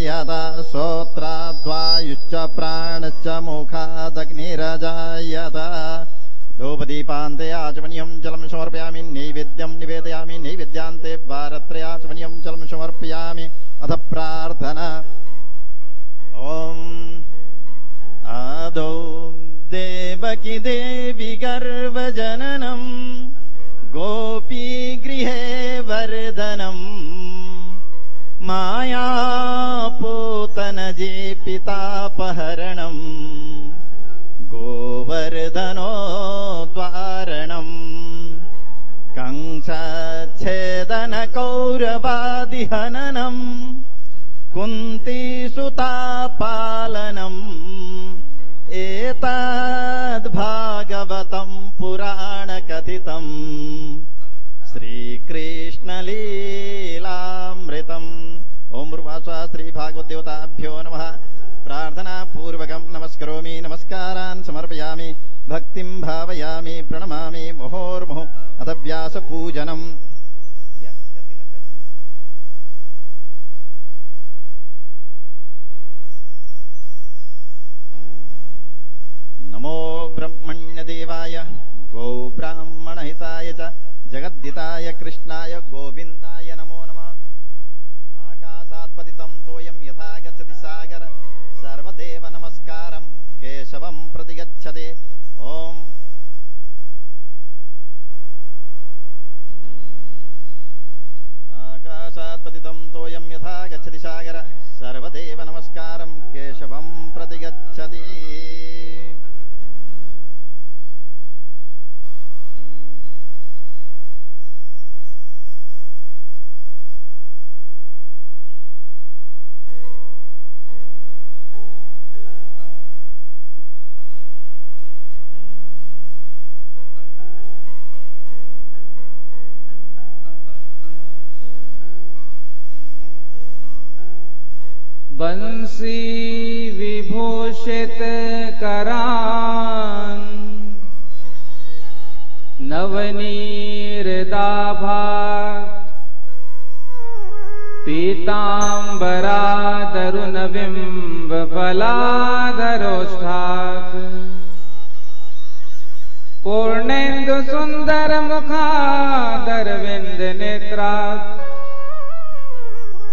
यत श्रोत्राद्वायुश्च प्राणश्च मुखादग्निरजायत धूपदीपान्ते आचमनीयं जलं समर्पयामि नैवेद्यं निवेदयामि नैवेद्यान्ते वारत्रयाचमनीयं जलं समर्पयामि अथ प्रार्थना ओम आदौ देवकी देवी गर्भजननं गोपीगृहे वर्धनं मायापूतनजे पितापहरणं गोवर्धनोद्वारणं कंसच्छेदनकौरवादिहननं कुन्तीसुतापालनम् एतद्भागवतं पुराणकथितं श्रीकृष्णलीलामृतम् ओम पूर्वास्वा श्री भागवत देवताभ्यो नमः प्रार्थना पूर्वकं नमस्करोमि नमस्कारान् समर्पयामि भक्तिं भावयामि प्रणमामि मुहुर्मुहुः अथ व्यासपूजनम् नमो ब्रह्मण्यदेवाय गो ब्राह्मणहिताय च जगद्दिताय कृष्णाय गोविन्दाय नमो नमः आकाशात्पतितं तोयं यथा गच्छति सागर सर्वदेव नमस्कारं केशवं प्रति गच्छते ओम आकाशात्पतितं तोयं यथा गच्छति सागर सर्वदेव नमस्कारं केशवं प्रति गच्छति बंसी विभूषित करान नवनीरदाभात पीतांबरादरुणबिंब फलाधरोष्ठात् पूर्णेन्दु सुंदर मुखादरविंद नेत्रात्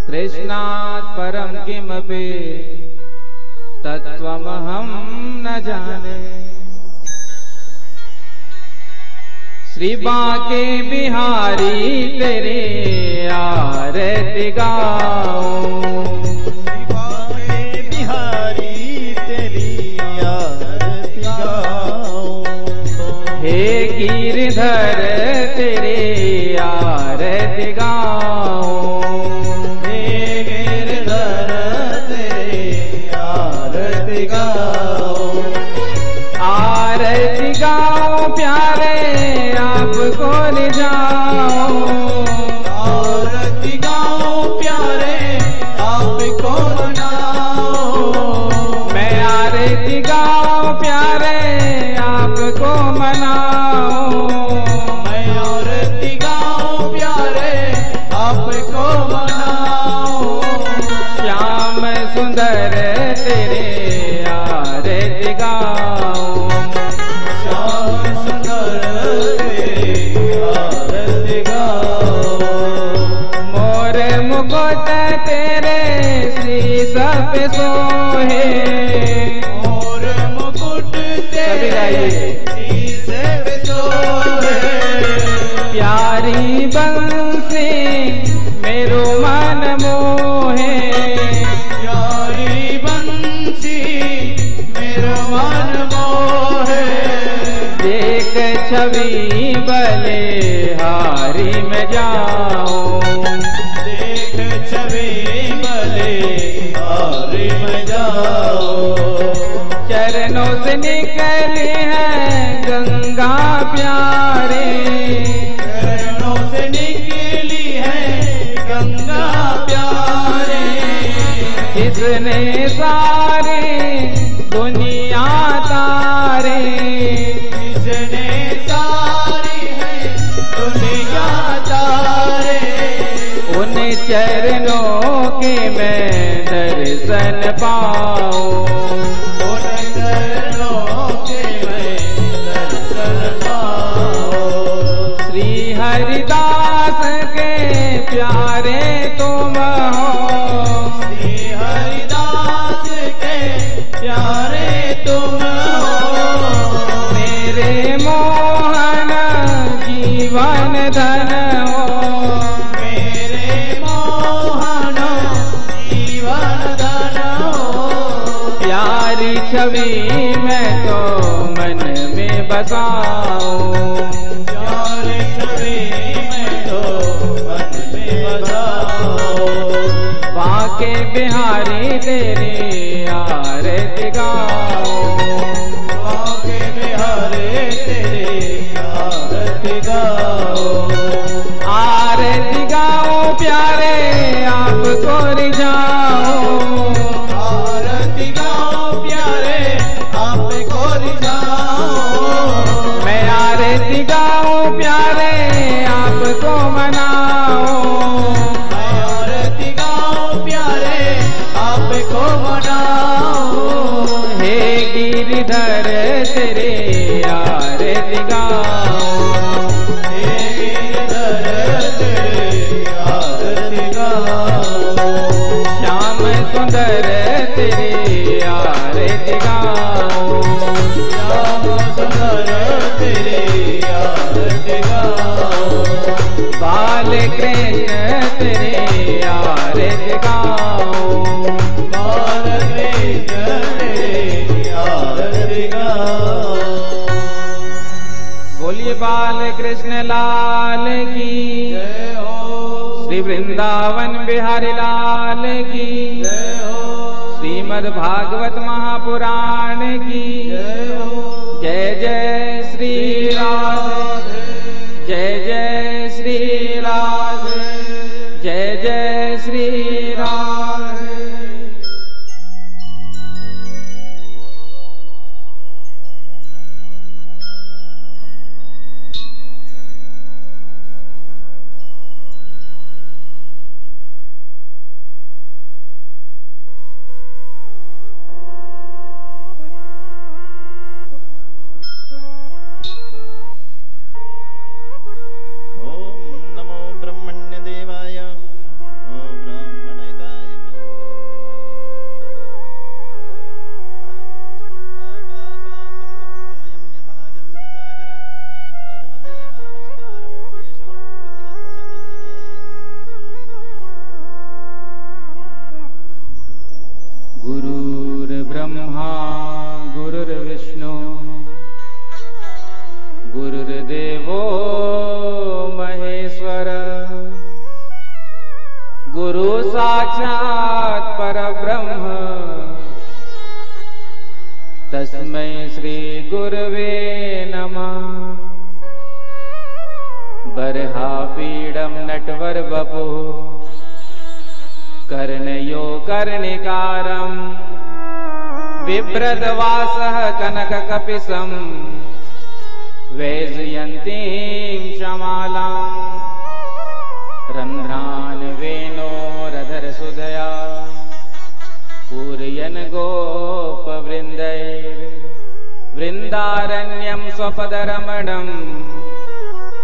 कृष्णात् परं किमपि तत्त्वमहं न जाने। श्री बांके बिहारी तेरे आरती गाऊं, श्री बांके बिहारी तेरी आरती गाऊं। हे गिरधर तेरे आरती गाऊं, आरती गाओ प्यारे आपको ले जाओ, आरती गाओ प्यारे आपको मनाओ। मैं आरती गाओ प्यारे आपको मनाओ, मैं आरती गाओ प्यारे आपको मनाओ। श्याम सुंदर तेरे आरती गाओ, श्याम सुंदर तेरे आरती गाओ। मोर मुकुट तेरे शीश पे सोहे, मोर मुकुट तेरे शीश पे सोहे। प्यारी बंसी मेरो मन मोहे, प्यारी बंसी मेरो मन मोहे। देख छवि बले हारी में जाऊं, देख छवि भले हारी में जाओ। चरणों से निकली है गंगा प्यारे, चरणों से निकली है गंगा प्यारे। जिसने सारे दुनिया तारे, जिसने सारी है दुनिया तारे। उन चरणों के मैं दर्शन पाऊं, उन चरणों के मैं दर्शन पाऊं। श्री हरिदास के प्यारे तुम हो, श्री हरिदास के प्यारे तुम हो। मेरे मोहन जीवन धन हो, मेरे मोहन जीवन धन हो। प्यारी छवि मैं तो मन में बसाऊं, प्यारे छवि में तो मन में बसाओ। बाके बिहारी तेरी आरती गाऊं, बाके बिहारे तेरे आरती गाओ। आरती गाऊं प्यारे आपको रिझाऊं, आरती गाओ प्यारे आपको रिझाओ। मैं आरती गाऊं प्यारे आपको मनाऊं, मैं आरती गाओ प्यारे आपको मनाओ। हे गिरिधर तेरे आरती गाऊं, हे गिरधर तेरे आरती गाओ। श्याम सुंदर तेरे आरती गाऊं, श्याम सुंदर तेरे आरती गाओ। बाल कृष्ण तेरे आरती गाऊं, बाल कृष्ण तेरे आरती गाओ। बोलिए बाल कृष्ण लाल की, जय हो, श्री वृंदावन बिहारी लाल की, जय हो, श्रीमद् भागवत महापुराण की, जय हो। जय जय श्री राधे, जय जय श्री राधे, जय जय श्री राधे। ॐ नमो ब्रह्मण्यदेवाय ॐ ब्राह्मणहिताय च। आकाशात्पतितं सोऽयं यथा यस्य सागर सर्वदेव नमस्कारं प्रतिगच्छति। गुरुर्ब्रह्मा गुरुर्विष्णु गुरुर्देवो महेश्वर, गुरु साक्षात् परब्रह्म तस्मै श्री गुरवे नमः। बर्हापीडं नटवर बपुः कर्णयो कर्णिकारं, बिभ्रद्वासः कनककपिशं वैजयन्तीं शमालां। रन्ध्रान् वेणोरधरसुधया पूरयन् गोपवृन्दैर्वृन्दारण्यं स्वपदरमणं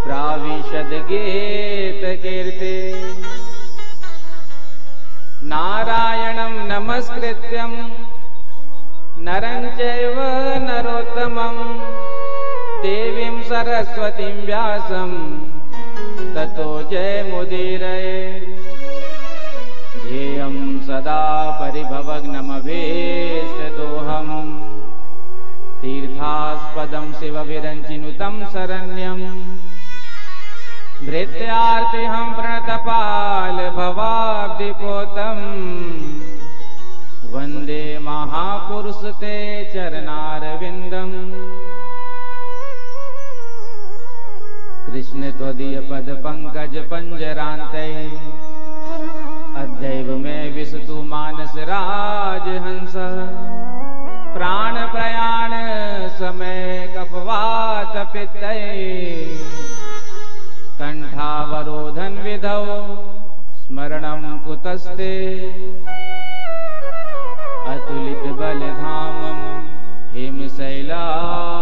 प्राविशद् गीतकीर्ति। नारायणं नमस्कृत्यं नरं चैव नरोत्तमं, देवीं सरस्वतीं व्यासं ततो जयमुदीरये। ध्येयं सदा परिभवग्नमभीष्टदोहं, तीर्थास्पदं शिवविरञ्चिनुतं शरण्यं। भृत्यार्तिहं प्रणतपाल भवाब्धिपोतं, वन्दे महापुरुष ते चरणारविन्दम्। कृष्ण त्वदीय पद पंकज पंजरान्ते, अद्यैव मे विशतु मानस राजहंस। प्राण प्रयाण समय कफवात पित्तये, कंठावरोधन विधौ स्मरणं कुतस्ते। अतुलित बल धामम हेम शैलावदेहम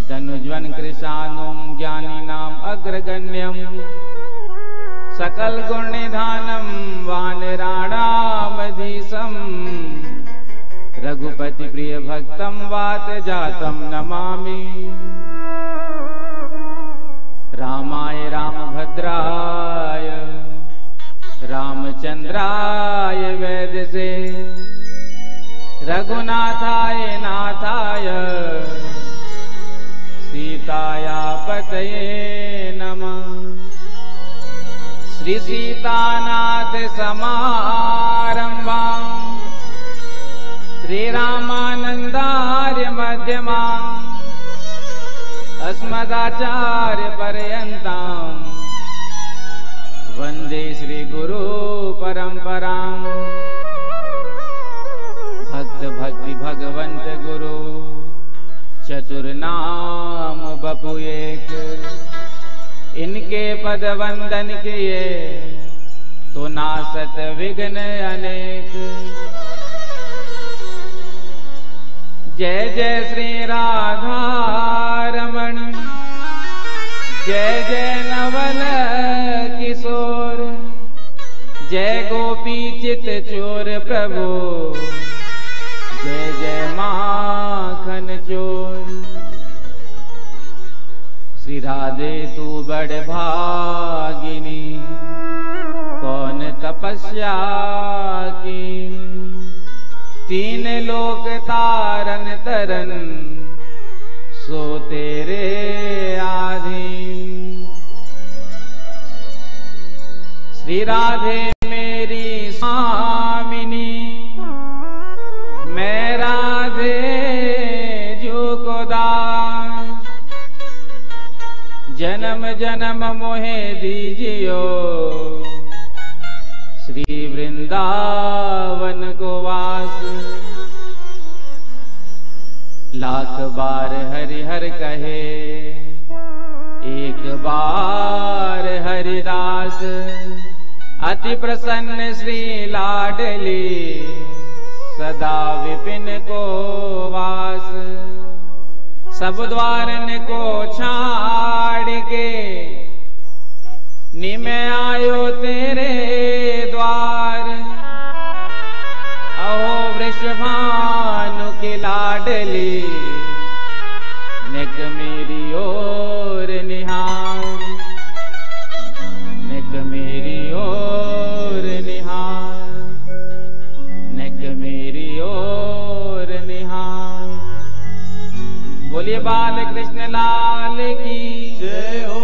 धनुज्वन कृशानुम ज्ञानी नाम अग्रगण्यम सकल गुण निधानम वानराणामधीशम रघुपति प्रिय भक्तम वात जातम नमामि रामाय रामभद्राय रामचंद्राय वेदसे रघुनाथाय नाथाय सीताया पतये नमः। श्री सीतानाथ समारंभां श्री रामानंदार्य मध्यमां अस्मदाचार्य पर्यन्तां वंदे श्री गुरु परंपरां। भक्त भक्ति भगवंत गुरु चतुर्नाम बपु एक इनके पद वंदन किए तो नासत विघ्न अनेक। जय जय श्री राधा रमण जय जय नवल किशोर जय गोपी चित चोर प्रभु जय जय माखन चोर। श्री राधे तू बड़ भागिनी कौन तपस्या की तीन लोक तारन तरन सो तेरे आधीन। श्री राधे मेरी स्वामिनी मैं राधे जो को दास जन्म जन्म मोहे दीजियो श्री वृंदावन को वास। लाख बार हरिहर कहे एक बार हरिदास अति प्रसन्न श्री लाडली सदा विपिन को वास। सब द्वारन को छाड़ के निमे आयो तेरे द्वार अहो वृषभानु की लाडली नेक मेरी ओर निहार नेक मेरी ओर निहार नेक मेरी ओर निहार। बोलिए बाल कृष्ण लाल की जय हो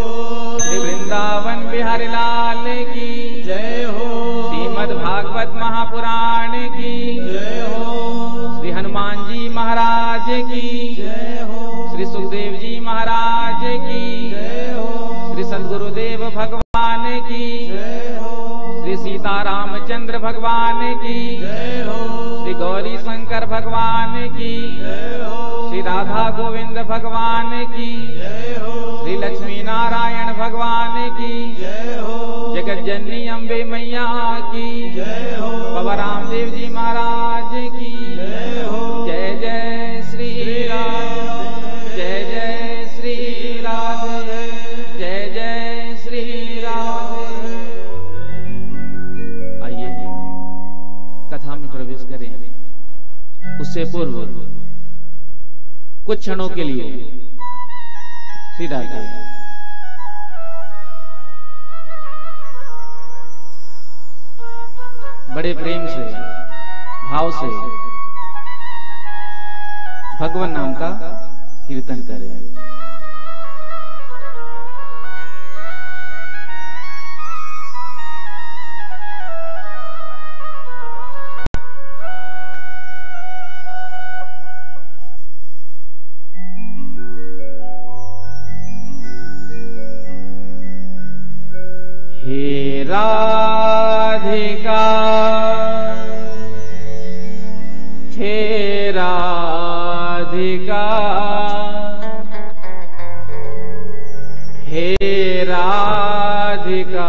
श्री वृंदावन बिहारी लाल की जय हो श्रीमद् भागवत महापुराण की जय हो श्री हनुमान जी महाराज की जय हो श्री सुखदेव जी महाराज की जय हो श्री सद्गुरुदेव भगवान की जय हो श्री सीतारामचंद्र भगवान की जय हो श्री गौरी शंकर भगवान की जय हो श्री राधा गोविंद भगवान की जय हो श्री लक्ष्मी नारायण भगवान की जय हो जगत जननी अम्बे मैया की जय हो बाबा रामदेव जी महाराज की जय हो जय जय श्री राधे जय जय श्री राधे जय जय श्री राधे। आइए कथा में प्रवेश करें। उससे पूर्व कुछ क्षणों के लिए श्री राधे बड़े प्रेम से भाव से भगवान नाम का कीर्तन करें। हे राधिका हे राधिका हे राधिका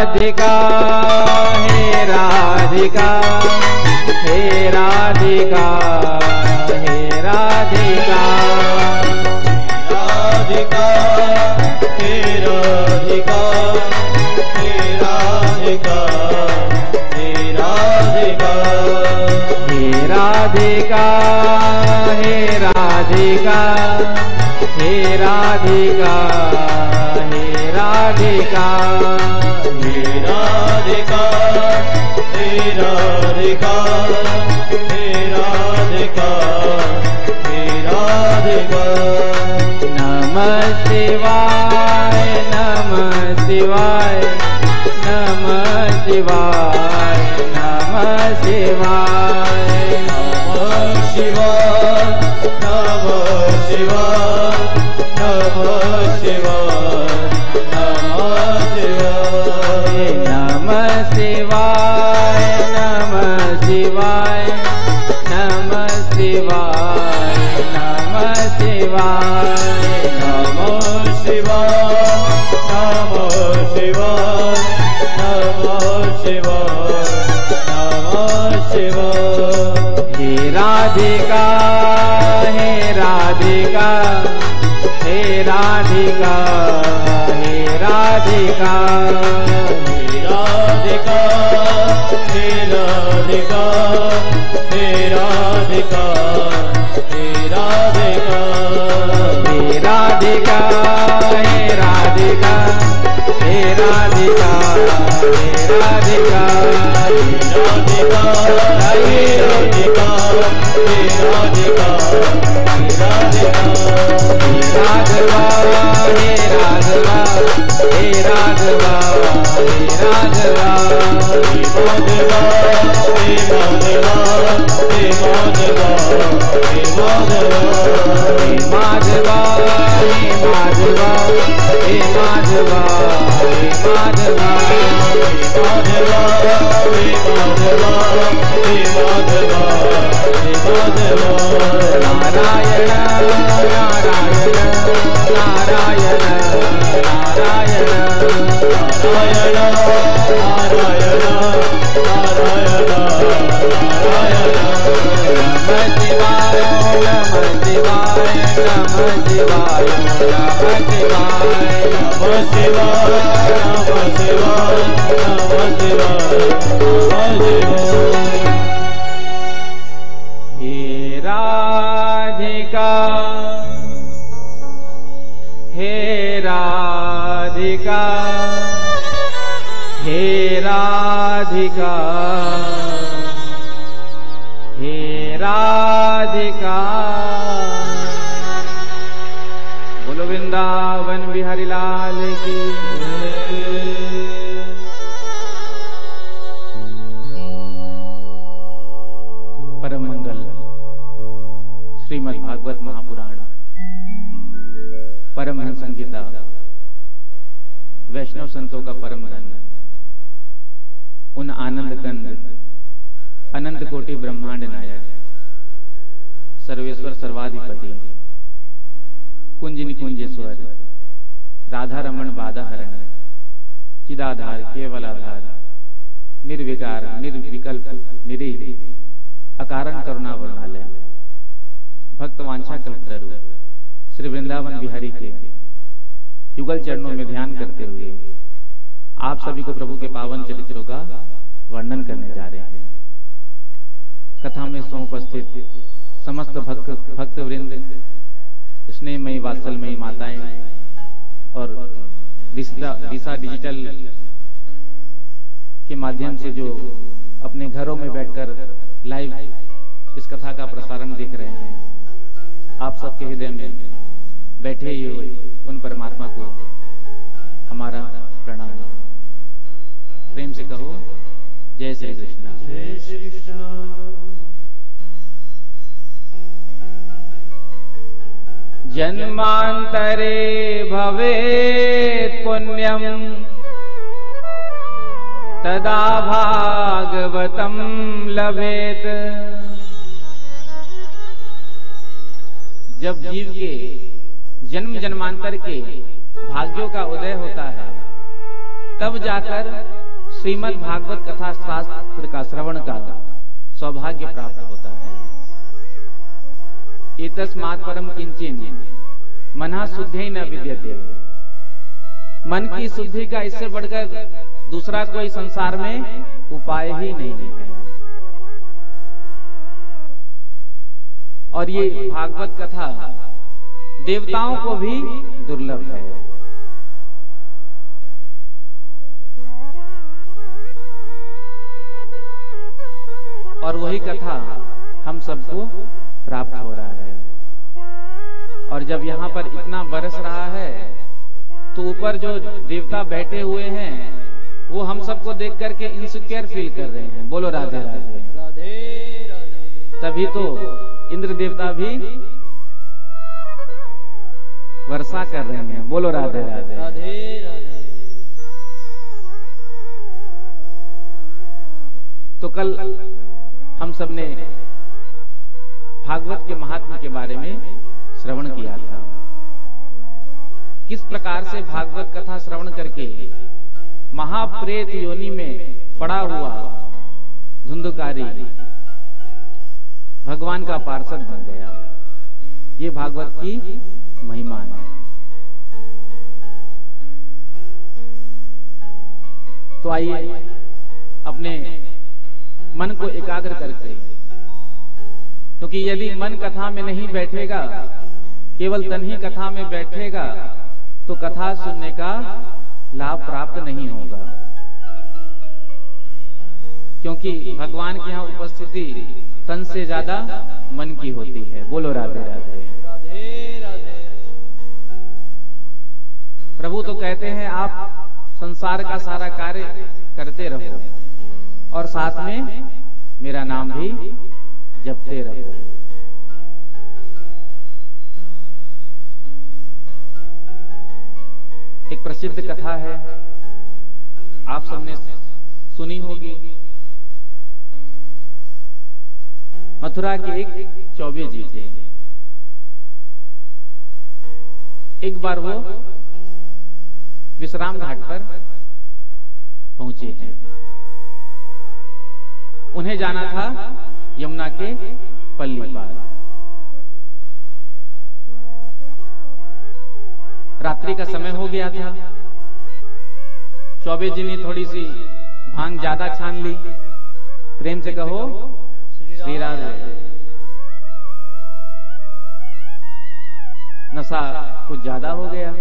राधिका हे राधिका हे राधिका हे राधिका राधिका हे राधिका हे राधिका हे राधिका हे राधिका हे राधिका हे राधिका हे राधिका हे राधिका हे राधिका हे राधिका हे राधिका नमः शिवाय नमः शिवाय नमः शिवाय नमः शिवाय नमः शिवाय नमः शिवाय नमः शिवाय नमः शिवाय नमः शिवाय नमः शिवाय नमः शिवाय नमः शिवाय नमः शिवाय नमः शिवाय नमः शिवाय नमः शिवाय हे राधिका हे राधिका हे राधिका हे राधिका हे राधिका हे राधिका हे राधिका हे राधिका हे राधिका हे राधिका हे राधिका हे राधिका राधिका हे राधिका हे राधिका हे राधिका राघवा हे राघवा हे राघवा हे राघवा हे माधवा हे माधवा हे माधवा हे माधवा हे माधवा हे माधवा हे माधवा हे माधवा माधवा हे माधवा हे माधवा हे माधवा नारायण नारायण नारायण नारायण नारायण नारायण नारायण नारायण नमः शिवाय नमः शिवाय नमः शिवाय नमः शिवाय नमः शिवाय नमः शिवाय नमः शिवाय नमः शिवाय हे राधिका हे राधिका हे राधिका हे राधिका बोलो वृंदावन बिहारी लाल की परम मंगल श्रीमद् भागवत महापुराण परमहंस संहिता वैष्णव संतों का परम धन उन आनंद कंद अनंत कोटि ब्रह्मांड नायक सर्वेश्वर सर्वाधिपति कुंज निकुंजेश्वर राधा रमण बाधाहरण चिदाधार केवलाधार निर्विकार निर्विकल्प निरीह अकारण करुणा वर्णालय भक्त वांछा कल्पतरु श्री वृंदावन बिहारी के युगल चरणों में ध्यान करते हुए आप सभी को प्रभु के पावन चरित्रों का वर्णन करने जा रहे हैं। कथा में समुपस्थित समस्त भक्त वृंद, स्नेहमयी वात्सलमयी माताएं और दिशा डिजिटल के माध्यम से जो अपने घरों में बैठकर लाइव इस कथा का प्रसारण देख रहे हैं, आप सबके हृदय में बैठे हुए उन परमात्मा को हमारा प्रणाम। प्रेम से कहो जय श्री कृष्ण। जय श्री कृष्ण। जन्मांतरे भवेत् पुण्यम तदा भागवतम लभेत। जब जीव के जन्म जन्मांतर के भाग्यों का उदय होता है तब जाकर श्रीमद् भागवत कथा शास्त्र का श्रवण का सौभाग्य प्राप्त होता है। एतस्मात् परम किंचिन मनः शुद्धि न विद्यते। मन की शुद्धि का इससे बढ़कर दूसरा कोई संसार में उपाय ही नहीं है। और ये भागवत कथा देवताओं को भी दुर्लभ है। और वही कथा हम सबको प्राप्त हो रहा है। और जब यहाँ पर इतना बरस रहा है तो ऊपर जो देवता बैठे हुए हैं वो हम सबको देख करके इनसिक्योर फील कर रहे हैं। बोलो राधे राधे। राधे राधे। तभी तो इंद्र देवता भी वर्षा कर रहे हैं। बोलो राधे राधे। राधे राधे। तो कल हम सबने भागवत के महात्म्य के बारे में श्रवण किया था। किस प्रकार से भागवत कथा श्रवण करके महाप्रेत योनि में पड़ा हुआ धुंधकारी भगवान का पार्षद बन गया। ये भागवत की महिमा है। तो आइए अपने मन को एकाग्र करके, क्योंकि यदि मन कथा में नहीं बैठेगा, केवल तन ही कथा में बैठेगा, तो कथा सुनने का लाभ प्राप्त नहीं होगा। क्योंकि भगवान की यहाँ उपस्थिति तन से ज्यादा मन की होती है। बोलो राधे राधे। राधे राधे। प्रभु तो कहते हैं आप संसार का सारा कार्य करते रहो और साथ में मेरा नाम भी जपते रहो। एक प्रसिद्ध कथा है, आप सबने सुनी होगी। मथुरा के एक चौबे जी थे। एक बार वो विश्राम घाट पर पहुंचे हैं। उन्हें जाना था यमुना के पल्ली पार। रात्रि का समय हो गया था। चौबे जी ने थोड़ी सी भांग ज्यादा छान ली। प्रेम से कहो श्री राधे। नशा कुछ ज्यादा हो गया।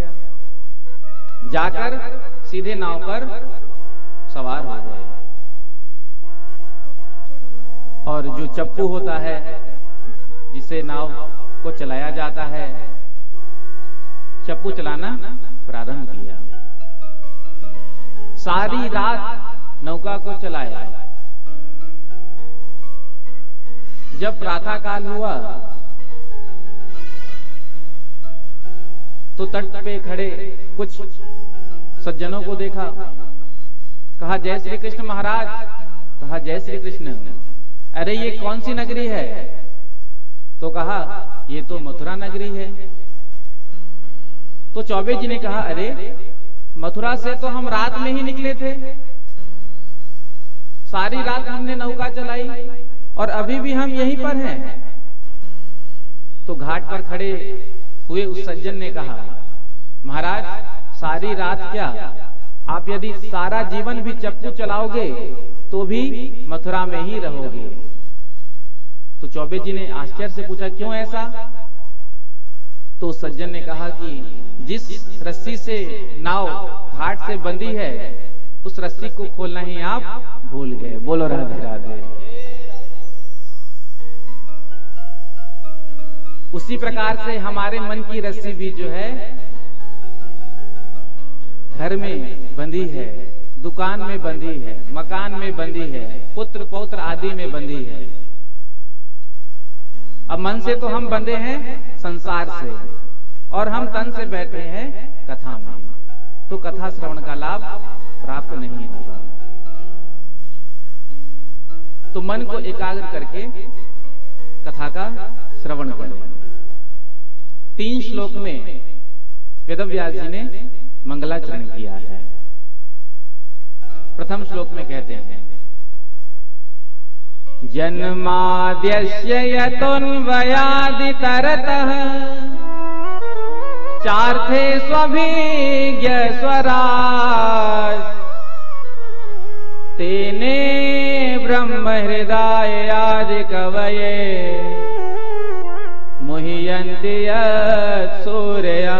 जाकर सीधे नाव पर सवार हो गए। और जो चप्पू होता है जिसे नाव को चलाया जाता है, चप्पू चलाना प्रारंभ किया। सारी रात नौका को चलाया। जब प्रातःकाल हुआ तो तट पे खड़े कुछ सज्जनों को देखा। कहा जय श्री कृष्ण महाराज। कहा जय श्री कृष्ण। अरे ये कौन सी नगरी है? तो कहा ये तो मथुरा नगरी है। तो चौबे जी ने कहा अरे मथुरा से तो हम रात में ही निकले थे। सारी रात हमने नौका चलाई और अभी भी हम यहीं पर हैं। तो घाट पर खड़े हुए उस सज्जन ने कहा महाराज सारी रात क्या, आप यदि सारा जीवन भी चप्पू चलाओगे तो भी मथुरा में ही रहोगे। तो चौबे जी ने आश्चर्य से पूछा क्यों ऐसा? तो सज्जन ने कहा कि जिस रस्सी से नाव घाट से बंधी है उस रस्सी को खोलना ही आप भूल गए। बोलो राधे राधे। उसी प्रकार से हमारे मन की रस्सी भी जो है घर में बंधी है, दुकान में बंधी है, मकान में बंधी है, पुत्र पौत्र आदि में बंधी है। अब मन से तो हम बंधे हैं संसार से और हम तन से बैठे हैं कथा में, तो कथा श्रवण का लाभ प्राप्त नहीं होगा। तो मन को एकाग्र करके कथा का श्रवण करें। 3 श्लोक में वेदव्यास जी ने मंगलाचरण किया है। प्रथम श्लोक में कहते हैं, जन्माद्यस्य यतोऽन्वयादितरतः चार्थे स्वभिज्ञ स्वराज तेने ब्रह्म हृदय आदि कवये मुह्यन्ति यत् सूर्या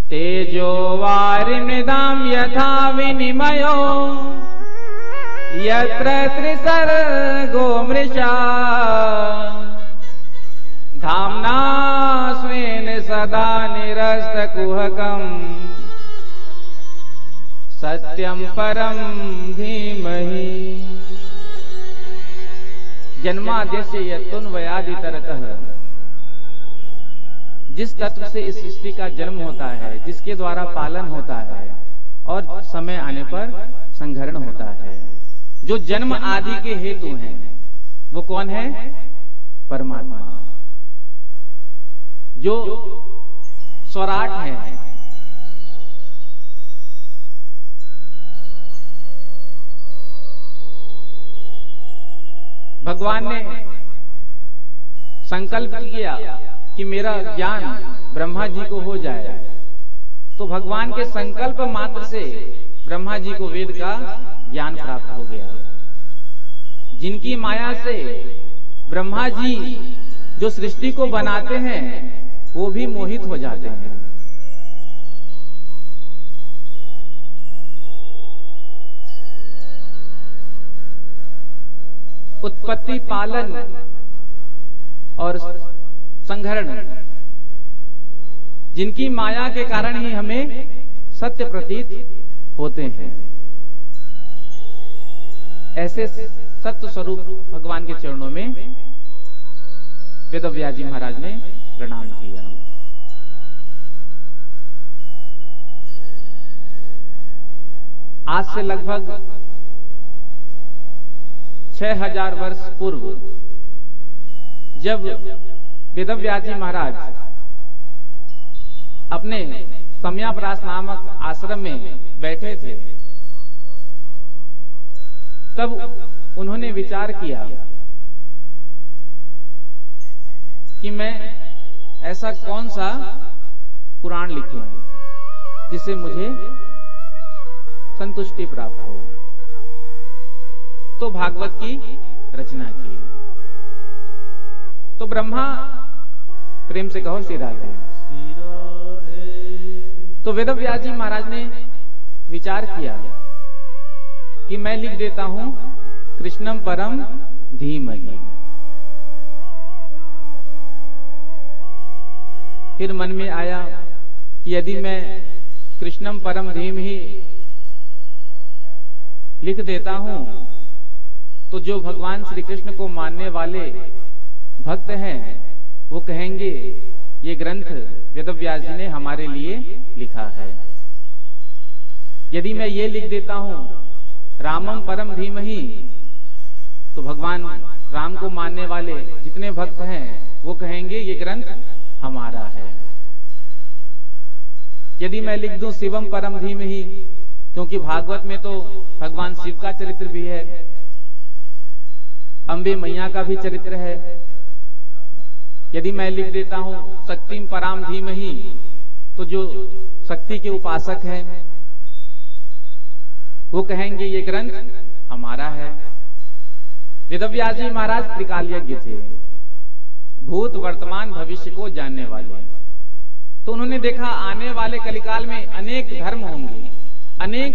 तेजो वारिमृदां यथा विनिमयो यत्र त्रिसर्गो मृषा धाम्ना स्वेन सदा निरस्तकुहकम् सत्यम परम धीमहि। जन्माद्यस्य यतोऽन्वयादितरतः, जिस तत्व से इस सृष्टि का जन्म होता है, जिसके द्वारा पालन होता है और समय आने पर संघरण होता है, जो जन्म आदि के हेतु हैं, वो कौन है? परमात्मा। जो स्वराट है, भगवान ने संकल्प किया कि मेरा ज्ञान ब्रह्मा जी को हो जाए, तो भगवान के संकल्प मात्र से ब्रह्मा जी को वेद का ज्ञान प्राप्त हो गया। जिनकी माया से ब्रह्मा जी जो सृष्टि को बनाते हैं, वो भी मोहित हो जाते हैं। उत्पत्ति, पालन और संघरण, जिनकी माया के कारण ही हमें सत्य प्रतीत होते हैं, ऐसे सत्य स्वरूप भगवान के चरणों में वेदव्यास जी महाराज ने प्रणाम किया। आज से लगभग 6000 वर्ष पूर्व जब वेदव्यास जी महाराज अपने सम्यापरास नामक आश्रम में बैठे थे, तब उन्होंने विचार किया कि मैं ऐसा कौन सा पुराण लिखूं जिससे मुझे संतुष्टि प्राप्त हो। तो भागवत की रचना की। तो ब्रह्मा, प्रेम से कहो श्री राधे। तो वेदव्यास जी महाराज ने विचार किया कि मैं लिख देता हूं कृष्णम परम धीमहि। फिर मन में आया कि यदि मैं कृष्णम परम धीमहि लिख देता हूं तो जो भगवान श्री कृष्ण को मानने वाले भक्त हैं, वो कहेंगे ये ग्रंथ वेदव्यास जी ने हमारे लिए लिखा है। यदि मैं ये लिख देता हूं रामम परम धीमहि, तो भगवान राम को मानने वाले जितने भक्त हैं वो कहेंगे ये ग्रंथ हमारा है। यदि मैं लिख दूं शिवम परम धीमहि, क्योंकि भागवत में तो भगवान शिव का चरित्र भी है, अम्बे मैया का भी चरित्र है। यदि मैं लिख देता हूं शक्तिम पराम धीमहि, तो जो शक्ति के उपासक हैं वो कहेंगे ये ग्रंथ हमारा है। वेदव्यास जी महाराज त्रिकालज्ञ थे, भूत वर्तमान भविष्य को जानने वाले। तो उन्होंने देखा आने वाले कलिकाल में अनेक धर्म होंगे, अनेक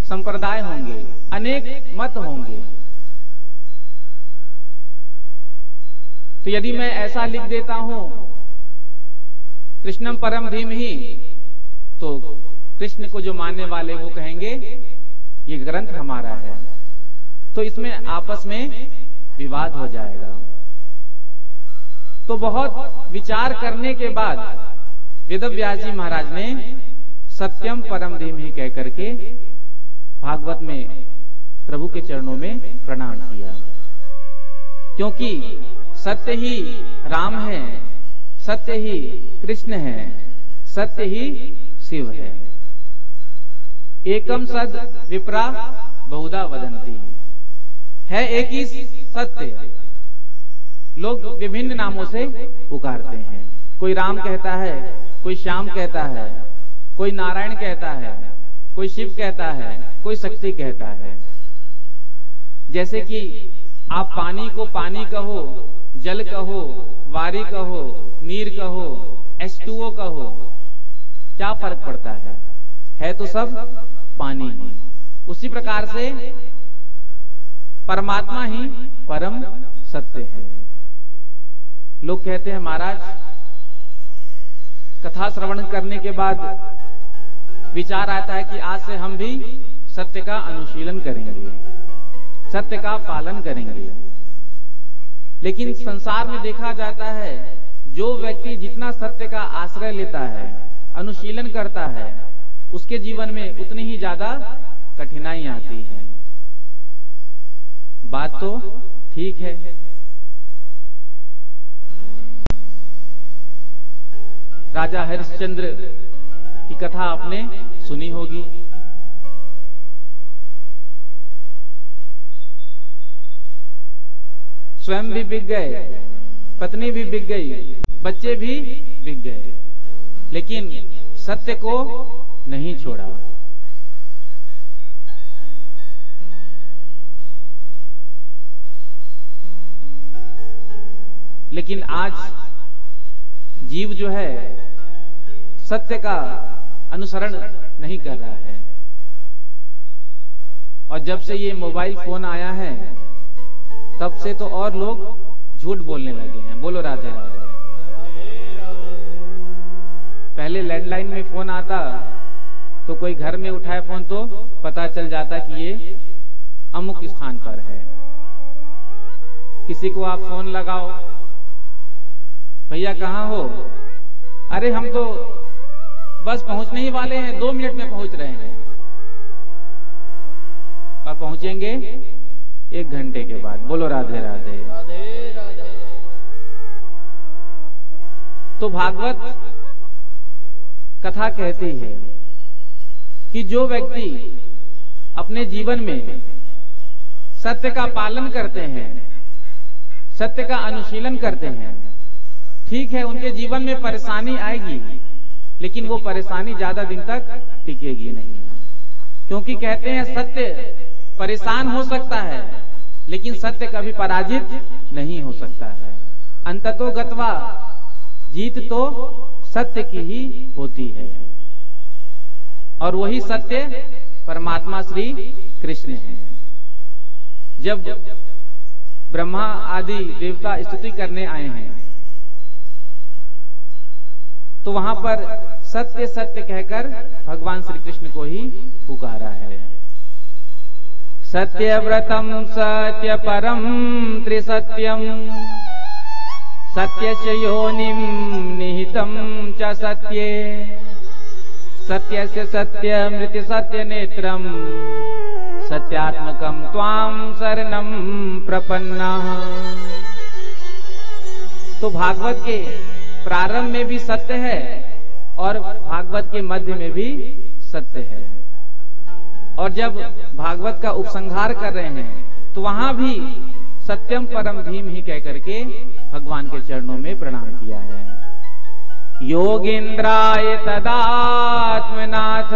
संप्रदाय होंगे, अनेक मत होंगे। तो यदि मैं ऐसा लिख देता हूं कृष्णम परम धीमहि, तो कृष्ण को जो मानने वाले वो कहेंगे ये ग्रंथ हमारा है, तो इसमें आपस में विवाद हो जाएगा। तो बहुत विचार करने के बाद वेदव्यास जी महाराज ने सत्यम परम धीमहि कह करके भागवत में प्रभु के चरणों में प्रणाम किया, क्योंकि सत्य ही राम है, सत्य ही कृष्ण है, सत्य ही शिव है। एकम सद विप्रा बहुधा वदंती, है एक ही सत्य, लोग विभिन्न नामों से पुकारते हैं। कोई राम कहता है, कोई श्याम कहता है, कोई नारायण कहता है, कोई शिव कहता है, कोई शक्ति कहता है। जैसे कि आप पानी को पानी कहो, जल कहो, वारी कहो, नीर कहो, H2O कहो, क्या फर्क पड़ता है तो सब पानी ही। उसी प्रकार से परमात्मा ही परम सत्य है। लोग कहते हैं महाराज, कथा श्रवण करने के बाद विचार आता है कि आज से हम भी सत्य का अनुशीलन करेंगे, सत्य का पालन करेंगे। लेकिन संसार में देखा जाता है, जो व्यक्ति जितना सत्य का आश्रय लेता है, अनुशीलन करता है, उसके जीवन में उतनी ही ज्यादा कठिनाई आती है। बात तो ठीक है। राजा हरिश्चंद्र की कथा आपने सुनी होगी। स्वयं भी बिक गए, पत्नी भी बिक गई, बच्चे भी बिक गए, लेकिन सत्य को नहीं छोड़ा। लेकिन आज जीव जो है सत्य का अनुसरण नहीं कर रहा है। और जब से ये मोबाइल फोन आया है, तब से तो और लोग झूठ बोलने लगे हैं। बोलो राधे राधे। पहले लैंडलाइन में फोन आता तो कोई घर में उठाए फोन तो पता चल जाता कि ये अमुक स्थान पर है। किसी को आप फोन लगाओ, भैया कहाँ हो? अरे हम तो बस पहुंचने ही वाले हैं, 2 मिनट में पहुंच रहे हैं। और पहुंचेंगे 1 घंटे के बाद। बोलो राधे राधे। राधे राधे। तो भागवत कथा कहती है कि जो व्यक्ति अपने जीवन में सत्य का पालन करते हैं, सत्य का अनुशीलन करते हैं, ठीक है उनके जीवन में परेशानी आएगी, लेकिन वो परेशानी ज्यादा दिन तक टिकेगी नहीं। क्योंकि कहते हैं सत्य परेशान हो सकता है, लेकिन सत्य कभी पराजित नहीं हो सकता है। अंततो गत्वा जीत तो सत्य की ही होती है, और वही सत्य परमात्मा श्री कृष्ण है। जब ब्रह्मा आदि देवता स्तुति करने आए हैं, तो वहां पर सत्य सत्य कहकर भगवान श्री कृष्ण को ही पुकारा है। सत्यव्रतम सत्य परम त्रिसत्यम, सत्यस्य योनिम निहितम च सत्ये, सत्यस्य सत्यमृति सत्य नेत्रम, सत्यात्मकम त्वाम शरणम प्रपन्नः। तो भागवत के प्रारंभ में भी सत्य है और भागवत के मध्य में भी सत्य है। और जब भागवत का उपसंहार कर रहे हैं, तो वहां भी सत्यम परम धीम ही कह करके भगवान के चरणों में प्रणाम किया है। योगींद्राय तदात्मनाथ,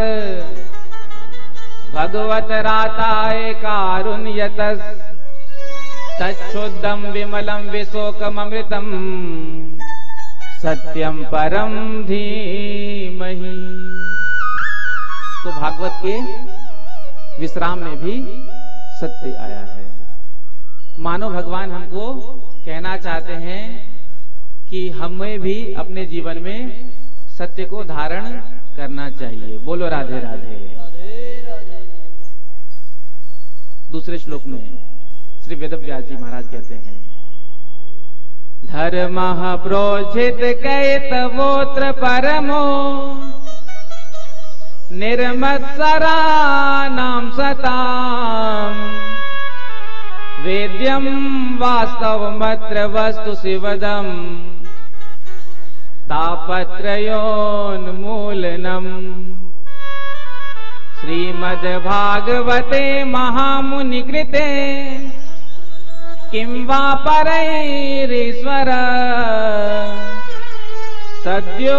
भगवत राताय कारुण्यतस्, तच्छुद्धम विमलम विशोकमृतम, सत्यम परम धीमहि। तो भागवत के विश्राम में भी सत्य आया है। मानो भगवान हमको कहना चाहते हैं कि हमें भी अपने जीवन में सत्य को धारण करना चाहिए। बोलो राधे राधे। राधे राधे। दूसरे श्लोक में श्री वेदव्यास जी महाराज कहते हैं, धर्मः प्रोज्झित कैतवोत्र परमो, निर्मत्सराणां सताम्, वेद्यं वास्तवमत्र वस्तु शिवदम्, तापत्रयोन्मूलनम्। श्रीमद्भागवते महामुनि कृते किं वा परैरीश्वर सद्यो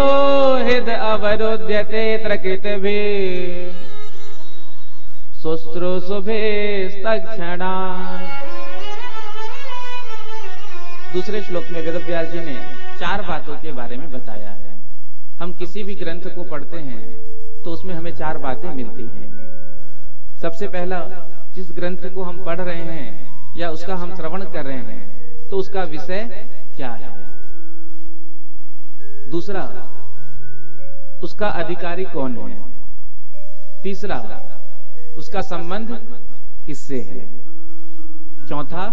हृद अवरुध्यते त्रकृतभिः शुश्रूषुभिस्तक्षणात्। दूसरे श्लोक में वेदव्यास जी ने 4 बातों के बारे में बताया है। हम किसी भी ग्रंथ को पढ़ते हैं तो उसमें हमें 4 बातें मिलती हैं। सबसे पहला, जिस ग्रंथ को हम पढ़ रहे हैं या उसका हम श्रवण कर रहे हैं तो उसका विषय क्या है। दूसरा, उसका अधिकारी कौन है। तीसरा, उसका संबंध किससे है। चौथा,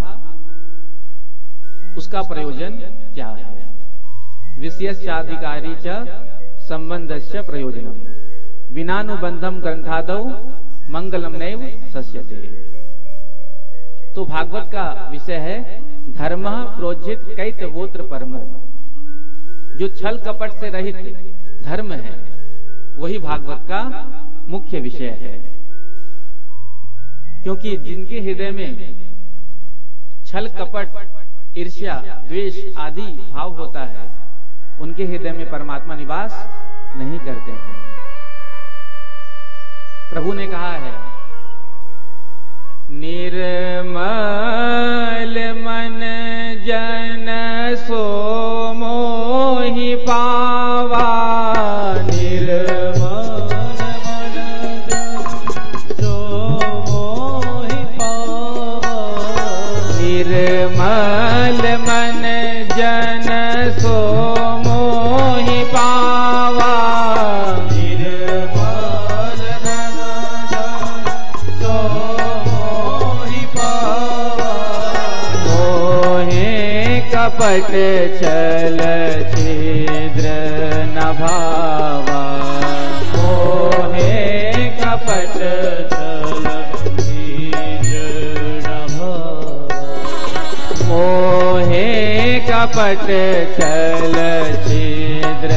उसका प्रयोजन क्या है। विषयस्याधिकारी च संबंधस्य प्रयोजनम विनानुबंधम ग्रंथादौ मंगलम नैव सस्यते। तो भागवत का विषय है धर्म प्रोज्झित कैतवोत्र परमो। जो छल कपट से रहित धर्म है वही भागवत का मुख्य विषय है। क्योंकि जिनके हृदय में छल कपट ईर्ष्या द्वेष आदि भाव होता है उनके हृदय में परमात्मा निवास नहीं करते हैं। प्रभु ने कहा है निर्मल मन जन सो मोहि पावा। निर्मल मन सो मोहि पावा। निर्मल मन जन सो मोहि पावा। निर्मल मन सो मोहि पावा। मोहे कपट छल छिद्र न भावा। मोहे कपट छल छिद्र न भावा। मोहे कपट छल छिद्र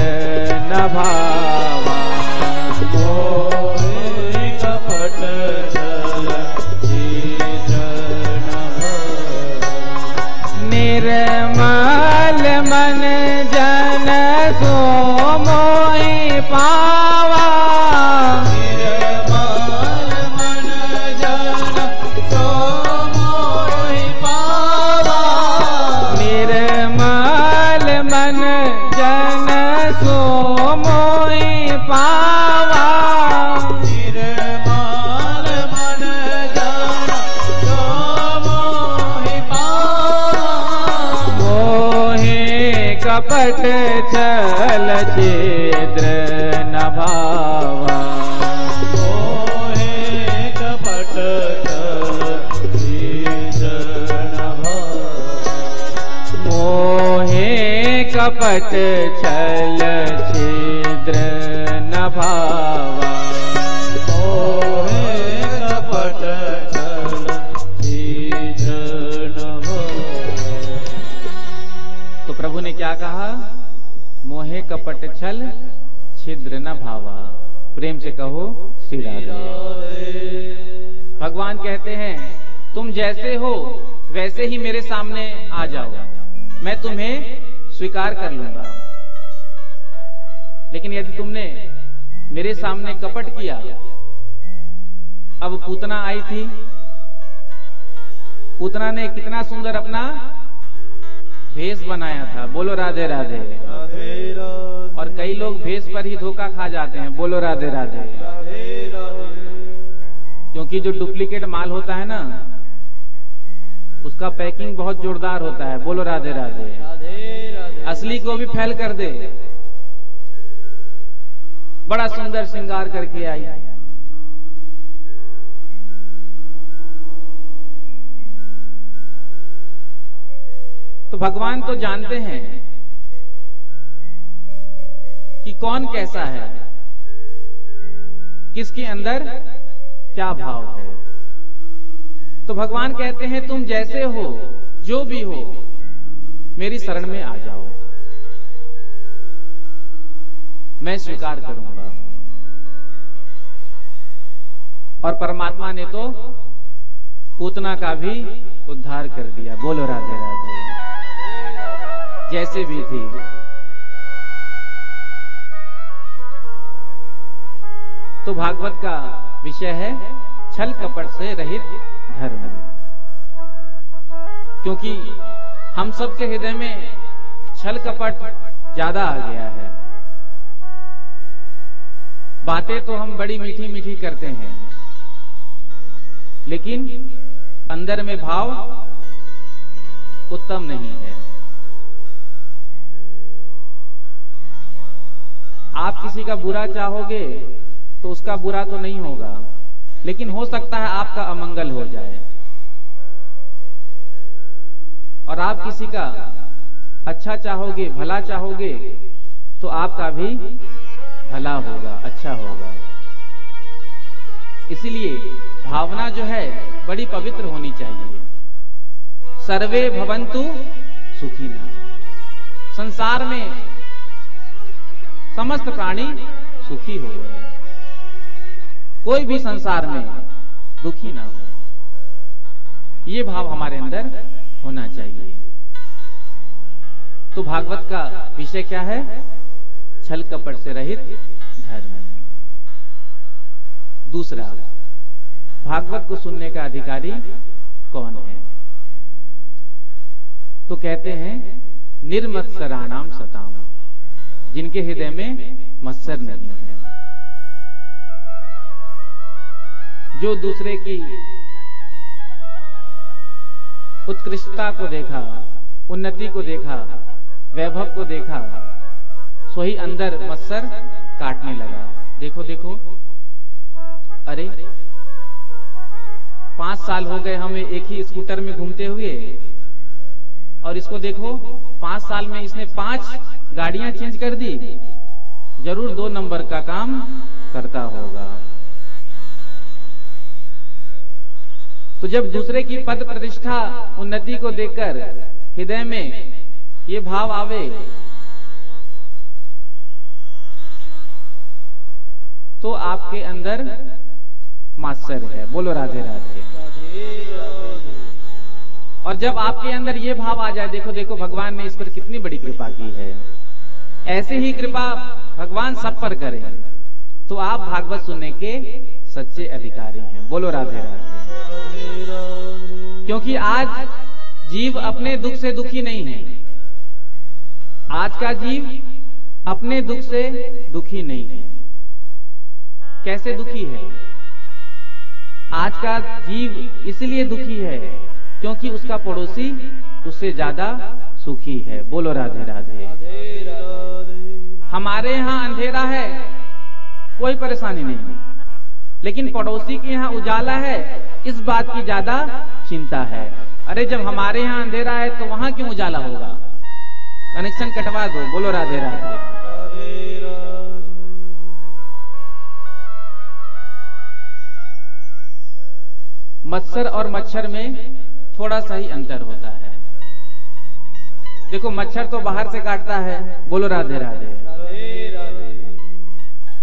न भावा। मोहे कपट छल छिद्र न भावा। निर्मल मन जन सो मोहि पावा। निर्मल मन जन सो मोहि पावा। निर्मल मन जन सो मोहि पावा। निर्मल मन जन सो मोहि पावा। मोहे कपट छल छिद्र न भावा। मोहे कपट छल छिद्र न भावा। मोहे कपट छल छिद्र न भावा। मोहे कपट छल छिद्र न भावा। तो प्रभु ने क्या कहा? मोहे कपट छल छिद्र न भावा। प्रेम से कहो श्री राधे। भगवान कहते हैं तुम जैसे हो वैसे ही मेरे सामने आ जाओ, मैं तुम्हें स्वीकार कर लूंगा। लेकिन यदि तुमने मेरे सामने कपट किया, अब पूतना आई थी, पूतना ने कितना सुंदर अपना भेष बनाया था। बोलो राधे राधे। राधे राधे। और कई लोग भेष पर ही धोखा खा जाते हैं। बोलो राधे राधे। राधे राधे। क्योंकि जो डुप्लीकेट माल होता है ना उसका पैकिंग बहुत जोरदार होता है। बोलो राधे राधे। राधे राधे। असली को भी फैल कर दे। बड़ा सुंदर श्रृंगार करके आई, तो भगवान तो जानते हैं कि कौन कैसा है, किसके अंदर क्या भाव है। तो भगवान कहते हैं तुम जैसे हो, जो भी हो, मेरी शरण में आ जाओ, मैं स्वीकार करूंगा। और परमात्मा ने तो पूतना का भी उद्धार कर दिया। बोलो राधे राधे। जैसे भी थी। तो भागवत का विषय है छल कपट से रहित धर्म। क्योंकि हम सबके हृदय में छल कपट ज्यादा आ गया है। बातें तो हम बड़ी मीठी मीठी करते हैं, लेकिन अंदर में भाव उत्तम नहीं है। आप किसी का बुरा चाहोगे तो उसका बुरा तो नहीं होगा, लेकिन हो सकता है आपका अमंगल हो जाए। और आप किसी का अच्छा चाहोगे, भला चाहोगे, तो आपका भी भला होगा, अच्छा होगा। इसीलिए भावना जो है बड़ी पवित्र होनी चाहिए। सर्वे भवन्तु सुखिनः। संसार में समस्त प्राणी सुखी हो रहे हैं, कोई भी संसार में दुखी ना हो। ये भाव हमारे अंदर होना चाहिए। तो भागवत का विषय क्या है? छल कपट से रहित धर्म। दूसरा, भागवत को सुनने का अधिकारी कौन है? तो कहते हैं निर्मत्सराणाम सताम, जिनके हृदय में मत्सर नहीं है, जो दूसरे की उत्कृष्टता को देखा, उन्नति को देखा, वैभव को देखा, सो ही अंदर मत्सर काटने लगा। देखो देखो, अरे 5 साल हो गए हमें एक ही स्कूटर में घूमते हुए, और इसको देखो 5 साल में इसने 5 गाड़ियां चेंज कर दी। जरूर 2 नंबर का काम करता होगा। तो जब दूसरे की पद प्रतिष्ठा, उन्नति को देखकर हृदय में ये भाव आवे, तो आपके अंदर मात्सर्य है। बोलो राधे राधे। और जब आपके अंदर ये भाव आ जाए, देखो देखो भगवान ने इस पर कितनी बड़ी कृपा की है, ऐसे ही कृपा भगवान सब पर करें, तो आप भागवत सुनने के सच्चे अधिकारी हैं। बोलो राधे राधे। क्योंकि आज जीव अपने दुख से दुखी नहीं है। आज का जीव अपने दुख से दुखी नहीं है। कैसे दुखी है? आज का जीव इसलिए दुखी है क्योंकि उसका पड़ोसी उससे ज्यादा सुखी है। बोलो राधे राधे। हमारे यहाँ अंधेरा है, कोई परेशानी नहीं, लेकिन पड़ोसी के यहाँ उजाला है, इस बात की ज्यादा चिंता है। अरे जब हमारे यहाँ अंधेरा है तो वहां क्यों उजाला होगा? कनेक्शन कटवा दो। बोलो राधे राधे। मत्सर और मच्छर में थोड़ा सा ही अंतर होता है। देखो मच्छर तो बाहर से काटता है। बोलो राधे राधे।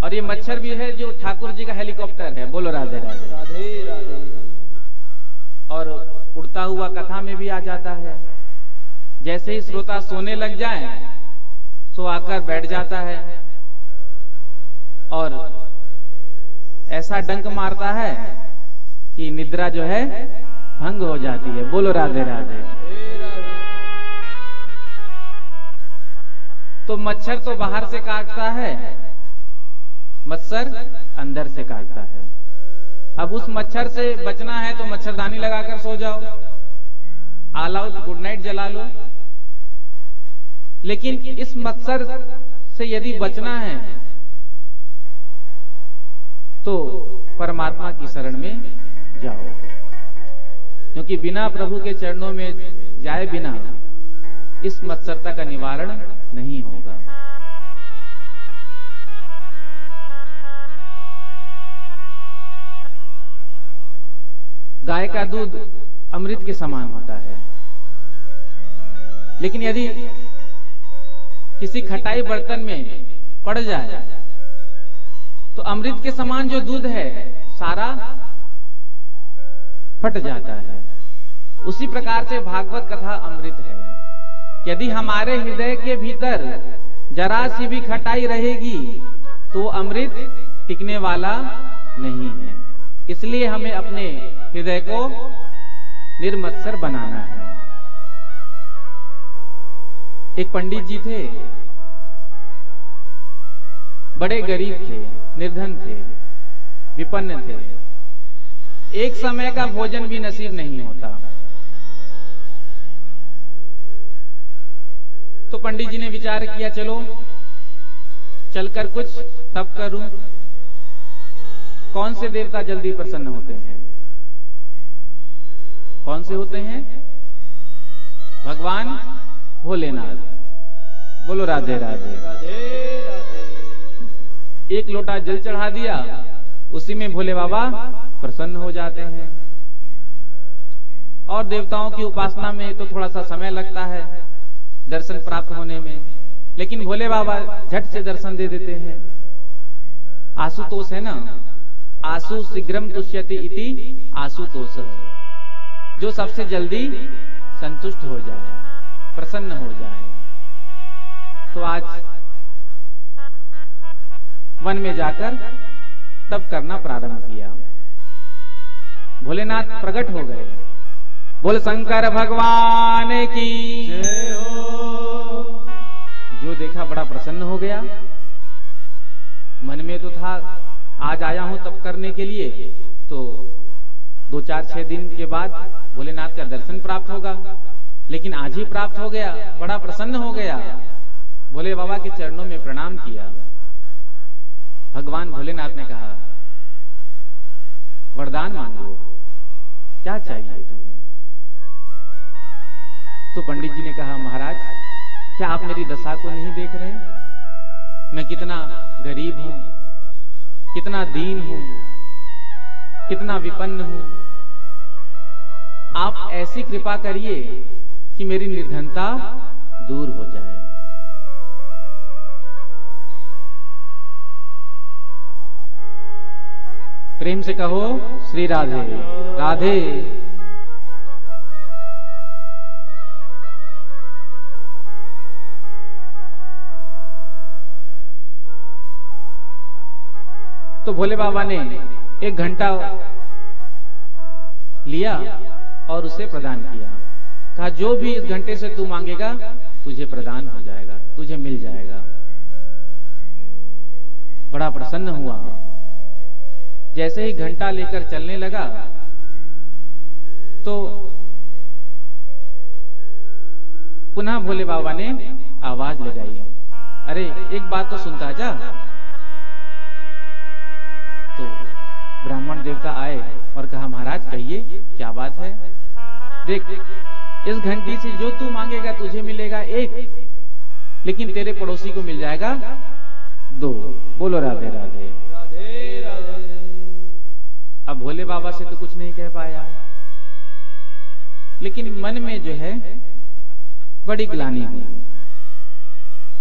और ये मच्छर भी है जो ठाकुर जी का हेलीकॉप्टर है। बोलो राधे राधे। और उड़ता हुआ कथा में भी आ जाता है। जैसे ही श्रोता सोने लग जाए, सो आकर बैठ जाता है और ऐसा डंक मारता है कि निद्रा जो है भंग हो जाती है। बोलो राधे राधे। तो मच्छर तो बाहर से काटता है, मच्छर अंदर से काटता है। अब उस मच्छर से बचना है तो मच्छरदानी लगाकर सो जाओ, ऑल आउट गुड नाइट जला लो। लेकिन इस मच्छर से यदि बचना है तो परमात्मा की शरण में जाओ, क्योंकि बिना प्रभु के चरणों में जाए बिना इस मत्सरता का निवारण नहीं होगा। गाय का दूध अमृत के समान होता है, लेकिन यदि किसी खटाई बर्तन में पड़ जाए तो अमृत के समान जो दूध है सारा फट जाता है। उसी प्रकार से भागवत कथा अमृत है। यदि हमारे हृदय के भीतर जरा सी भी खटाई रहेगी तो अमृत टिकने वाला नहीं है। इसलिए हमें अपने हृदय को निर्मत्सर बनाना है। एक पंडित जी थे, बड़े गरीब थे, निर्धन थे, विपन्न थे। एक समय का भोजन भी नसीब नहीं होता। तो पंडित जी ने विचार किया, चलो चलकर कुछ तप करूं। कौन से देवता जल्दी प्रसन्न होते हैं? कौन से होते हैं? भगवान भोलेनाथ। बोलो राधे राधे। राधे राधे। एक लोटा जल चढ़ा दिया, उसी में भोले बाबा प्रसन्न हो जाते हैं। और देवताओं की उपासना में तो थोड़ा सा समय लगता है दर्शन प्राप्त होने में, लेकिन भोले बाबा झट से दर्शन दे देते हैं। आशुतोष है ना, आशु शीघ्रम तुष्यति इति आशुतोष, जो सबसे जल्दी संतुष्ट हो जाए, प्रसन्न हो जाए। तो आज वन में जाकर तप करना प्रारंभ किया। भोलेनाथ प्रकट हो गए। बोल शंकर भगवान की जय हो। जो देखा बड़ा प्रसन्न हो गया। मन में तो था आज आया हूं तप करने के लिए, तो 2-4-6 दिन के बाद भोलेनाथ का दर्शन प्राप्त होगा, लेकिन आज ही प्राप्त हो गया। बड़ा प्रसन्न हो गया। भोले बाबा के चरणों में प्रणाम किया। भगवान भोलेनाथ ने कहा, वरदान मांगो, क्या चाहिए तुम्हें? तो पंडित जी ने कहा, महाराज क्या आप मेरी दशा को नहीं देख रहे? मैं कितना गरीब हूं, कितना दीन हूं, कितना विपन्न हूं। आप ऐसी कृपा करिए कि मेरी निर्धनता दूर हो जाए। प्रेम से कहो श्री राधे राधे। तो भोले बाबा ने 1 घंटा लिया और उसे प्रदान किया। कहा, जो भी इस घंटे से तू मांगेगा तुझे प्रदान हो जाएगा, तुझे मिल जाएगा। बड़ा प्रसन्न हुआ। जैसे ही घंटा लेकर चलने लगा तो पुनः भोले बाबा ने आवाज लगाई, अरे एक बात तो सुनता जा। तो ब्राह्मण देवता आए और कहा, महाराज कहिए क्या बात है? देख, इस घंटी से जो तू मांगेगा तुझे मिलेगा 1, लेकिन तेरे पड़ोसी को मिल जाएगा 2। बोलो राधे राधे। राधे राधे। अब भोले बाबा से तो कुछ नहीं कह पाया, लेकिन मन में जो है बड़ी ग्लानि हुई।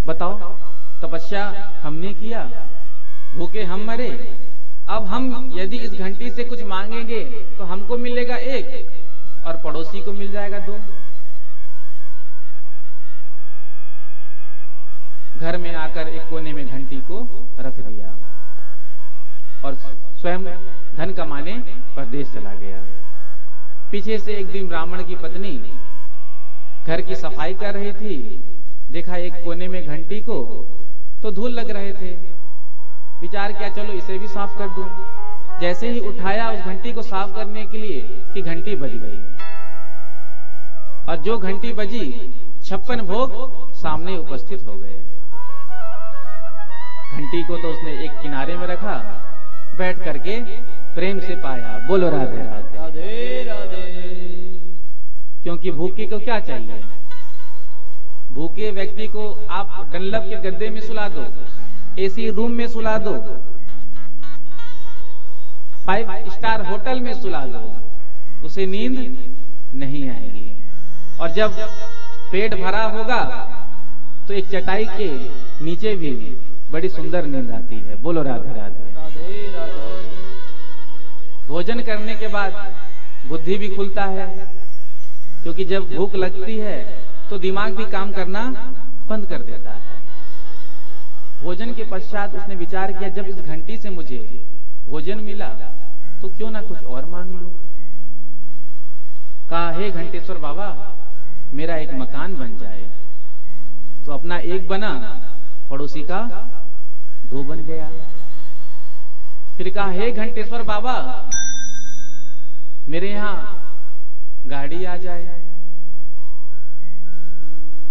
बताओ, तपस्या हमने किया, भूखे हम मरे, अब हम यदि इस घंटी से कुछ मांगेंगे तो हमको मिलेगा 1 और पड़ोसी को मिल जाएगा 2। घर में आकर एक कोने में घंटी को रख दिया और स्वयं धन कमाने परदेश चला गया। पीछे से एक दिन ब्राह्मण की पत्नी घर की सफाई कर रही थी, देखा एक कोने में घंटी को, तो धूल लग रहे थे। विचार किया, चलो इसे भी साफ कर दूं। जैसे ही उठाया उस घंटी को साफ करने के लिए कि घंटी बज गई, और जो घंटी बजी 56 भोग सामने उपस्थित हो गए। घंटी को तो उसने एक किनारे में रखा, बैठ करके प्रेम से पाया। बोलो राधे राधे। राधे राधे। क्योंकि भूखे को क्या चाहिए? भूखे व्यक्ति को आप डनलप के गद्दे में सुला दो, एसी रूम में सुला दो, 5 स्टार होटल में सुला दो, उसे नींद नहीं आएगी। और जब पेट भरा होगा तो एक चटाई के नीचे भी बड़ी सुंदर नींद आती है। बोलो राधे राधे। राधे राधे। भोजन करने के बाद बुद्धि भी खुलता है, क्योंकि जब भूख लगती है तो दिमाग भी काम करना बंद कर देता है। भोजन के पश्चात उसने विचार किया, जब इस घंटी से मुझे भोजन मिला तो क्यों ना कुछ और मांग लूं। कहा, हे घंटेश्वर बाबा, मेरा एक मकान बन जाए। तो अपना एक बना, पड़ोसी का दो बन गया। फिर कहा, हे घंटेश्वर बाबा, मेरे यहां गाड़ी आ जाए।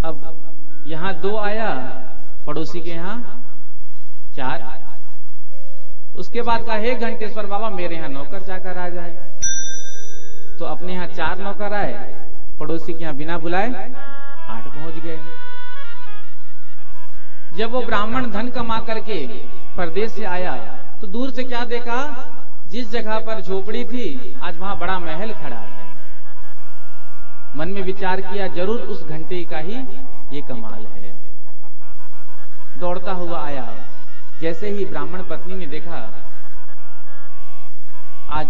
अब यहां दो आया, पड़ोसी के यहां चार। उसके बाद कहा, हे घंटेश्वर बाबा, मेरे यहां नौकर चाकर आ जाए। तो अपने यहां चार नौकर आए, पड़ोसी के यहां बिना बुलाए 8 पहुंच गए। जब वो ब्राह्मण धन कमा करके परदेश से आया तो दूर से क्या देखा, जिस जगह पर झोपड़ी थी आज वहां बड़ा महल खड़ा है। मन में विचार किया, जरूर उस घंटे का ही ये कमाल है। दौड़ता हुआ आया। जैसे ही ब्राह्मण पत्नी ने देखा, आज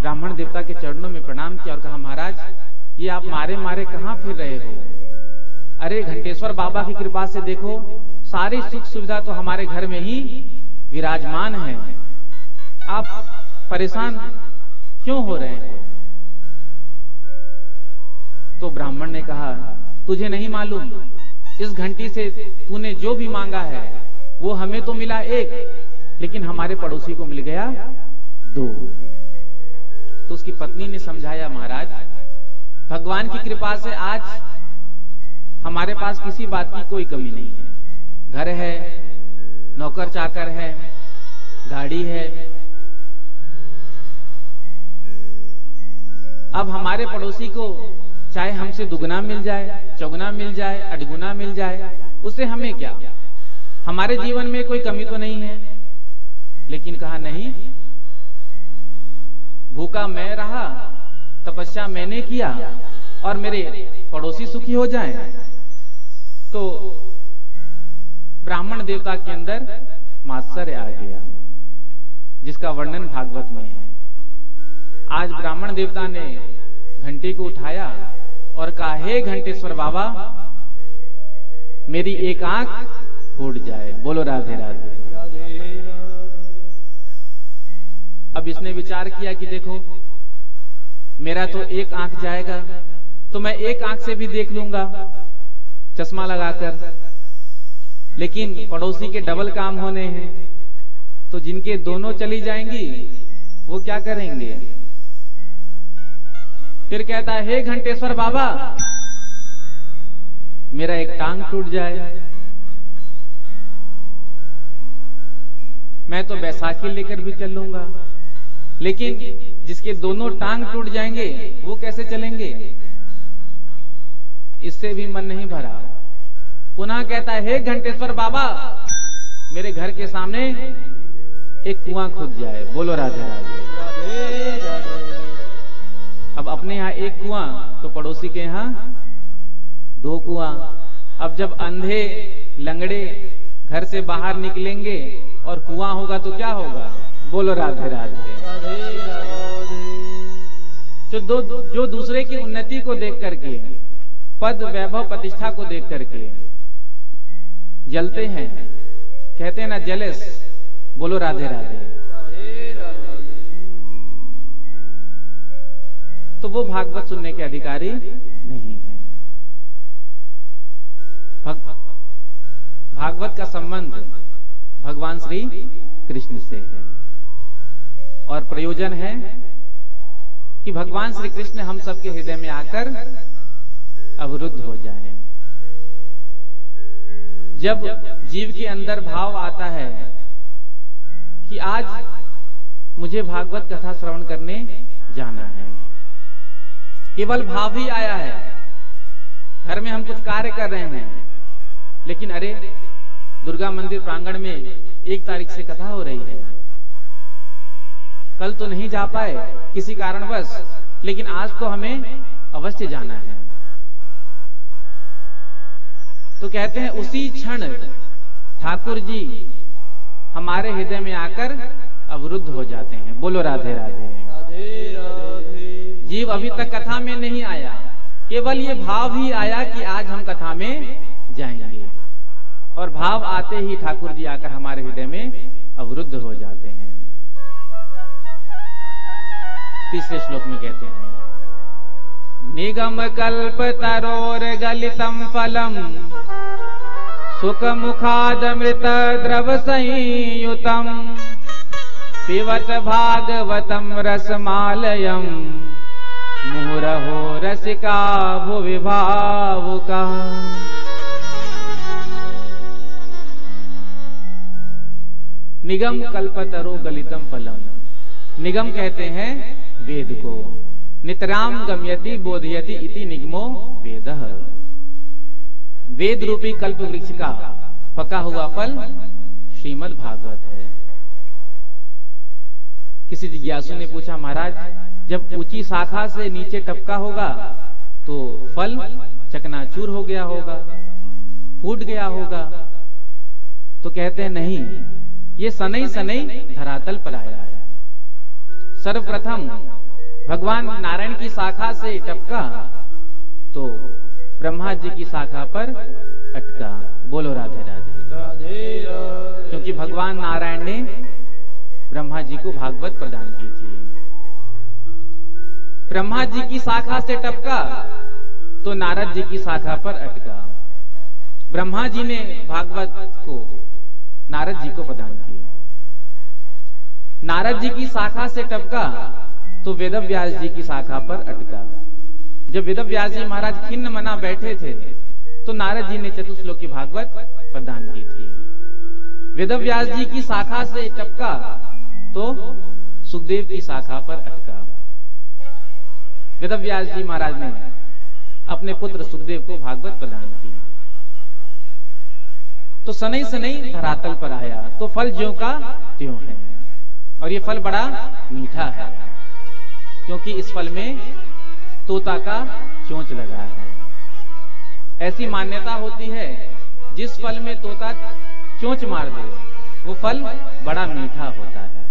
ब्राह्मण देवता के चरणों में प्रणाम किया और कहा, महाराज, ये आप मारे मारे कहां फिर रहे हो? अरे घंटेश्वर बाबा की कृपा से देखो, सारी सुख सुविधा तो हमारे घर में ही विराजमान है। आप परेशान क्यों हो रहे हो? तो ब्राह्मण ने कहा, तुझे नहीं मालूम, इस घंटी से तूने जो भी मांगा है वो हमें तो मिला एक, लेकिन हमारे पड़ोसी को मिल गया 2। तो उसकी पत्नी ने समझाया, महाराज, भगवान की कृपा से आज हमारे पास किसी बात की कोई कमी नहीं है। घर है, नौकर चाकर है, गाड़ी है। अब हमारे पड़ोसी को चाहे हमसे दुगना मिल जाए, चौगुना मिल जाए, अठगुना मिल जाए, उससे हमें क्या? हमारे जीवन में कोई कमी तो नहीं है। लेकिन कहा, नहीं, भूखा मैं रहा, तपस्या मैंने किया, और मेरे पड़ोसी सुखी हो जाएं। तो ब्राह्मण देवता के अंदर मात्सर्य आ गया, जिसका वर्णन भागवत में है। आज ब्राह्मण देवता ने घंटे को उठाया और कहा, हे घंटेश्वर बाबा, मेरी एक आंख फूट जाए। बोलो राधे राधे। अब इसने विचार किया कि देखो, मेरा तो एक आंख जाएगा तो मैं एक आंख से भी देख लूंगा चश्मा लगाकर, लेकिन पड़ोसी के डबल काम होने हैं, तो जिनके दोनों चली जाएंगी वो क्या करेंगे? फिर कहता है, हे घंटेश्वर बाबा, मेरा एक टांग टूट जाए, मैं तो बैसाखी लेकर भी चल लूंगा, लेकिन जिसके दोनों टांग टूट जाएंगे वो कैसे चलेंगे? इससे भी मन नहीं भरा। पुनः कहता है, हे घंटेश्वर बाबा, मेरे घर के सामने एक कुआं खुद जाए। बोलो राधे राधे। अब अपने यहाँ एक कुआं तो पड़ोसी के यहाँ 2 कुआं। अब जब अंधे लंगड़े घर से बाहर निकलेंगे और कुआं होगा तो क्या होगा? बोलो राधे राधे। जो दूसरे की उन्नति को देख करके, पद वैभव प्रतिष्ठा को देख करके जलते हैं, कहते हैं ना जेलस। बोलो राधे राधे। तो वो भागवत सुनने के अधिकारी नहीं है। भागवत का संबंध भगवान श्री कृष्ण से है, और प्रयोजन है कि भगवान श्री कृष्ण हम सबके हृदय में आकर अवरुद्ध हो जाएं। जब जीव के अंदर भाव आता है कि आज मुझे भागवत कथा श्रवण करने जाना है, केवल भाव ही आया है, घर में हम कुछ कार्य कर रहे हैं, लेकिन अरे दुर्गा मंदिर प्रांगण में 1 तारीख से कथा हो रही है, कल तो नहीं जा पाए किसी कारणवश, लेकिन आज तो हमें अवश्य जाना है। तो कहते हैं उसी क्षण ठाकुर जी हमारे हृदय में आकर अवरुद्ध हो जाते हैं। बोलो राधे राधे। राधे राधे। जीव अभी तक कथा में नहीं आया, केवल ये भाव ही आया कि आज हम कथा में जाएंगे, और भाव आते ही ठाकुर जी आकर हमारे हृदय में अवरुद्ध हो जाते हैं। तीसरे श्लोक में कहते हैं, निगम कल्प तरोर गलितम फलम सुख मुखादमृत द्रव संयुतम पिबत भागवतम रसमालयम मुहुरहो रसिका भुवि भावुका। निगम कल्पतरो गलितम फलम, निगम कहते हैं वेद को, नितराम गम्यति बोधयति इति निगमो वेदः। वेद रूपी कल्प वृक्ष का पका हुआ फल श्रीमद् भागवत है। किसी जिज्ञासु ने पूछा, महाराज जब ऊंची शाखा से नीचे टपका होगा तो फल चकनाचूर हो गया होगा, फूट गया होगा? तो कहते हैं नहीं, ये सनई सनई धरातल पर आया है। सर्वप्रथम भगवान नारायण की शाखा से टपका तो ब्रह्मा जी की शाखा पर अटका। बोलो राधे राधे। राधे राधे। क्योंकि भगवान नारायण ने ब्रह्मा जी को भागवत प्रदान की थी। ब्रह्मा जी की शाखा से टपका तो नारद जी की शाखा पर अटका। ब्रह्मा जी ने भागवत को नारद जी को प्रदान की। नारद जी की शाखा से टपका तो वेदव्यास जी की शाखा पर अटका। जब वेदव्यास जी महाराज खिन्न मना बैठे थे तो नारद जी ने चतुश्लोकी भागवत प्रदान की थी। वेदव्यास जी की शाखा से टपका तो सुखदेव की शाखा पर अटका। वेदव्यास जी महाराज ने अपने पुत्र सुखदेव को भागवत प्रदान की। तो सनई सनई धरातल पर आया तो फल ज्यों का त्यों है, और ये फल बड़ा मीठा है क्योंकि इस फल में तोता का चोंच लगा है। ऐसी मान्यता होती है जिस फल में तोता चोंच मार दे वो फल बड़ा मीठा होता है।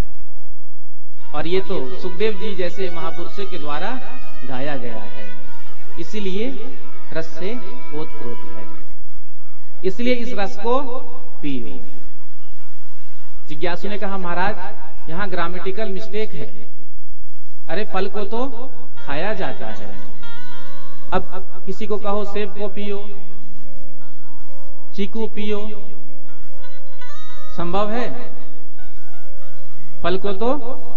और ये तो सुखदेव जी जैसे महापुरुषों के द्वारा गाया गया है, इसीलिए रस से ओतप्रोत है, इसलिए इस रस को पियो। जिज्ञासु ने कहा, महाराज यहाँ ग्रामेटिकल मिस्टेक है। अरे फल को तो खाया जाता है। अब किसी को कहो सेब को पियो, चीकू पियो, संभव है? फल को तो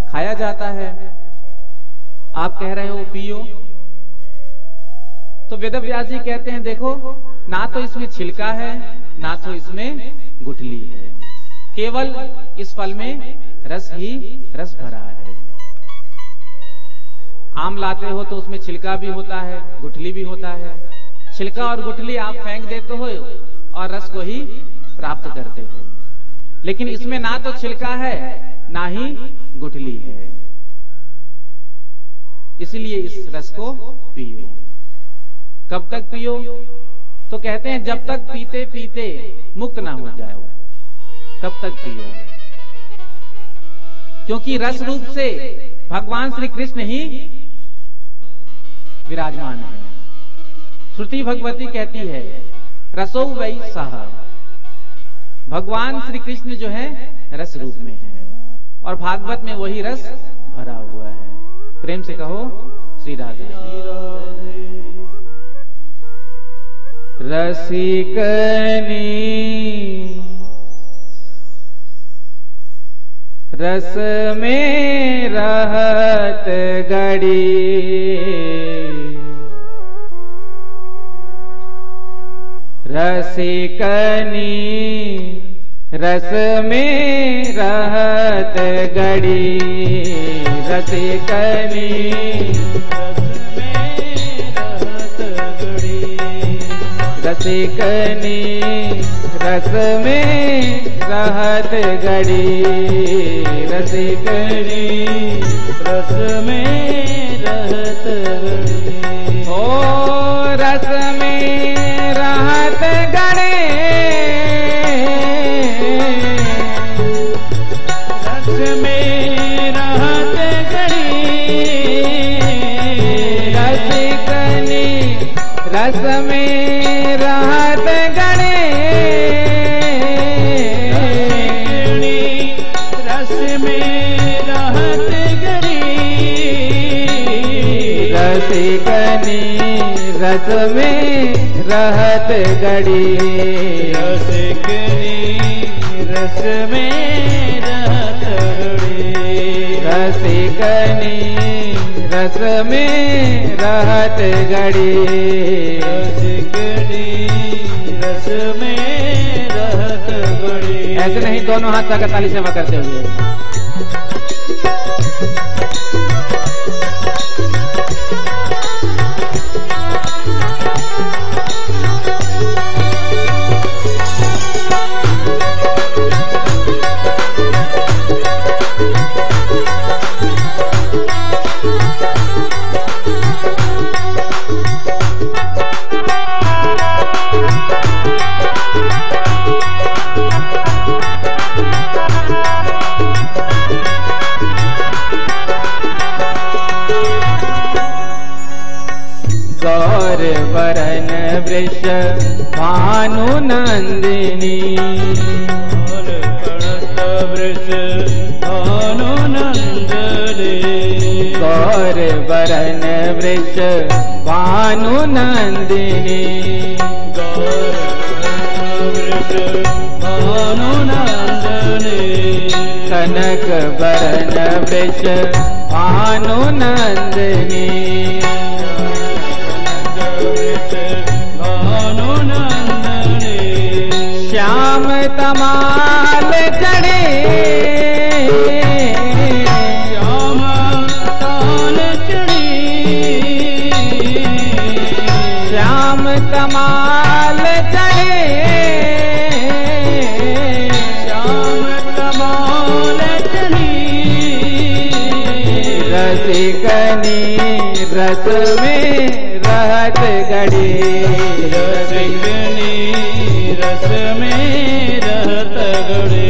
खाया जाता है, आप कह रहे हो पियो। तो वेदव्यास जी कहते हैं, देखो ना तो इसमें छिलका है ना तो इसमें गुठली है, केवल इस फल में रस ही रस भरा है। आम लाते हो तो उसमें छिलका भी होता है, गुठली भी होता है। छिलका और गुठली आप फेंक देते हो और रस को ही प्राप्त करते हो, लेकिन इसमें ना तो छिलका है ना ही गुठली है, इसलिए इस रस को पियो। कब तक पियो? तो कहते हैं जब तक पीते पीते मुक्त ना हो जाओ तब तक पियो, क्योंकि रस रूप से भगवान श्री कृष्ण ही विराजमान है। श्रुति भगवती कहती है, रसो वै सह, भगवान श्री कृष्ण जो है रस रूप में है और भागवत में वही रस भरा हुआ है। प्रेम से कहो श्री राधे। रसिकनी रस में रहत गड़ी, रसिकनी रस में रहत गड़ी, रसिकनी रसिकनी रस में रहत गड़ी, रसिकनी रस में रहत गड़ी। ओ रस में रहत गड़ी, रस में रहत गड़ी, रस में रहत गणे, रस में रहत गणी, रसिकनी रस में रहत गड़ी, रसिकनी रस में रहत गड़ी, रसिकनी रस में रहत गड़ी, रसिकनी रस में रहत गड़ी। ऐसे नहीं, दोनों हाथ का ताली सेवा करते हुए। गौर वरन वृष भानु नंदिनी, और पड़त वृष भानु नंदनी, गौर वरन वृष भानु नंदिनी, गौर वृष भानु नंदनी, कनक वरन वृष भानु नंदिनी, भानु नंदनी, श्याम तमाल चढ़े, श्याम ताल चढ़ी, श्याम तमाल चढ़े, श्याम तमाल चढ़ी, रसिकनी रस में रहत गड़ी, रसिकनी रस में रहत गड़ी।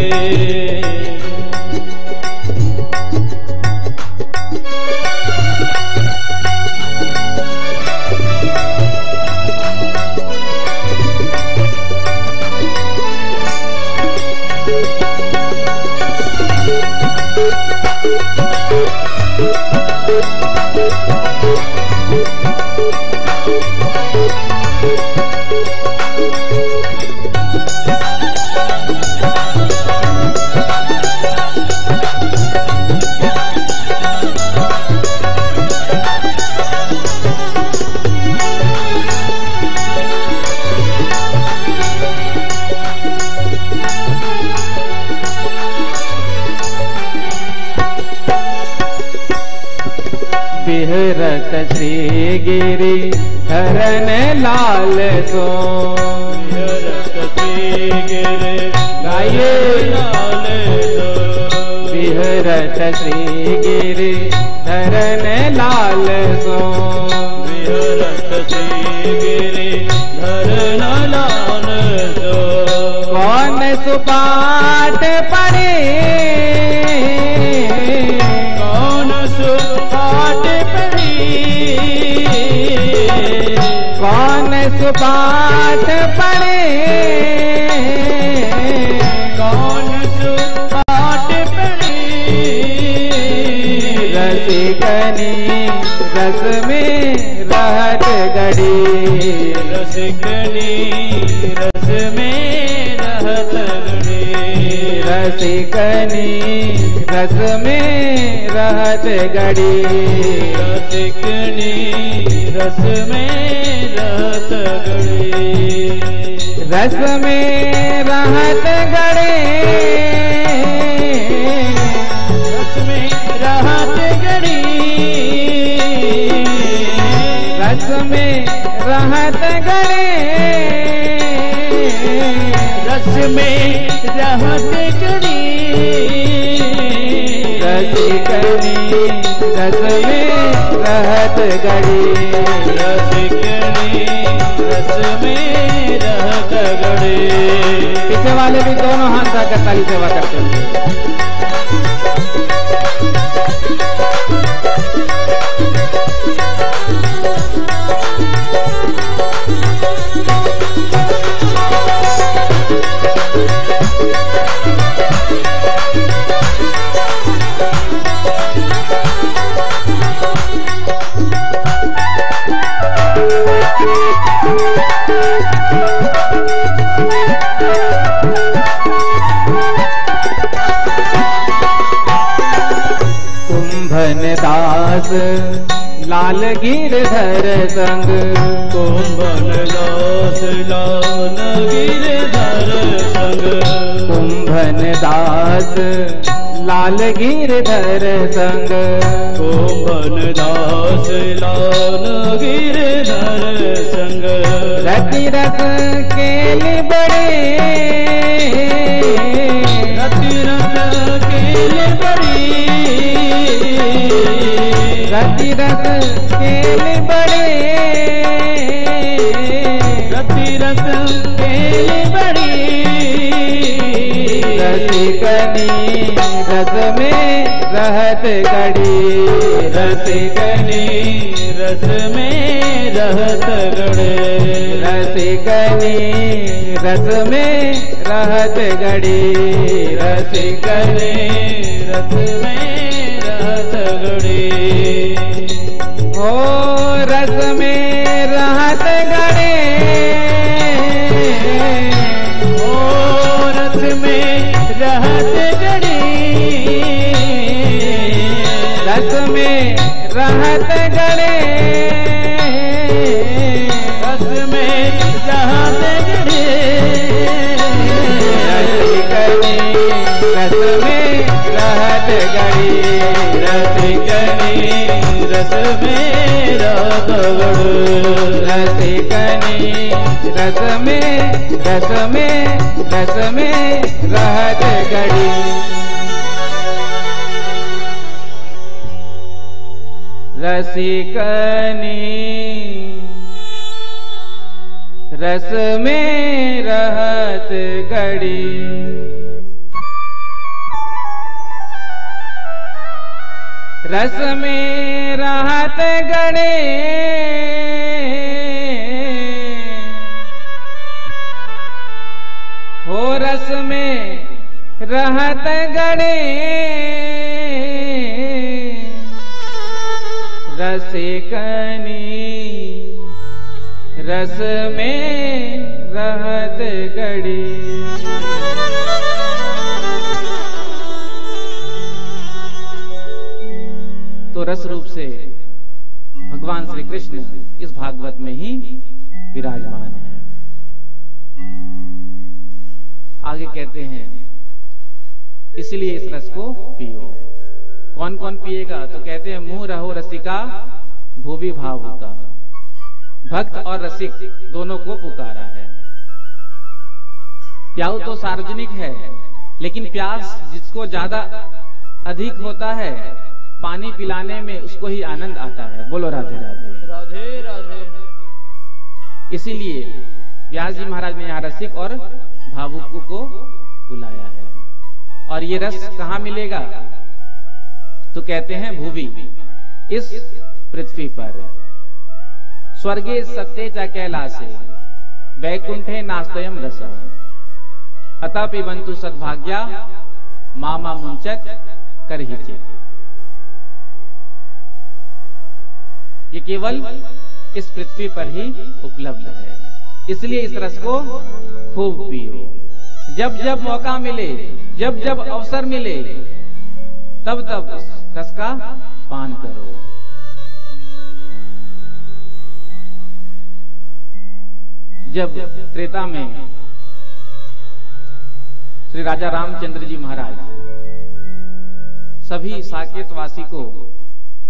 बिहरत श्री गिरि धरन लाल सो, बिहरत श्री गिरि गाइए, लाल सो, बिहरत श्री गिरि धरन लाल सो, बिहरत श्री गिरि धरन लाल सो, कौन सुपाट पड़े, कौन सुपाट पड़ी, कौन सुपाट पड़े, कौन सुपाट पड़ी, रसिकनी रस में रहत गड़ी, रसिकनी रस में रहत गड़ी, रसिकनी रस में रहत गड़ी, रसिकनी रस में रहत गड़ी, रस में रहत गड़े, रस में रहत गड़ी, रस में रहत गड़े, रस में रहत गड़ी, रसिकनी रस में रहत गड़ी, रसिकनी रस में रहत गड़ी। पीछे वाले भी दोनों हाथ का ताली सेवा करते हैं। कुंभन दास लाल गिरधर संग, कुंभन दास लाल गिरधर संग, कुंभन दास लाल गिरधर संग, कुंभन दास लाल गिरधर संग, रति रस केली बड़े, रति रस केली बड़ी, रति रस केली बड़े, रति रस केली बड़ी, रसिकनी रस में रहत गड़ी, रसिकनी रस में रहत गड़े, रसिकनी रस में रहत गड़ी, रसिकनी रस में रहत गड़ी, हो रस में रहत गड़े, ओ रस में रहत गड़ी, रस में रहत गड़े, रस में रहत गड़ी, रसिकनी रस में रहत गड़ी, रसिकनी रस में रहत गड़ी, रसिकनी रस में रस में रस में रहत गड़ी। रसिकनी रस में रहत गड़ी, रस में रहत गड़े, हो रस में रहत गड़े, रसिकनी रस में रहत गड़ी। तो रस रूप से भगवान श्री कृष्ण इस भागवत में ही विराजमान है। आगे कहते हैं इसलिए इस रस को पियो। कौन कौन पिएगा? तो कहते हैं मुंह रहो रसिका भूवि भावुका। भक्त और रसिक दोनों को पुकारा है। प्याऊ तो सार्वजनिक है, लेकिन प्यास जिसको ज्यादा अधिक होता है पानी पिलाने में उसको ही आनंद आता है। बोलो राधे राधे। राधे राधे। इसीलिए व्यास जी महाराज ने यहाँ रसिक और भावुक को बुलाया है। और ये रस कहाँ मिलेगा? तो कहते हैं भूवि, इस पृथ्वी पर। स्वर्गे सत्ये च कैलासे वैकुंठे नास्तयम रस अतः पिबंतु सद्भाग्या मामा मुंचत करहि चेत। ये केवल इस पृथ्वी पर ही उपलब्ध है, इसलिए इस रस को खूब पियो। जब जब मौका मिले, जब जब अवसर मिले, तब तब इस रस का पान करो। जब त्रेता में श्री राजा रामचंद्र जी महाराज सभी साकेतवासी को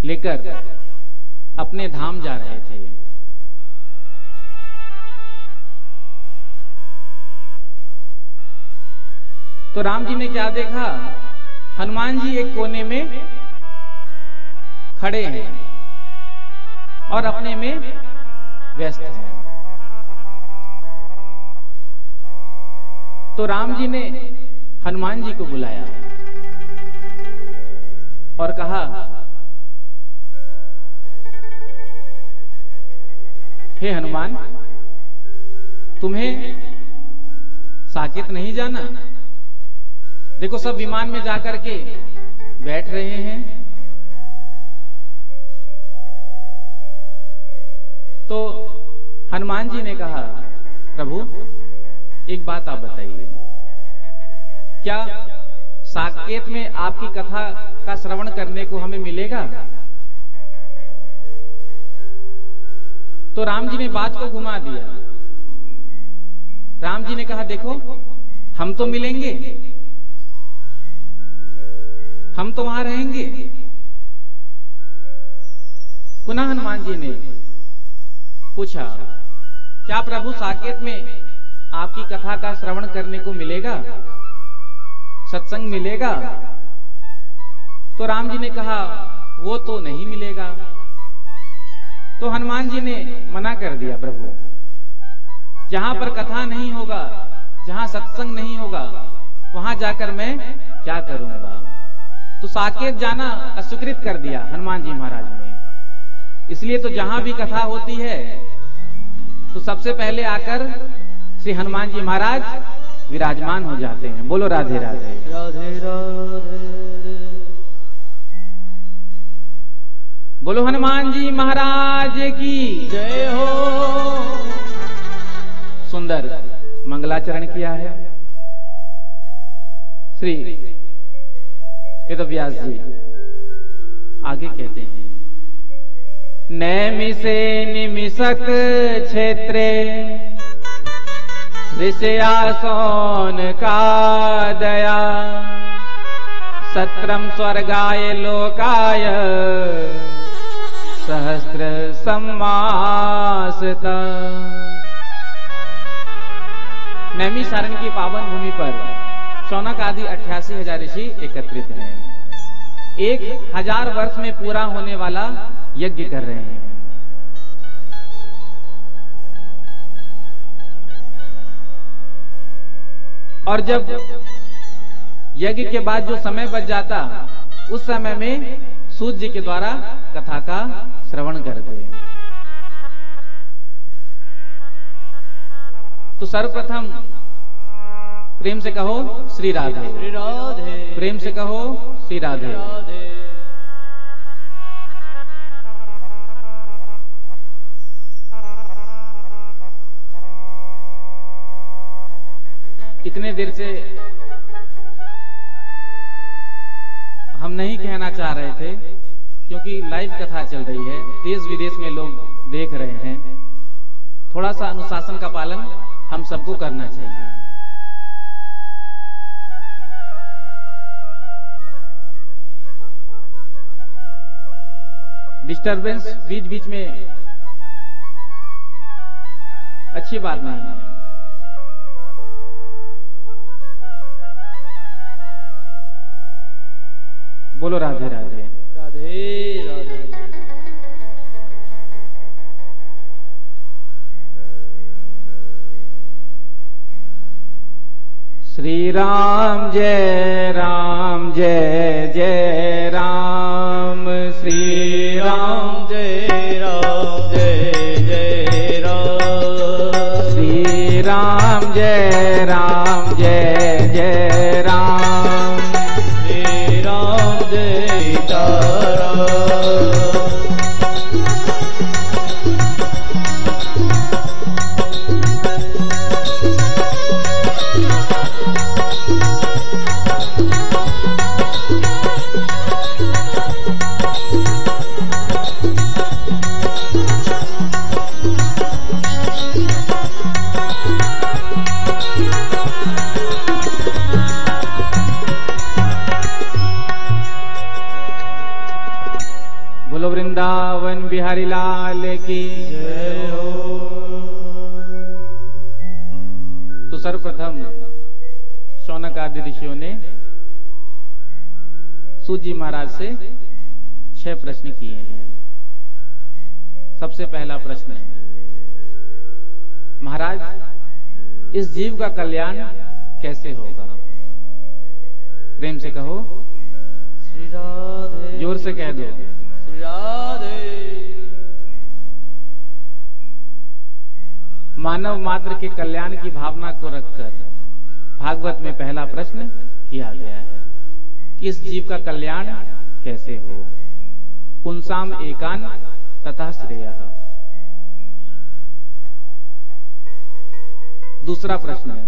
लेकर अपने धाम जा रहे थे, तो राम जी ने क्या देखा? हनुमान जी एक कोने में खड़े हैं और अपने में व्यस्त हैं। तो राम जी ने हनुमान जी को बुलाया और कहा, हे हनुमान, तुम्हें साकेत नहीं जाना? देखो सब विमान में जाकर के बैठ रहे हैं। तो हनुमान जी ने कहा, प्रभु एक बात आप बताइए, क्या साकेत में आपकी कथा का श्रवण करने को हमें मिलेगा? तो राम जी ने बात को घुमा दिया। राम जी ने कहा, देखो हम तो मिलेंगे, हम तो वहां रहेंगे। पुनः हनुमान जी ने पूछा, क्या प्रभु साकेत में आपकी कथा का श्रवण करने को मिलेगा, सत्संग मिलेगा? तो राम जी ने कहा, वो तो नहीं मिलेगा। तो हनुमान जी ने मना कर दिया, प्रभु जहां पर कथा नहीं होगा, जहां सत्संग नहीं होगा, वहां जाकर मैं क्या करूंगा? तो साकेत जाना अस्वीकृत कर दिया हनुमान जी महाराज ने। इसलिए तो जहां भी कथा होती है तो सबसे पहले आकर श्री हनुमान जी महाराज विराजमान हो जाते हैं। बोलो राधे राधे। राधे राधे। बोलो हनुमान जी महाराज की जय हो। सुंदर मंगलाचरण किया है श्री वेदव्यास जी। आगे कहते हैं, नैमिषे निमिषक क्षेत्रे ऋषयासोन का दया सत्रम स्वर्गाय लोकाय सहस्र सम्मासता। नैमिषारण्य की पावन भूमि पर शौनक आदि 88,000 ऋषि एकत्रित हैं। 1000 वर्ष में पूरा होने वाला यज्ञ कर रहे हैं। और जब यज्ञ के बाद जो समय बच जाता, उस समय में सूत जी के द्वारा कथा का श्रवण करते हैं। तो सर्वप्रथम प्रेम से कहो श्री राधे। श्री राधे। प्रेम से कहो श्री राधे। राधे। इतने देर से हम नहीं कहना चाह रहे थे, क्योंकि लाइव कथा चल रही है, देश विदेश में लोग देख रहे हैं। थोड़ा सा अनुशासन का पालन हम सबको करना चाहिए। डिस्टरबेंस बीच बीच में अच्छी बात नहीं है। बोलो राधे राधे। राधे राधे। श्री राम जय राम जय जय राम। श्री राम जय राम जय जय राम। श्री राम जय राम जय जय राम। श्री राम जय तारा। बोलो वृंदावन बिहारी लाल की जय हो। तो सर्वप्रथम शौनक आदि ऋषियों ने सूत जी महाराज से 6 प्रश्न किए हैं। सबसे पहला प्रश्न, महाराज इस जीव का कल्याण कैसे होगा? प्रेम से कहो श्री राधे। जोर से कह दो श्री राधे। मानव मात्र के कल्याण की भावना को रखकर भागवत में पहला प्रश्न किया गया है कि इस जीव का कल्याण कैसे हो। पुंसाम एकान तथा श्रेयः। दूसरा प्रश्न है,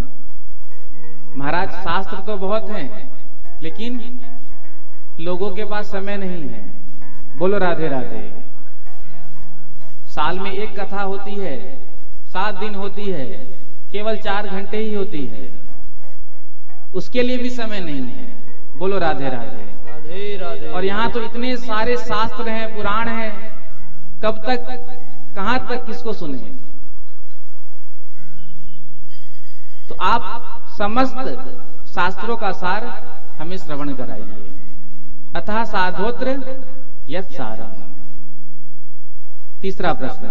महाराज शास्त्र तो बहुत हैं, लेकिन लोगों के पास समय नहीं है। बोलो राधे राधे। साल में एक कथा होती है, 7 दिन होती है, केवल 4 घंटे ही होती है, उसके लिए भी समय नहीं है। बोलो राधे राधे। राधे राधे। और यहाँ तो इतने सारे शास्त्र हैं, पुराण हैं, कब तक, कहां तक किसको सुने। तो आप समस्त शास्त्रों का सार हमें श्रवण कराइए। अतः साधोत्र यत् सारम। तीसरा प्रश्न।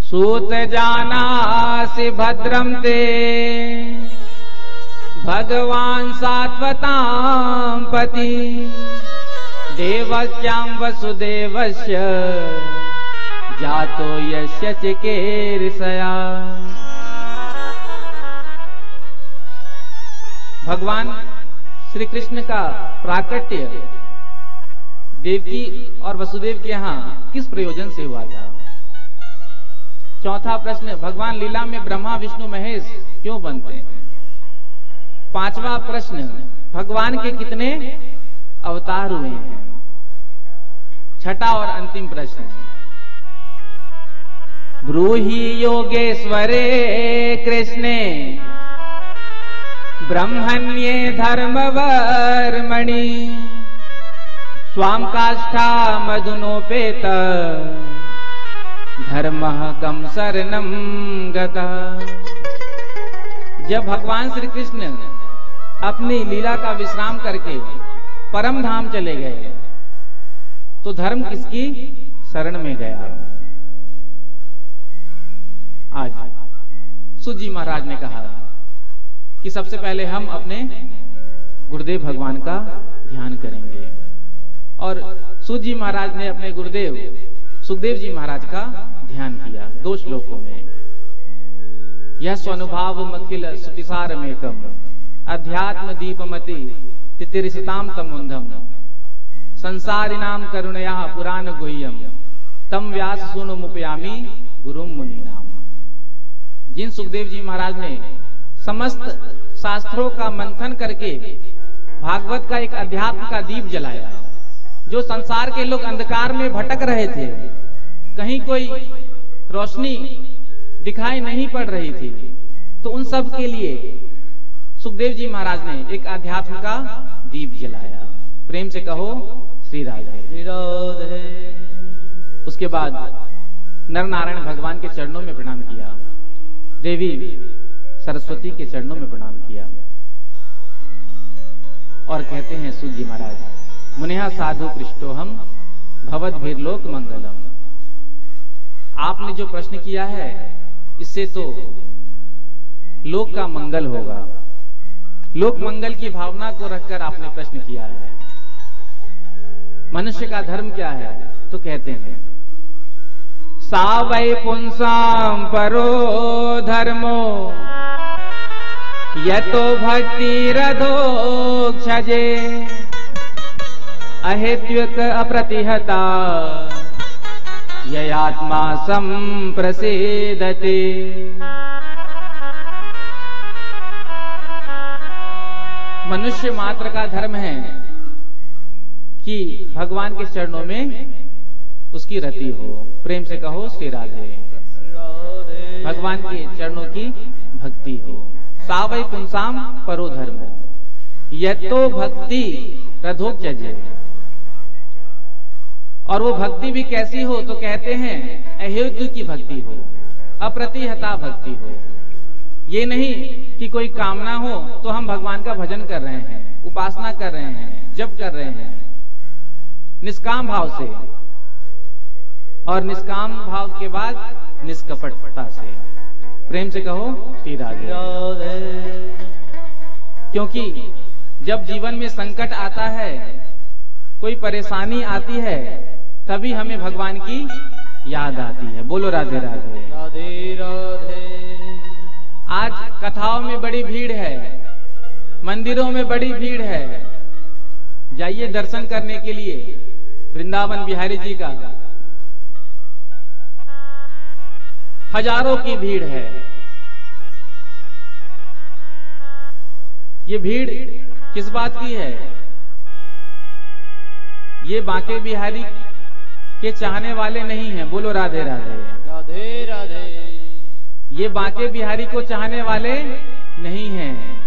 सूत जानासि भद्रम ते भगवान सात्वतां पति देवक्यां वसुदेवस्य जातो यस्य चिकीर्षया। भगवान श्री कृष्ण का प्राकट्य देवकी और वसुदेव के यहाँ किस प्रयोजन से हुआ था। चौथा प्रश्न। भगवान लीला में ब्रह्मा विष्णु महेश क्यों बनते हैं। पांचवा प्रश्न। भगवान के कितने अवतार हुए हैं। छठा और अंतिम प्रश्न। ब्रूहि योगेश्वरे कृष्णे ब्रह्मण्ये धर्मवर्मणि स्वाम काष्ठा मधुनोपेत धर्मः कम शरणं गतः। जब भगवान श्री कृष्ण अपनी लीला का विश्राम करके परम धाम चले गए तो धर्म किसकी शरण में गया। आज सूत जी महाराज ने कहा कि सबसे पहले हम अपने गुरुदेव भगवान का ध्यान करेंगे, और सूत जी महाराज ने अपने गुरुदेव सुखदेव जी महाराज का ध्यान किया 2 श्लोकों में। यह स्वनुभाव मखिल सुतिसार मेकम अध्यात्म दीपमति तितिरिसताम तमुंधम संसारिनाम करुणया पुराण गुह्यम तम व्यास सुनु मुपयामी गुरुम मुनि नाम। जिन सुखदेव जी महाराज ने समस्त शास्त्रों का मंथन करके भागवत का एक अध्यात्म का दीप जलाया, जो संसार के लोग अंधकार में भटक रहे थे, कहीं कोई रोशनी दिखाई नहीं पड़ रही थी, तो उन सब के लिए सुखदेव जी महाराज ने एक अध्यात्म का दीप जलाया। प्रेम से कहो श्री राधे। श्री राधे। उसके बाद नर नारायण भगवान के चरणों में प्रणाम किया, देवी सरस्वती के चरणों में प्रणाम किया, और कहते हैं सूत जी महाराज, मुनिहा साधु पृष्ठोहम भवद्भिर्लोक मंगलम। आपने जो प्रश्न किया है इससे तो लोक का मंगल होगा। लोक मंगल की भावना को रखकर आपने प्रश्न किया है। मनुष्य का धर्म क्या है, तो कहते हैं सा वै पुंसाम परो धर्मो यतो भक्ति रधोक्षजे अहेत्विक अप्रतिहता ययात्मा संप्रसेदते। मनुष्य मात्र का धर्म है कि भगवान के चरणों में उसकी रति हो। प्रेम से कहो श्री राधे। भगवान के चरणों की भक्ति हो। सावै पुंसाम परो धर्मो यतो भक्ति रधोक्षजे। और वो भक्ति भी कैसी हो, तो कहते हैं अहेतु की भक्ति हो, अप्रतिहता भक्ति हो। ये नहीं कि कोई कामना हो तो हम भगवान का भजन कर रहे हैं, उपासना कर रहे हैं, जप कर रहे हैं, निष्काम भाव से, और निष्काम भाव के बाद निष्कपटता से। प्रेम से कहो श्री राधे। क्योंकि जब जीवन में संकट आता है, कोई परेशानी आती है, तभी हमें भगवान की याद आती है। बोलो राधे राधे। राधे राधे। आज कथाओं में बड़ी भीड़ है, मंदिरों में बड़ी भीड़ है, जाइए दर्शन करने के लिए वृंदावन बिहारी जी का, हजारों की भीड़ है। ये भीड़ किस बात की है? ये बांके बिहारी के चाहने वाले नहीं हैं। बोलो राधे राधे। राधे राधे। ये बांके बिहारी को चाहने वाले नहीं हैं,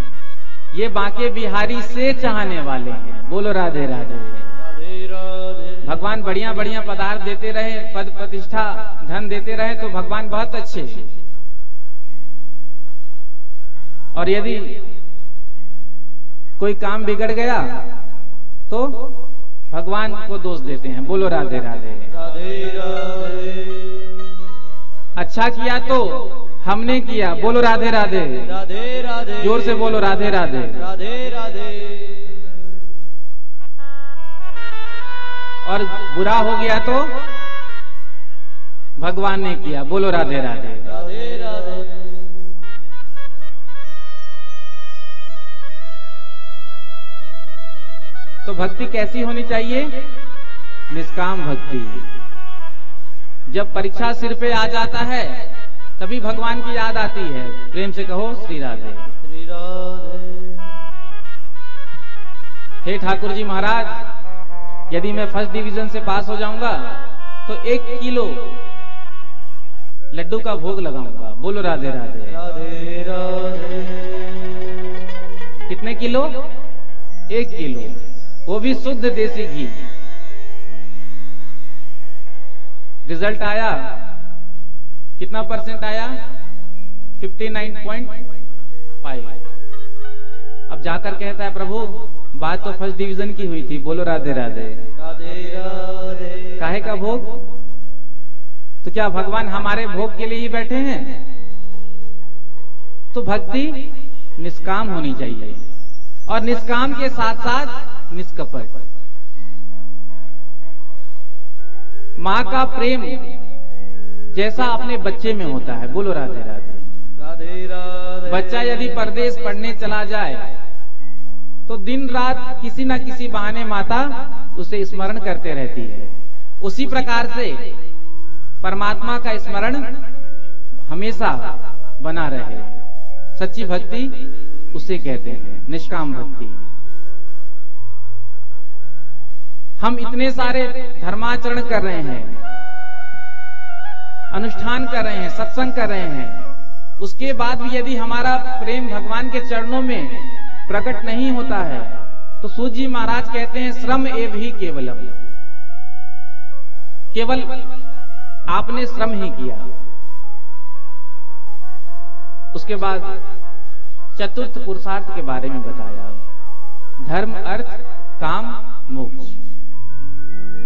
ये बांके बिहारी से चाहने वाले हैं। बोलो राधे राधे। राधे राधे। भगवान बढ़िया बढ़िया पदार्थ देते रहे, पद प्रतिष्ठा धन देते रहे तो भगवान बहुत अच्छे। और यदि कोई काम बिगड़ गया तो भगवान को दोष देते हैं। बोलो राधे राधे। राधे राधे। अच्छा किया तो हमने किया। बोलो राधे राधे। राधे राधे। जोर से बोलो राधे राधे। राधे राधे। और बुरा हो गया तो भगवान ने किया। बोलो राधे राधे। राधे राधे। तो भक्ति कैसी होनी चाहिए? निष्काम भक्ति। जब परीक्षा सिर पे आ जाता है तभी भगवान की याद आती है। प्रेम से कहो श्री राधे। श्री राधे। हे ठाकुर जी महाराज, यदि मैं फर्स्ट डिवीजन से पास हो जाऊंगा तो 1 किलो लड्डू का भोग लगाऊंगा। बोलो राधे राधे। राधे राधे। कितने किलो? 1 किलो, वो भी शुद्ध देसी घी। रिजल्ट आया, कितना परसेंट आया? 59.5। अब जाकर कहता है प्रभु बात तो फर्स्ट डिवीजन की हुई थी। बोलो राधे राधे। राधे राधे। काहे का भोग? तो क्या भगवान हमारे भोग के लिए ही बैठे हैं? तो भक्ति निष्काम होनी चाहिए और निष्काम के साथ साथ निष्कपट। माँ का प्रेम जैसा अपने बच्चे में होता है। बोलो राधे राधे। राधे राधे। बच्चा यदि परदेश पढ़ने चला जाए तो दिन रात किसी न किसी बहाने माता उसे स्मरण करते रहती है। उसी प्रकार से परमात्मा का स्मरण हमेशा बना रहे। सच्ची भक्ति उसे कहते हैं, निष्काम भक्ति। हम इतने सारे धर्माचरण कर रहे हैं, अनुष्ठान कर रहे हैं, सत्संग कर रहे हैं, उसके बाद भी यदि हमारा प्रेम भगवान के चरणों में प्रकट नहीं होता है तो सूत जी महाराज कहते हैं श्रम एव ही केवलम। केवल आपने श्रम ही किया। उसके बाद चतुर्थ पुरुषार्थ के बारे में बताया, धर्म अर्थ काम मोक्ष।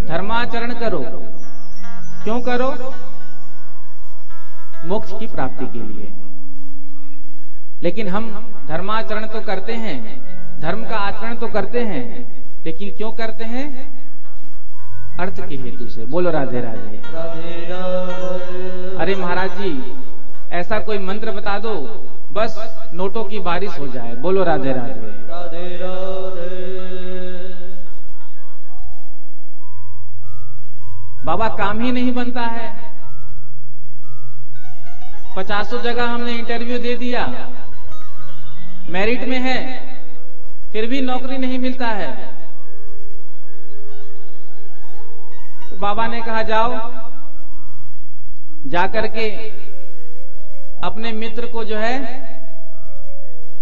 धर्माचरण करो, क्यों करो? मोक्ष की प्राप्ति के लिए। लेकिन हम धर्माचरण तो करते हैं, धर्म का आचरण तो करते हैं, लेकिन क्यों करते हैं? अर्थ के हेतु से। बोलो राधे राधे। राधे राधे। अरे महाराज जी ऐसा कोई मंत्र बता दो बस नोटों की बारिश हो जाए। बोलो राधे राधे। राधे राधे। बाबा काम ही नहीं बनता है। 50 जगह हमने इंटरव्यू दे दिया, मेरिट में है, फिर भी नौकरी नहीं मिलता है। तो बाबा ने कहा जाओ जाकर के अपने मित्र को जो है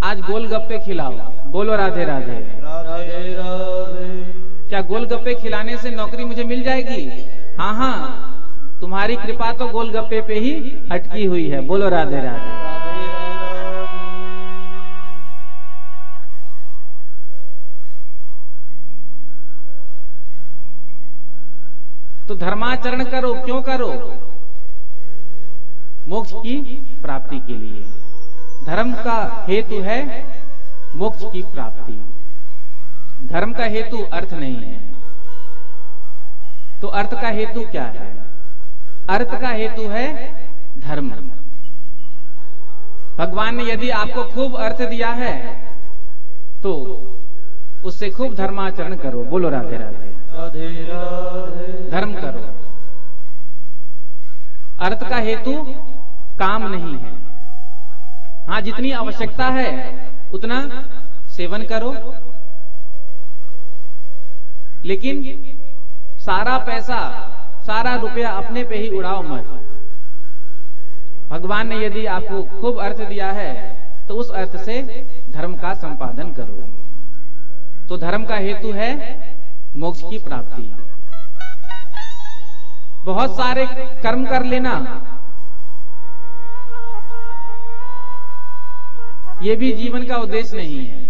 आज गोलगप्पे खिलाओ। बोलो राधे राधे। राधे राधे। क्या गोलगप्पे खिलाने से नौकरी मुझे मिल जाएगी? हाँ हाँ, तुम्हारी कृपा तो गोलगप्पे पे ही अटकी हुई है। बोलो राधे राधे। राधे राधे। तो धर्माचरण करो, क्यों करो? मोक्ष की प्राप्ति के लिए। धर्म का हेतु है मोक्ष की प्राप्ति, धर्म का हेतु अर्थ नहीं है। तो अर्थ का हेतु क्या है? अर्थ का हेतु है धर्म। भगवान ने यदि आपको खूब अर्थ दिया है तो उससे खूब धर्माचरण करो। बोलो राधे राधे। राधे राधे। धर्म करो। अर्थ का हेतु काम नहीं है। हाँ, जितनी आवश्यकता है उतना सेवन करो, लेकिन सारा पैसा, सारा रुपया अपने पे ही उड़ाओ मत। भगवान ने यदि आपको खूब अर्थ दिया है तो उस अर्थ से धर्म का संपादन करो। तो धर्म का हेतु है मोक्ष की प्राप्ति। बहुत सारे कर्म कर लेना ये भी जीवन का उद्देश्य नहीं है।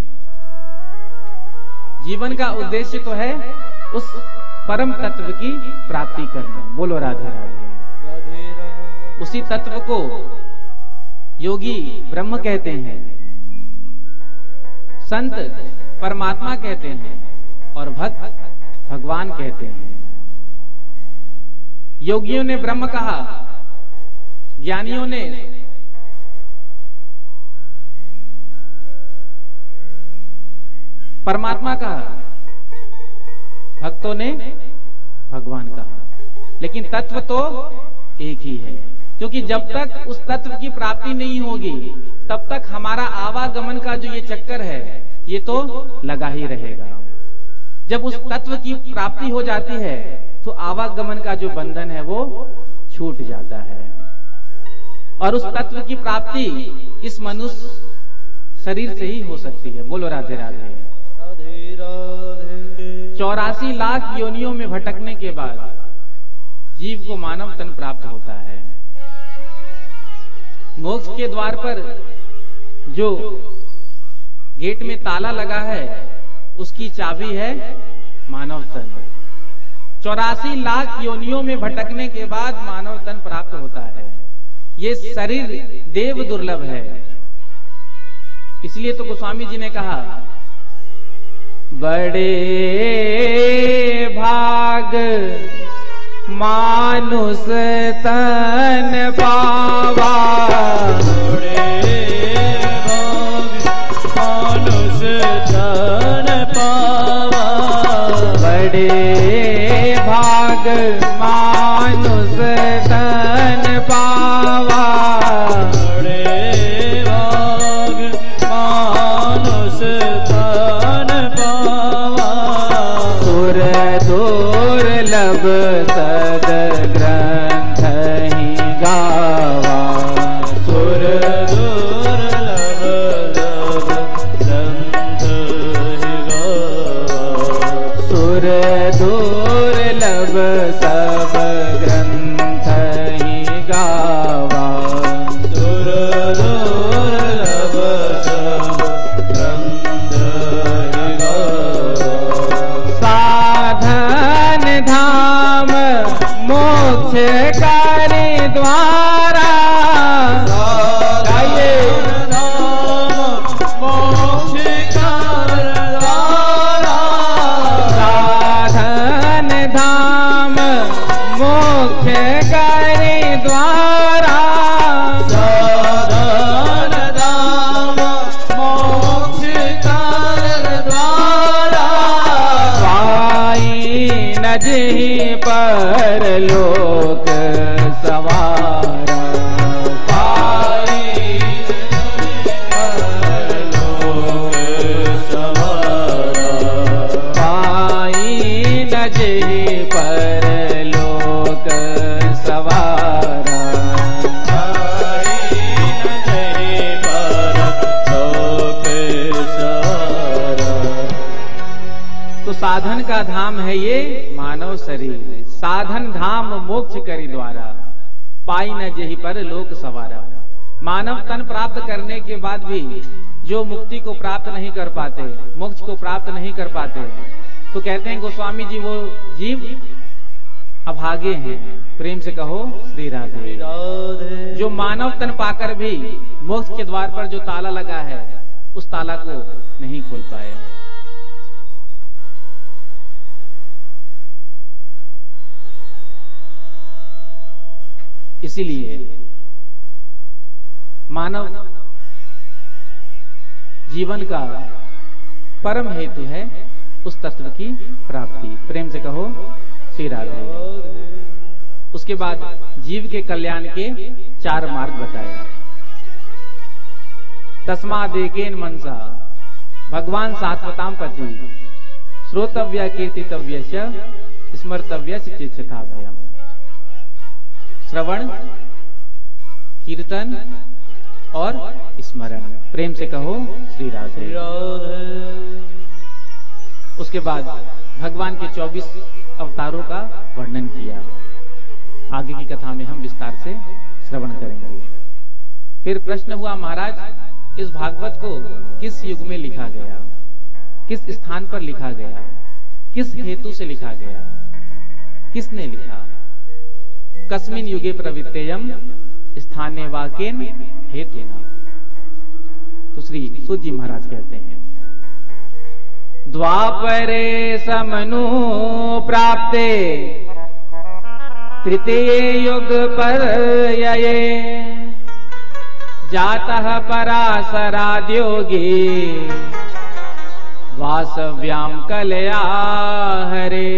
जीवन का उद्देश्य तो है उस परम तत्व की प्राप्ति करना। बोलो राधे राधे। उसी तत्व को योगी ब्रह्म कहते हैं, संत परमात्मा कहते हैं और भक्त भगवान कहते हैं। योगियों ने ब्रह्म कहा, ज्ञानियों ने परमात्मा कहा, भक्तों ने भगवान कहा, लेकिन तत्व तो एक ही है। क्योंकि जब तक उस तत्व की प्राप्ति नहीं होगी तब तक हमारा आवागमन का जो ये चक्कर है ये तो लगा ही रहेगा। जब उस तत्व की प्राप्ति हो जाती है तो आवागमन का जो बंधन है वो छूट जाता है। और उस तत्व की प्राप्ति इस मनुष्य शरीर से ही हो सकती है। बोलो राधे राधे। 84 लाख योनियों में भटकने के बाद जीव को मानव तन प्राप्त होता है। मोक्ष के द्वार पर जो गेट में ताला लगा है उसकी चाबी है मानव तन। 84 लाख योनियों में भटकने के बाद मानव तन प्राप्त होता है। ये शरीर देव दुर्लभ है। इसलिए तो गोस्वामी जी ने कहा, बड़े भाग मानुष तन पावा, बड़े भाग मानुष तन पावा, बड़े भाग मानुष तन पावा, बड़े भाग मानुष तन पावा, सुर दुर्लभ सद ग्रंथ ही गावा, सुर दुर्लभ ग्रंथ ही गावा, सुर दुर्लभ सब ग्रंथ ही गावा, सुर दुर्लभ सब ग्रंथ ही गावा, साधन धाम मोक्ष कारी द्वारा, गाइए। साधन धाम मोक्ष कारी द्वारा, साधन धाम मोक्ष कार द्वारा, पाई न जही परलोक सवारा, पाई परलोक सवारा, पाई न जही परलोक सवारा, पाई न जही परलोक सवारा। तो साधन का धाम है ये मानव शरीर। साधन धाम मोक्ष करी द्वारा, पाई न जही पर लोक सवारा। मानव तन प्राप्त करने के बाद भी जो मुक्ति को प्राप्त नहीं कर पाते, मोक्ष को प्राप्त नहीं कर पाते, तो कहते हैं गोस्वामी जी वो जीव अभागे हैं। प्रेम से कहो श्री राधे। राधे जो मानव तन पाकर भी मोक्ष के द्वार पर जो ताला लगा है उस ताला को नहीं खोल पाए। इसीलिए मानव जीवन का परम हेतु है उस तत्व की प्राप्ति। प्रेम से कहो श्री राधे। उसके बाद जीव के कल्याण के 4 मार्ग बताए। तस्मादेकेन मनसा भगवान सात्वताम पति श्रोतव्य कीर्तितव्य स्मर्तव्य चित्तथा भयम। श्रवण, कीर्तन और स्मरण। प्रेम से कहो श्री राधे। उसके बाद भगवान के 24 अवतारों का वर्णन किया। आगे की कथा में हम विस्तार से श्रवण करेंगे। फिर प्रश्न हुआ, महाराज इस भागवत को किस युग में लिखा गया, किस स्थान पर लिखा गया, किस हेतु से लिखा गया, किसने लिखा? कस्मिन युगे प्रवृत्तेयम स्थाने वाकेन हेतुना। तो श्री सूत जी महाराज कहते हैं, द्वापरे समनु प्राप्ते तृतीये युग पर्यये जातः पराशराद्योगी वासव्याम कलया हरे।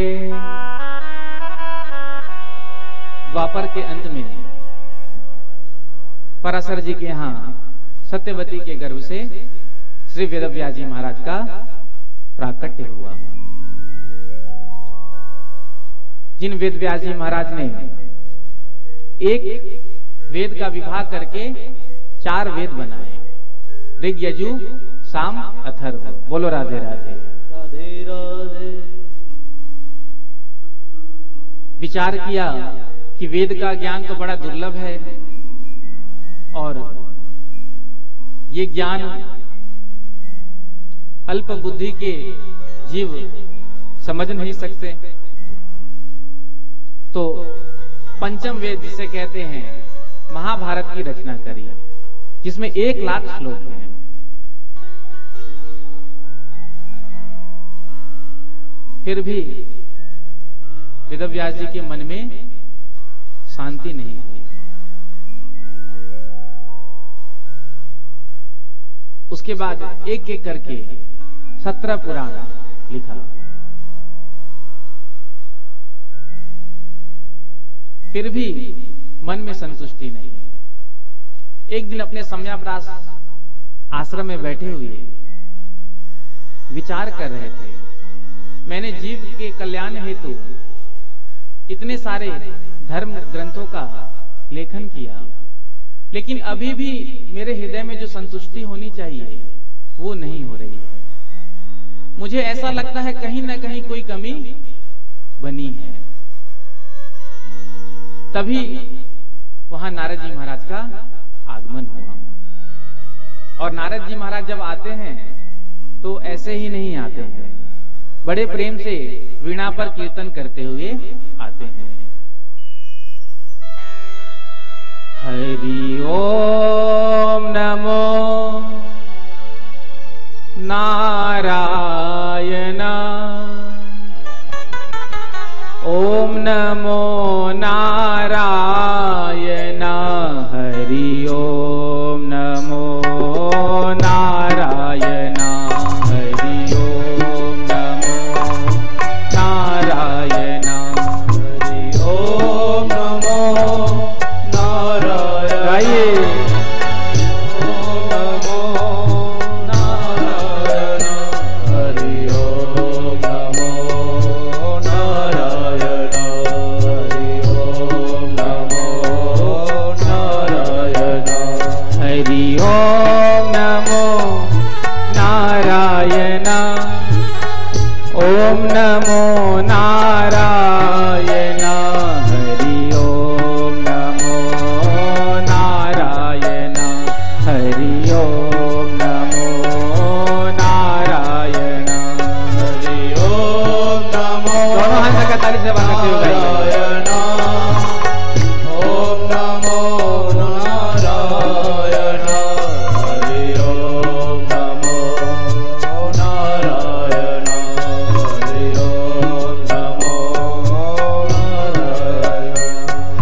द्वापर के अंत में पराशर जी के यहाँ सत्यवती के गर्भ से श्री वेदव्यास जी महाराज का प्राकट्य हुआ। जिन वेदव्यास जी महाराज ने एक वेद का विभाग करके 4 वेद बनाए, ऋग यजु साम अथर्व। बोलो राधे राधे। राधे राधे। विचार किया कि वेद का ज्ञान तो बड़ा दुर्लभ है और ये ज्ञान अल्प बुद्धि के जीव समझ नहीं सकते, तो पंचम वेद जिसे कहते हैं महाभारत की रचना करी, जिसमें 1 लाख श्लोक हैं। फिर भी वेदव्यास जी के मन में शांति नहीं हुई। उसके बाद एक एक करके 17 पुराण लिखा। फिर भी मन में संतुष्टि नहीं। एक दिन अपने सम्याप्रास आश्रम में बैठे हुए विचार कर रहे थे, मैंने जीव के कल्याण हेतु इतने सारे धर्म ग्रंथों का लेखन किया, लेकिन अभी भी मेरे हृदय में जो संतुष्टि होनी चाहिए वो नहीं हो रही है। मुझे ऐसा लगता है कहीं ना कहीं कोई कमी बनी है। तभी वहां नारद जी महाराज का आगमन हुआ। और नारद जी महाराज जब आते हैं तो ऐसे ही नहीं आते हैं, बड़े प्रेम से वीणा पर कीर्तन करते हुए आते हैं। हरि ओम नमो नारायण, ओम नमो नारायण। हरि ओम नमो नारायण, हरि ओम नमो नारायण, हरि ओम नमो नारायण। गाइए। ओम नमो नारायण, हरि ओम नमो नारायण, हरि ओम नमो नारायण, हरि ओम नमो। दोनों हाथ का ताली से बांधते हुए नारायण, ओम नमो नारायण, हरि ओम नमो नारायण,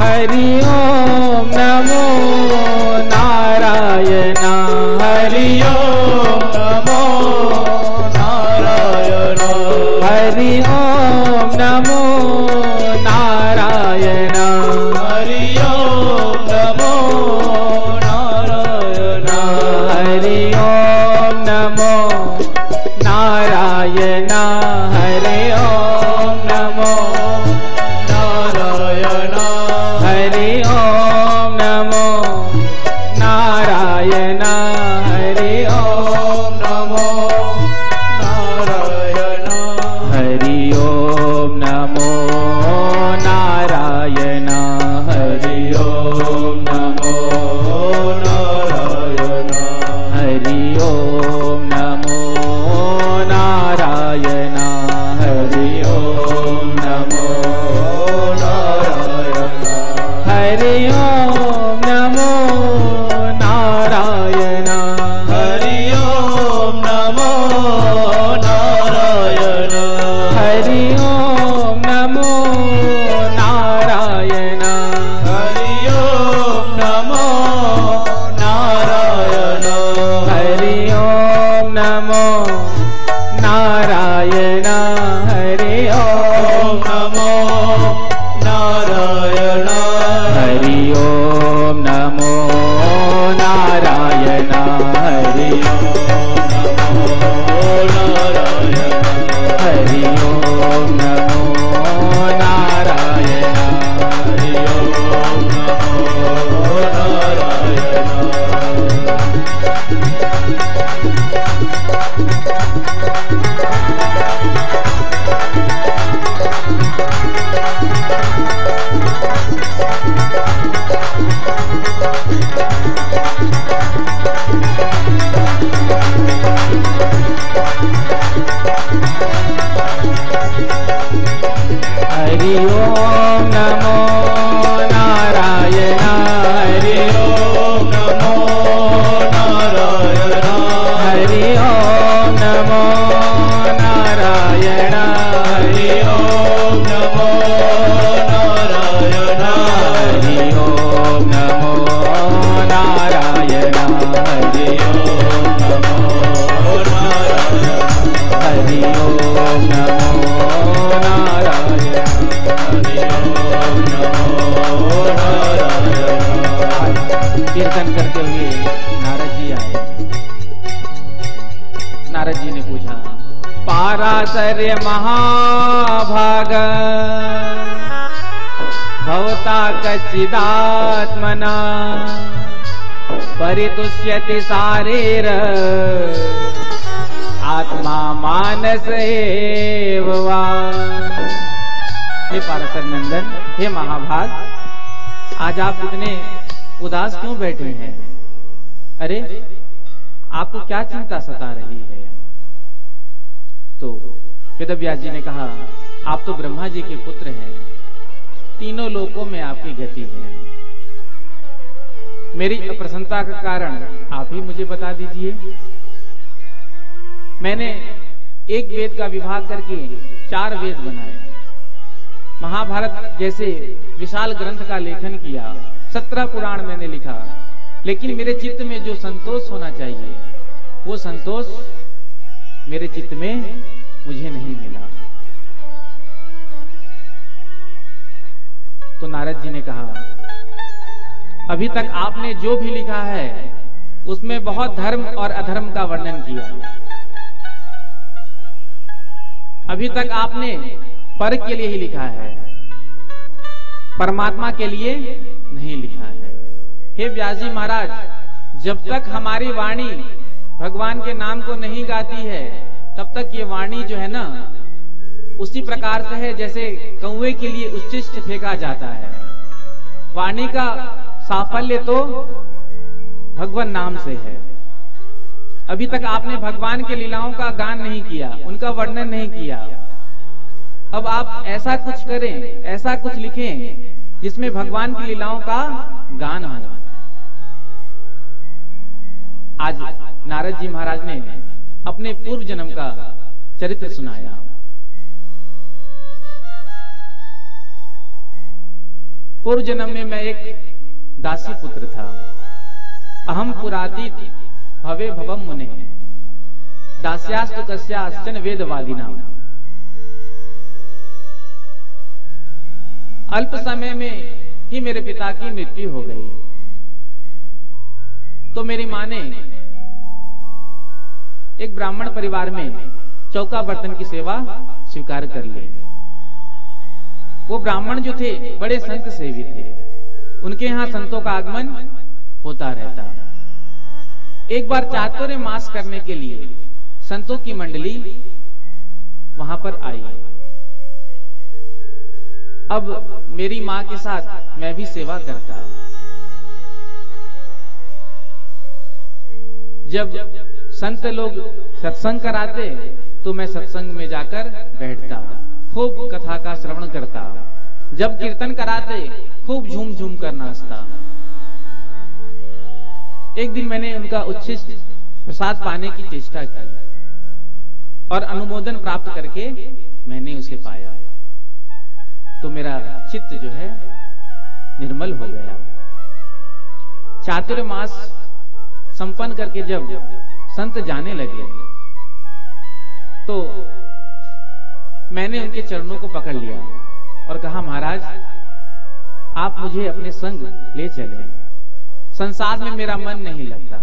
हरि ओम नमो नारायण, हरि ओम नमो नारायण, हरि ओम नमो नारायण, हरि ओम नमो नारायण, हरि ओम नमो नारायण, हरि नारायण हरि ओम नमो नारायण हरि ओम नमो नारायण हरि ओम नमो नारायण हरि ओम नमो नारायण हरि ओम नमो नारायण हरि ओम नमो नारायण हरि ओम नमो नारायण हरि ओम नमो नारायण हरि ओम नमो नारायण हरि ओम नमो नारायण हरि ओम नमो नारायण हरि ओम नमो नारायण हरि ओम नमो नारायण हरि हरि ओम नमो नारायण हरि ओम नमो नारायण हरि ओम नमो नारायण हरि ओम नमो नारायण हरि ओम नमो नारायण हरि ओम नमो नारायण हरि ओम नमो नारायण हरि ओम नमो नारायण हरि ओम नमो नारायण कीर्तन करते हुए नारद जी आए। नारद जी ने पूछा, पाराशर्य महाभाग भवता कच्चिदात्मना परितुष्यति शारीर आत्मा मानस एव वा। हे पाराशर नंदन, हे महाभाग, आज आप इतने उदास क्यों बैठे हैं? अरे आपको क्या चिंता सता रही है? तो वेदव्यास जी ने कहा, आप तो ब्रह्मा जी के पुत्र हैं, तीनों लोकों में आपकी गति है। मेरी अप्रसन्नता का कारण आप ही मुझे बता दीजिए। मैंने एक वेद का विभाग करके 4 वेद बनाए, महाभारत जैसे विशाल ग्रंथ का लेखन किया, 17 पुराण मैंने लिखा, लेकिन मेरे चित्त में जो संतोष होना चाहिए वो संतोष मेरे चित्त में मुझे नहीं मिला। तो नारद जी ने कहा, अभी तक आपने जो भी लिखा है उसमें बहुत धर्म और अधर्म का वर्णन किया। अभी तक आपने पर के लिए ही लिखा है, परमात्मा के लिए नहीं लिखा है। हे व्यास जी महाराज, जब तक हमारी वाणी भगवान के नाम को नहीं गाती है तब तक ये वाणी जो है ना उसी प्रकार से है जैसे कौवे के लिए उच्छिष्ट फेंका जाता है। वाणी का साफल्य तो भगवान नाम से है। अभी तक आपने भगवान के लीलाओं का गान नहीं किया, उनका वर्णन नहीं किया। अब आप ऐसा कुछ करें, ऐसा कुछ लिखें जिसमें भगवान की लीलाओं का गान हो। आज नारद जी महाराज ने अपने पूर्व जन्म का चरित्र सुनाया। पूर्व जन्म में मैं एक दासी पुत्र था। अहम पुरातीत भवे भवम मुने दास्यास्तु कस्याश्चन वेदवादिनाम। अल्प समय में ही मेरे पिता की मृत्यु हो गई, तो मेरी मां ने एक ब्राह्मण परिवार में चौका बर्तन की सेवा स्वीकार कर ली। वो ब्राह्मण जो थे बड़े संत सेवी थे, उनके यहाँ संतों का आगमन होता रहता। एक बार चातुर्य मास करने के लिए संतों की मंडली वहां पर आई। अब मेरी मां के साथ मैं भी सेवा करता। जब संत लोग सत्संग कराते तो मैं सत्संग में जाकर बैठता, खूब कथा का श्रवण करता। जब कीर्तन कराते खूब झूम झूम कर नाचता। एक दिन मैंने उनका उच्छिष्ट प्रसाद पाने की चेष्टा की और अनुमोदन प्राप्त करके मैंने उसे पाया तो मेरा चित्त जो है निर्मल हो गया। चातुर्य मास संपन्न करके जब संत जाने लगे तो मैंने उनके चरणों को पकड़ लिया और कहा, महाराज आप मुझे अपने संग ले चले, संसार में मेरा मन नहीं लगता,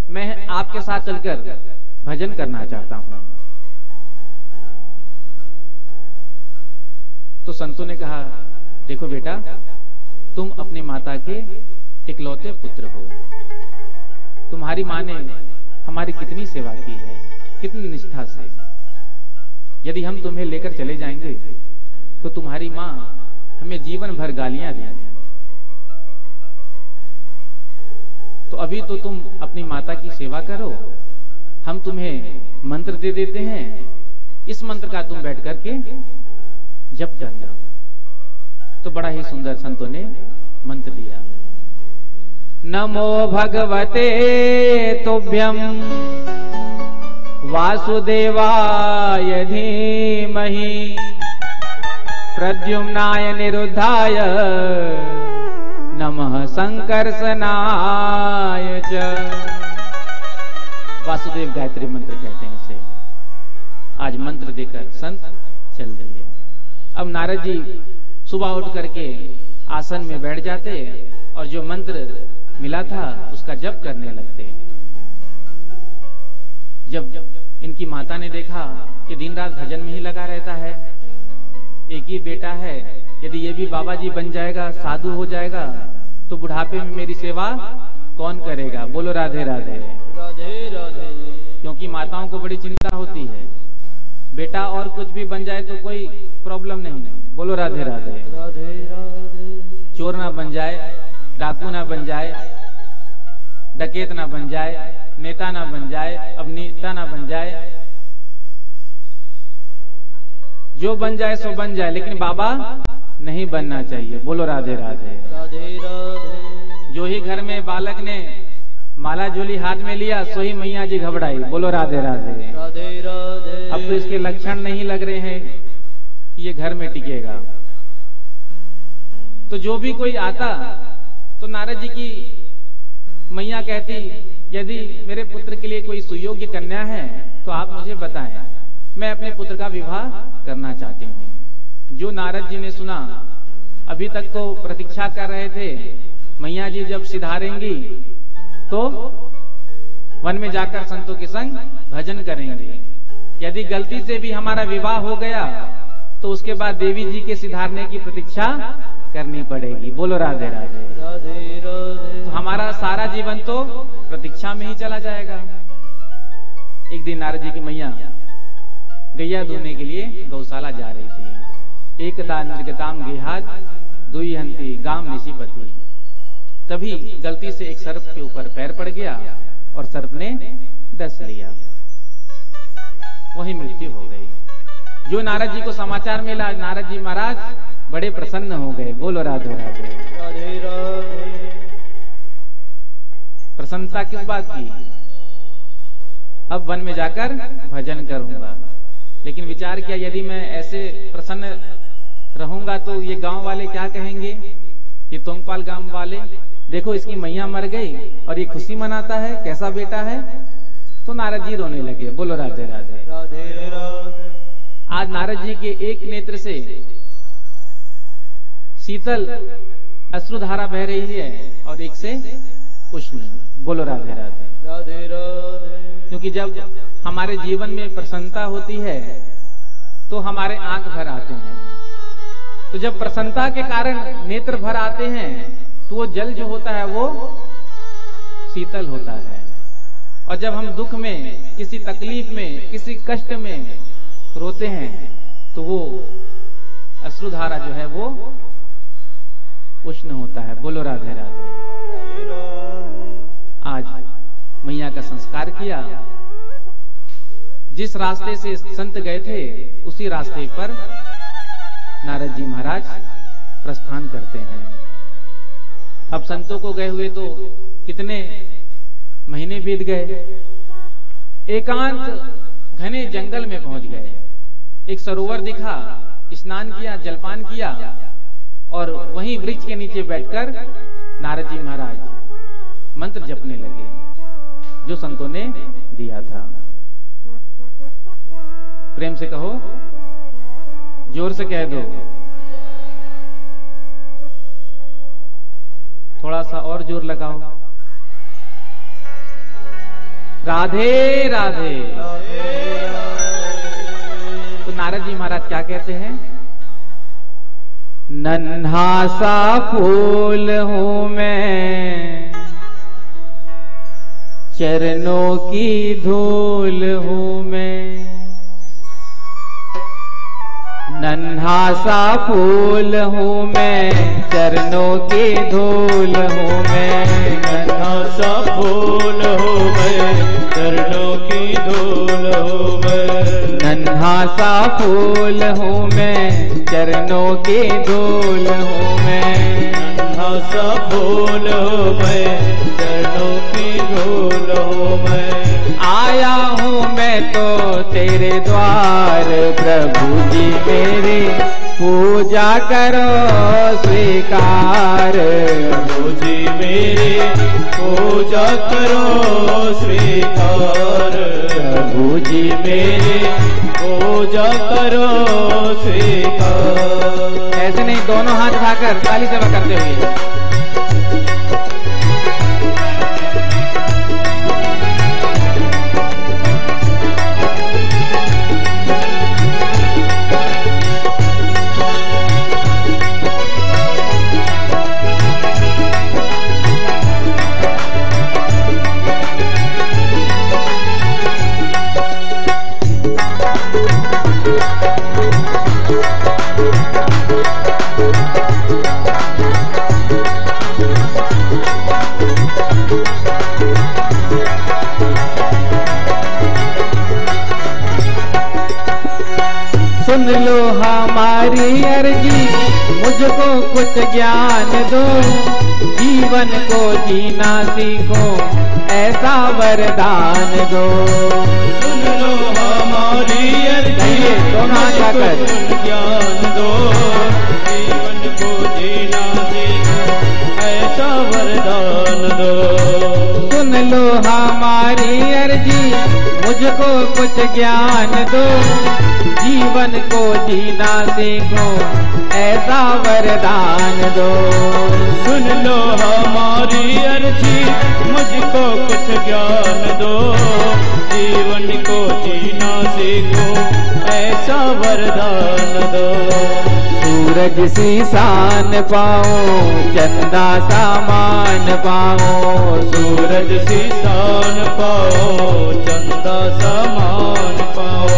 मैं आपके साथ चलकर भजन करना चाहता हूं। तो संतों ने कहा, देखो बेटा, तुम अपनी माता के इकलौते पुत्र हो, तुम्हारी मां ने हमारी कितनी सेवा की है, कितनी निष्ठा से। यदि हम तुम्हें लेकर चले जाएंगे तो तुम्हारी मां हमें जीवन भर गालियां देंगी। तो अभी तो तुम अपनी माता की सेवा करो, हम तुम्हें मंत्र दे देते हैं, इस मंत्र का तुम बैठ करके जप करना। तो बड़ा ही सुंदर संतों ने मंत्र दिया। नमो भगवते तुभ्यं वासुदेवाय धीमहि प्रद्युम्नाय निरुद्धाय नमः संकर्षणाय च। वासुदेव गायत्री मंत्र कहते हैं इसे। आज मंत्र देकर संत चल दिए। अब नारद जी सुबह उठ करके आसन में बैठ जाते और जो मंत्र मिला था उसका जप करने लगते। जब इनकी माता ने देखा कि दिन रात भजन में ही लगा रहता है, एक ही बेटा है, यदि ये भी बाबा जी बन जाएगा, साधु हो जाएगा, तो बुढ़ापे में मेरी सेवा कौन करेगा। बोलो राधे राधे। राधे राधे। क्योंकि माताओं को बड़ी चिंता होती है, बेटा और कुछ भी बन जाए तो कोई प्रॉब्लम नहीं। बोलो राधे राधे। राधे राधे। चोर ना बन जाए, डाकू ना बन जाए, डकैत ना बन जाए, नेता ना बन जाए, अभिनेता ना बन जाए, जो बन जाए सो बन जाए, लेकिन बाबा नहीं बनना चाहिए। बोलो राधे राधे। राधे राधे। जो ही घर में बालक ने माला झोली हाथ में लिया सो ही मैया जी घबराई। बोलो राधे राधे। राधे राधे। अब तो इसके लक्षण नहीं लग रहे हैं कि ये घर में टिकेगा। तो जो भी कोई आता तो नारद जी की मैया कहती, यदि मेरे पुत्र के लिए कोई सुयोग्य कन्या है तो आप मुझे बताएं, मैं अपने पुत्र का विवाह करना चाहती हूँ। जो नारद जी ने सुना, अभी तक तो प्रतीक्षा कर रहे थे, मैया जी जब सिधारेंगी तो वन में जाकर संतों के संग भजन करेंगे। यदि गलती से भी हमारा विवाह हो गया तो उसके बाद देवी जी के सिधारने की प्रतीक्षा करनी पड़ेगी। बोलो राधे राधे। राधे राधे। तो हमारा सारा जीवन तो प्रतीक्षा में ही चला जाएगा। एक दिन नारद जी की मैया गैया धोने के लिए गौशाला जा रही थी। एकदा निर्गताम गेहात दुई हंती गाम निशिपति। तभी गलती से एक सर्प के ऊपर पैर पड़ गया और सर्प ने डस लिया, वही मृत्यु हो गई। जो नारद जी को समाचार मिला, नारद जी महाराज बड़े प्रसन्न हो गए। बोलो राधे राधे। राधे राधे। प्रसन्नता किस बात की? अब वन में जाकर भजन करूंगा। लेकिन विचार किया, यदि मैं ऐसे प्रसन्न रहूंगा तो ये गांव वाले क्या कहेंगे, ये तोंगपाल गांव वाले, देखो इसकी मैया मर गई और ये खुशी मनाता है, कैसा बेटा है। तो नारद जी रोने लगे। बोलो राधे राधे। राधे राधे। आज नारद जी के एक नेत्र से शीतल अश्रुधारा बह रही है और एक से उष्ण। बोलो राधे राधे। राधे राधे। क्योंकि जब हमारे जीवन में प्रसन्नता होती है तो हमारे आंख भर आते हैं। तो जब प्रसन्नता के कारण नेत्र भर आते हैं तो वो जल जो होता है वो शीतल होता है। और जब हम दुख में, किसी तकलीफ में, किसी कष्ट में रोते हैं तो वो अश्रुधारा जो है वो उष्ण होता है। बोलो राधे राधे। आज मैया का संस्कार किया। जिस रास्ते से संत गए थे उसी रास्ते पर नारद जी महाराज प्रस्थान करते हैं। अब संतों को गए हुए तो कितने महीने बीत गए। एकांत घने जंगल में पहुंच गए। एक सरोवर दिखा, स्नान किया, जलपान किया और वहीं वृक्ष के नीचे बैठकर नारद जी महाराज मंत्र जपने लगे जो संतों ने दिया था। प्रेम से कहो, जोर से कह दो, थोड़ा सा और जोर लगाओ। राधे राधे। तो नारद जी महाराज क्या कहते हैं? नन्हा सा फूल हूं मैं, चरणों की धूल हूं मैं। नन्हा सा फूल हूं मैं, चरणों की धूल हूं मैं। नन्हा सा फूल हूँ मैं, चरणों की धूल हूँ मैं। नन्हा सा फूल हूँ मैं, चरणों की धूल हूँ मैं। नन्हा सा फूल हूँ मैं, चरणों की धूल हूँ मैं। आया हूँ मैं तो तेरे द्वार, प्रभु जी मेरी पूजा करो स्वीकार। प्रभु जी मेरी पूजा करो स्वीकार। प्रभु जी मेरी पूजा करो स्वीकार। ऐसे नहीं, दोनों हाथ उठाकर ताली सेवा करते हुए। सुन लो हमारी अर्जी, मुझको कुछ ज्ञान दो। जीवन को जीना सीखो, ऐसा वरदान दो। सुन लो हमारी अर्जी, दोनों हाथ उठाकर। ज्ञान दो। जीवन को जीना सीखो, ऐसा वरदान दो। सुन लो हमारी अर्जी, मुझको कुछ ज्ञान दो। जीवन को जीना सीखो, ऐसा वरदान दो। सुन लो हमारी अर्जी, मुझको कुछ ज्ञान दो। जीवन को जीना सीखो, ऐसा वरदान दो। सूरज सी शान पाओ, चंदा सामान पाओ। सूरज सी शान पाओ, चंदा सामान पाओ।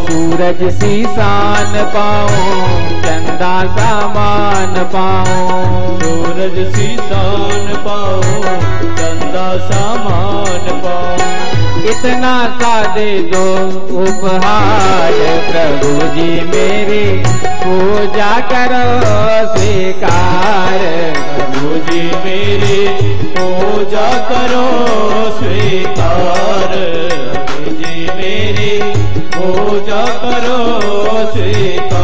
सूरज सी शान पाओ, चंदा सामान पाओ। सूरज सी शान पाओ, चंदा सामान पाओ। इतना सा दे दो उपहार, प्रभु जी मेरी पूजा करो स्वीकार। प्रभु जी मेरी पूजा करो स्वीकार। प्रभु जी मेरी पूजा करो स्वीकार।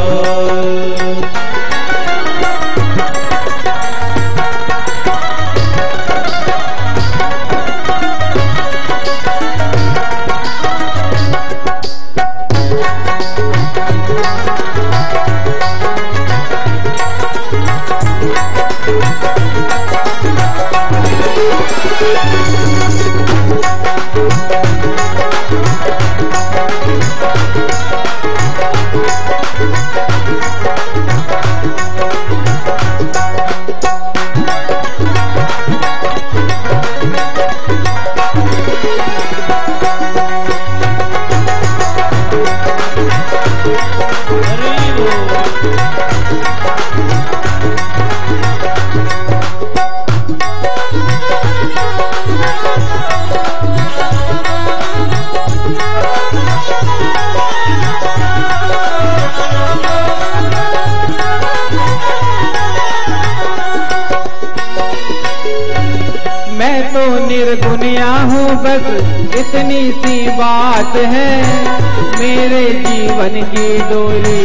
मैं तो निर्गुनिया हूँ बस इतनी सी बात है, मेरे जीवन की डोरी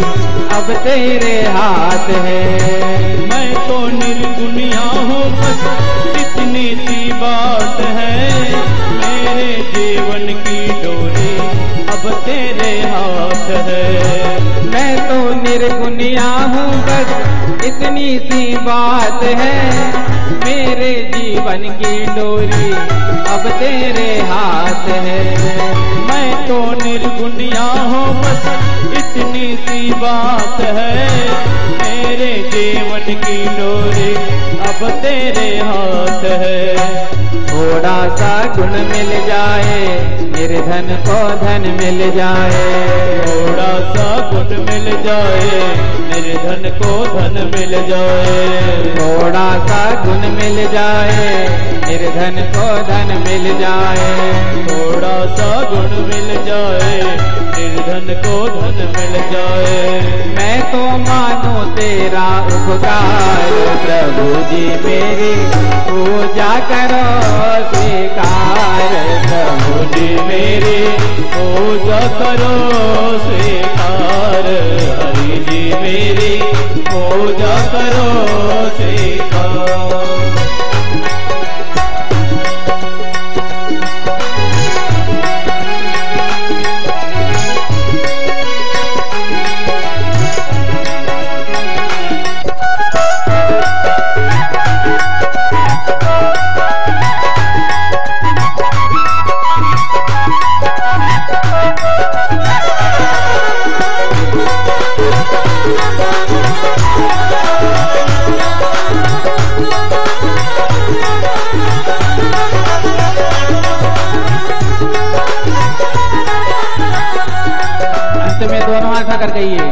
अब तेरे हाथ है। मैं तो निर्गुनिया हूँ बस इतनी सी बात है, मेरे जीवन की डोरी अब तेरे हाथ है। मैं तो निर्गुनिया हूँ बस इतनी सी बात है, मेरे जीवन की डोरी अब तेरे हाथ है। मैं तो निर्गुनिया हूँ बस इतनी सी बात है, मेरे जीवन की डोरी अब तेरे हाथ है। थोड़ा सा गुण मिल जाए निर्धन को धन मिल जाए, थोड़ा सा गुण मिल जाए निर्धन को धन मिल जाए। थोड़ा सा गुण मिल जाए निर्धन को धन मिल जाए। थोड़ा सा गुण मिल जाए निर्धन को धन मिल जाए। मैं तो मानू तेरा उपकार, प्रभु जी मेरी पूजा करो स्वीकार। प्रभु जी मेरी पूजा करो स्वीकार, हरि जी मेरी पूजा करो स्वीकार। अंत में दोनों हाथ कर कहिए,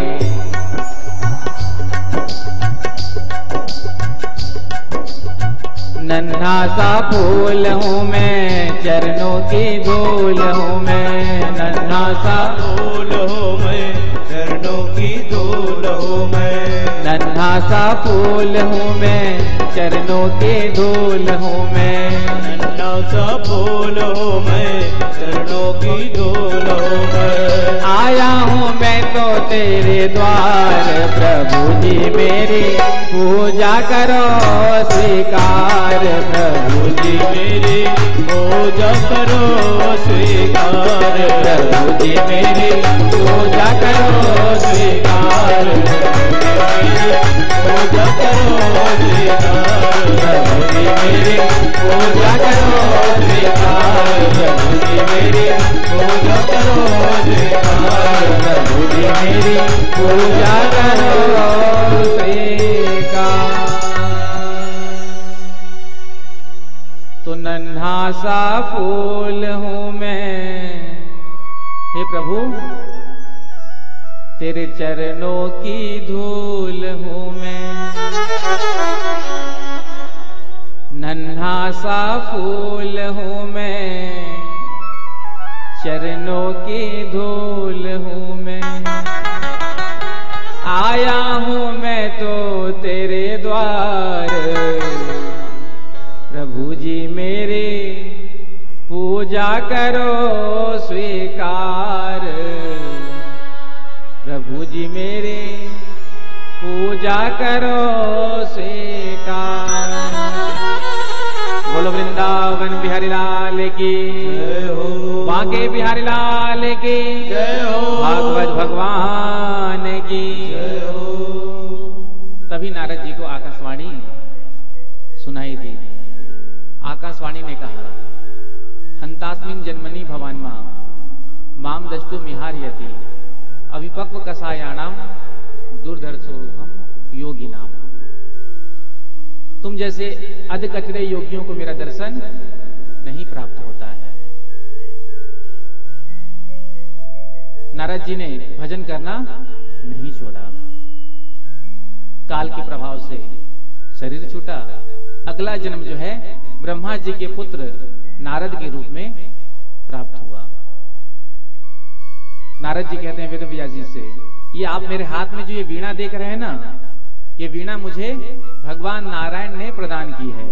नन्हा सा फूल हूँ मैं, चरणों की धूल हूँ मैं। नन्हा सा फूल हूँ मैं, चरणों की धूल हूँ मैं। नन्हा सा फूल हूँ मैं, चरणों की धूल हूँ मैं। नन्हा सा फूल हूँ मैं, चरणों की धूल हूँ मैं। आया हूँ मैं तो तेरे द्वार, प्रभु जी मेरी पूजा करो स्वीकार। प्रभु जी मेरी पूजा करो स्वीकार। प्रभु जी मेरी पूजा करो स्वीकार। पूजा करो स्वीकार। प्रभु जी मेरी पूजा करो स्वीकार। प्रभु जी मेरी पूजा करो स्वीकार। प्रभु जी मेरी पूजा करो स्वीकार। तो नन्हा सा फूल हूँ मैं, हे प्रभु तेरे चरणों की धूल हूँ मैं। नन्हा सा फूल हूँ मैं, चरणों की धूल हूँ मैं। आया हूँ मैं तो तेरे द्वार, प्रभु जी मेरे पूजा करो स्वीकार। प्रभु जी मेरे पूजा करो स्वीकार। बोलो वृंदावन बिहारी लाल की जय हो, बांके बिहारी लाल की जय हो, भागवत भगवान की जय हो। तभी नारद जी को आकाशवाणी सुनाई दी। आकाशवाणी ने कहा, हंतास्मिन जन्मनि भवान्मा माम दष्टु मिहार्यति अविपक्व कसायाणाम दुर्धर्षोहम योगी नाम। तुम जैसे अध कचरे योगियों को मेरा दर्शन नहीं प्राप्त होता है। नारद जी ने भजन करना नहीं छोड़ा। काल के प्रभाव से शरीर छूटा। अगला जन्म जो है ब्रह्मा जी के पुत्र नारद के रूप में प्राप्त हुआ। नारद जी कहते हैं वेद व्यास जी से, ये आप मेरे हाथ में जो ये वीणा देख रहे हैं ना, ये वीणा मुझे भगवान नारायण ने प्रदान की है।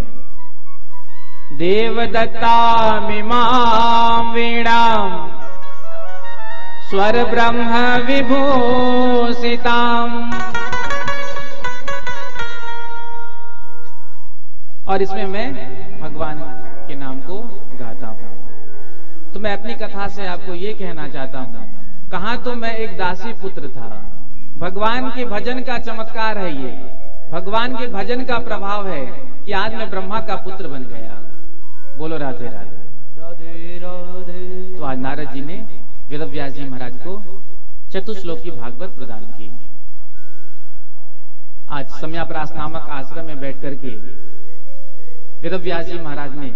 देवदत्ता मिमां वीणाम स्वर ब्रह्म विभूषिताम। और इसमें मैं भगवान के नाम को गाता हूं। तो मैं अपनी कथा से आपको ये कहना चाहता हूं, कहां तो मैं एक दासी पुत्र था। भगवान के भजन का चमत्कार है ये, भगवान के भजन का प्रभाव है कि आज मैं ब्रह्मा का पुत्र बन गया। बोलो राधे राधे राधे राधे। तो आज नारद जी ने वेद व्यास जी महाराज को चतुश्लोकी भागवत प्रदान की। आज सम्याप्रास नामक आश्रम में बैठ करके वेद व्यास जी महाराज ने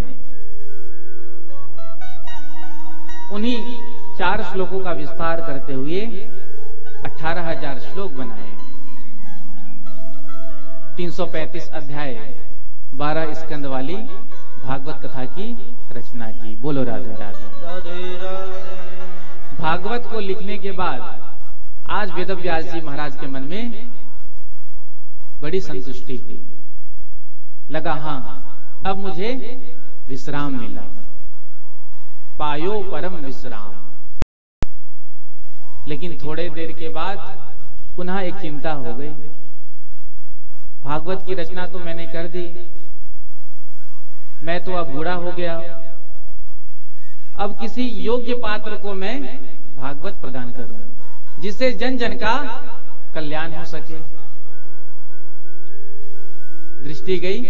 उन्हीं 4 श्लोकों का विस्तार करते हुए 18,000 श्लोक बनाए। 335 अध्याय 12 स्कंद वाली भागवत कथा की रचना की। बोलो राधे राधे राधे राधे। भागवत को लिखने के बाद आज वेद व्यास जी महाराज के मन में बड़ी संतुष्टि हुई। लगा हाँ, अब मुझे विश्राम मिला, पायो परम विश्राम। लेकिन थोड़े देर के बाद पुनः एक चिंता हो गई। भागवत की रचना तो मैंने कर दी, मैं तो अब बूढ़ा हो गया, अब किसी योग्य पात्र को मैं भागवत प्रदान करूं जिससे जन जन का कल्याण हो सके। दृष्टि गई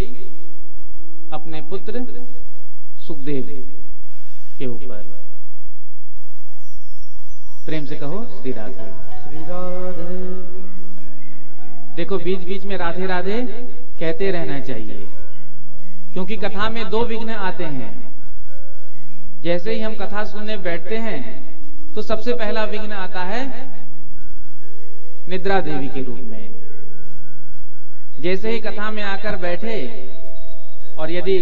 अपने पुत्र सुखदेव के ऊपर। प्रेम से कहो श्री राधे श्री राधे। देखो बीच बीच में राधे राधे कहते रहना चाहिए, क्योंकि कथा में 2 विघ्न आते हैं। जैसे ही हम कथा सुनने बैठते हैं तो सबसे पहला विघ्न आता है निद्रा देवी के रूप में। जैसे ही कथा में आकर बैठे और यदि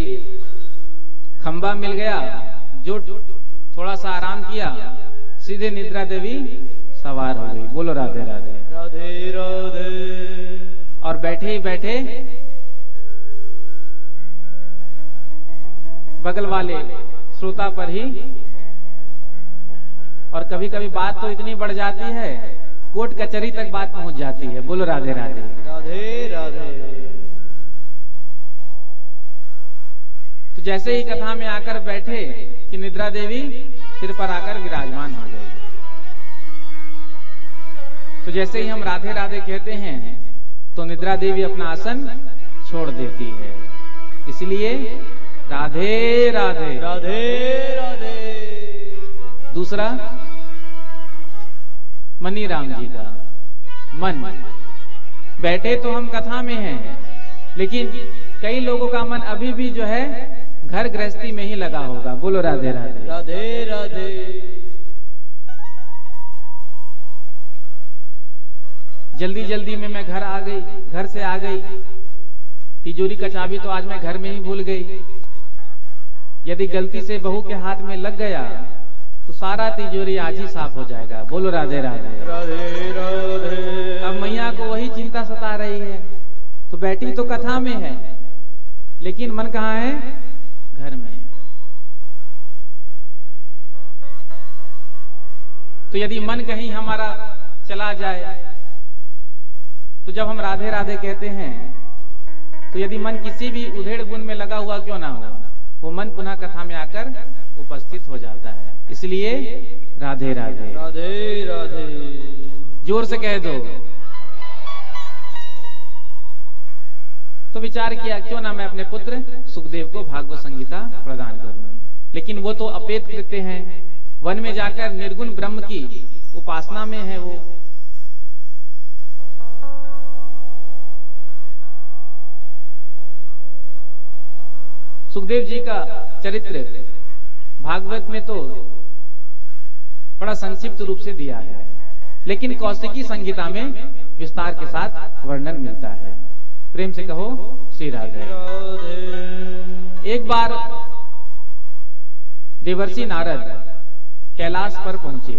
खंबा मिल गया, जो थोड़ा सा आराम किया, सीधे निद्रा देवी सवार हो गई। बोलो राधे राधे राधे राधे। और बैठे ही बैठे बगल वाले श्रोता पर ही, और कभी कभी बात तो इतनी बढ़ जाती है कोर्ट कचहरी तक बात पहुंच जाती है। बोलो राधे राधे राधे राधे। तो जैसे ही कथा में आकर बैठे कि निद्रा देवी सिर पर आकर विराजमान हो गई। तो जैसे ही हम राधे राधे कहते हैं तो निद्रा देवी अपना आसन छोड़ देती है। इसलिए राधे राधे राधे राधे। दूसरा मनी राम जी का मन। बैठे तो हम कथा में हैं, लेकिन कई लोगों का मन अभी भी जो है घर गृहस्थी में ही लगा होगा। बोलो राधे राधे राधे राधे। जल्दी जल्दी में मैं घर आ गई, घर से आ गई, तिजोरी का चाबी तो आज मैं घर में ही भूल गई। यदि गलती से बहू के हाथ में लग गया तो सारा तिजोरी आज ही साफ हो जाएगा। बोलो राधे राधे राधे राधे। अब मैया को वही चिंता सता रही है, तो बैठी तो कथा में है लेकिन मन कहाँ है? घर में। तो यदि मन कहीं हमारा चला जाए, तो जब हम राधे राधे कहते हैं तो यदि मन किसी भी उधेड़ बुन में लगा हुआ क्यों ना हो, वो मन पुनः कथा में आकर उपस्थित हो जाता है। इसलिए राधे राधे राधे राधे। जोर से कह दो। तो विचार किया क्यों ना मैं अपने पुत्र सुखदेव को भागवत संगीता प्रदान करूं। लेकिन वो तो अपेत कृत्य हैं, वन में जाकर निर्गुण ब्रह्म की उपासना में है वो। सुखदेव जी का चरित्र भागवत में तो बड़ा संक्षिप्त रूप से दिया है, लेकिन कौशिकी संहिता में विस्तार के साथ वर्णन मिलता है। प्रेम से कहो श्री राधे। एक बार देवर्षि नारद कैलाश पर पहुंचे।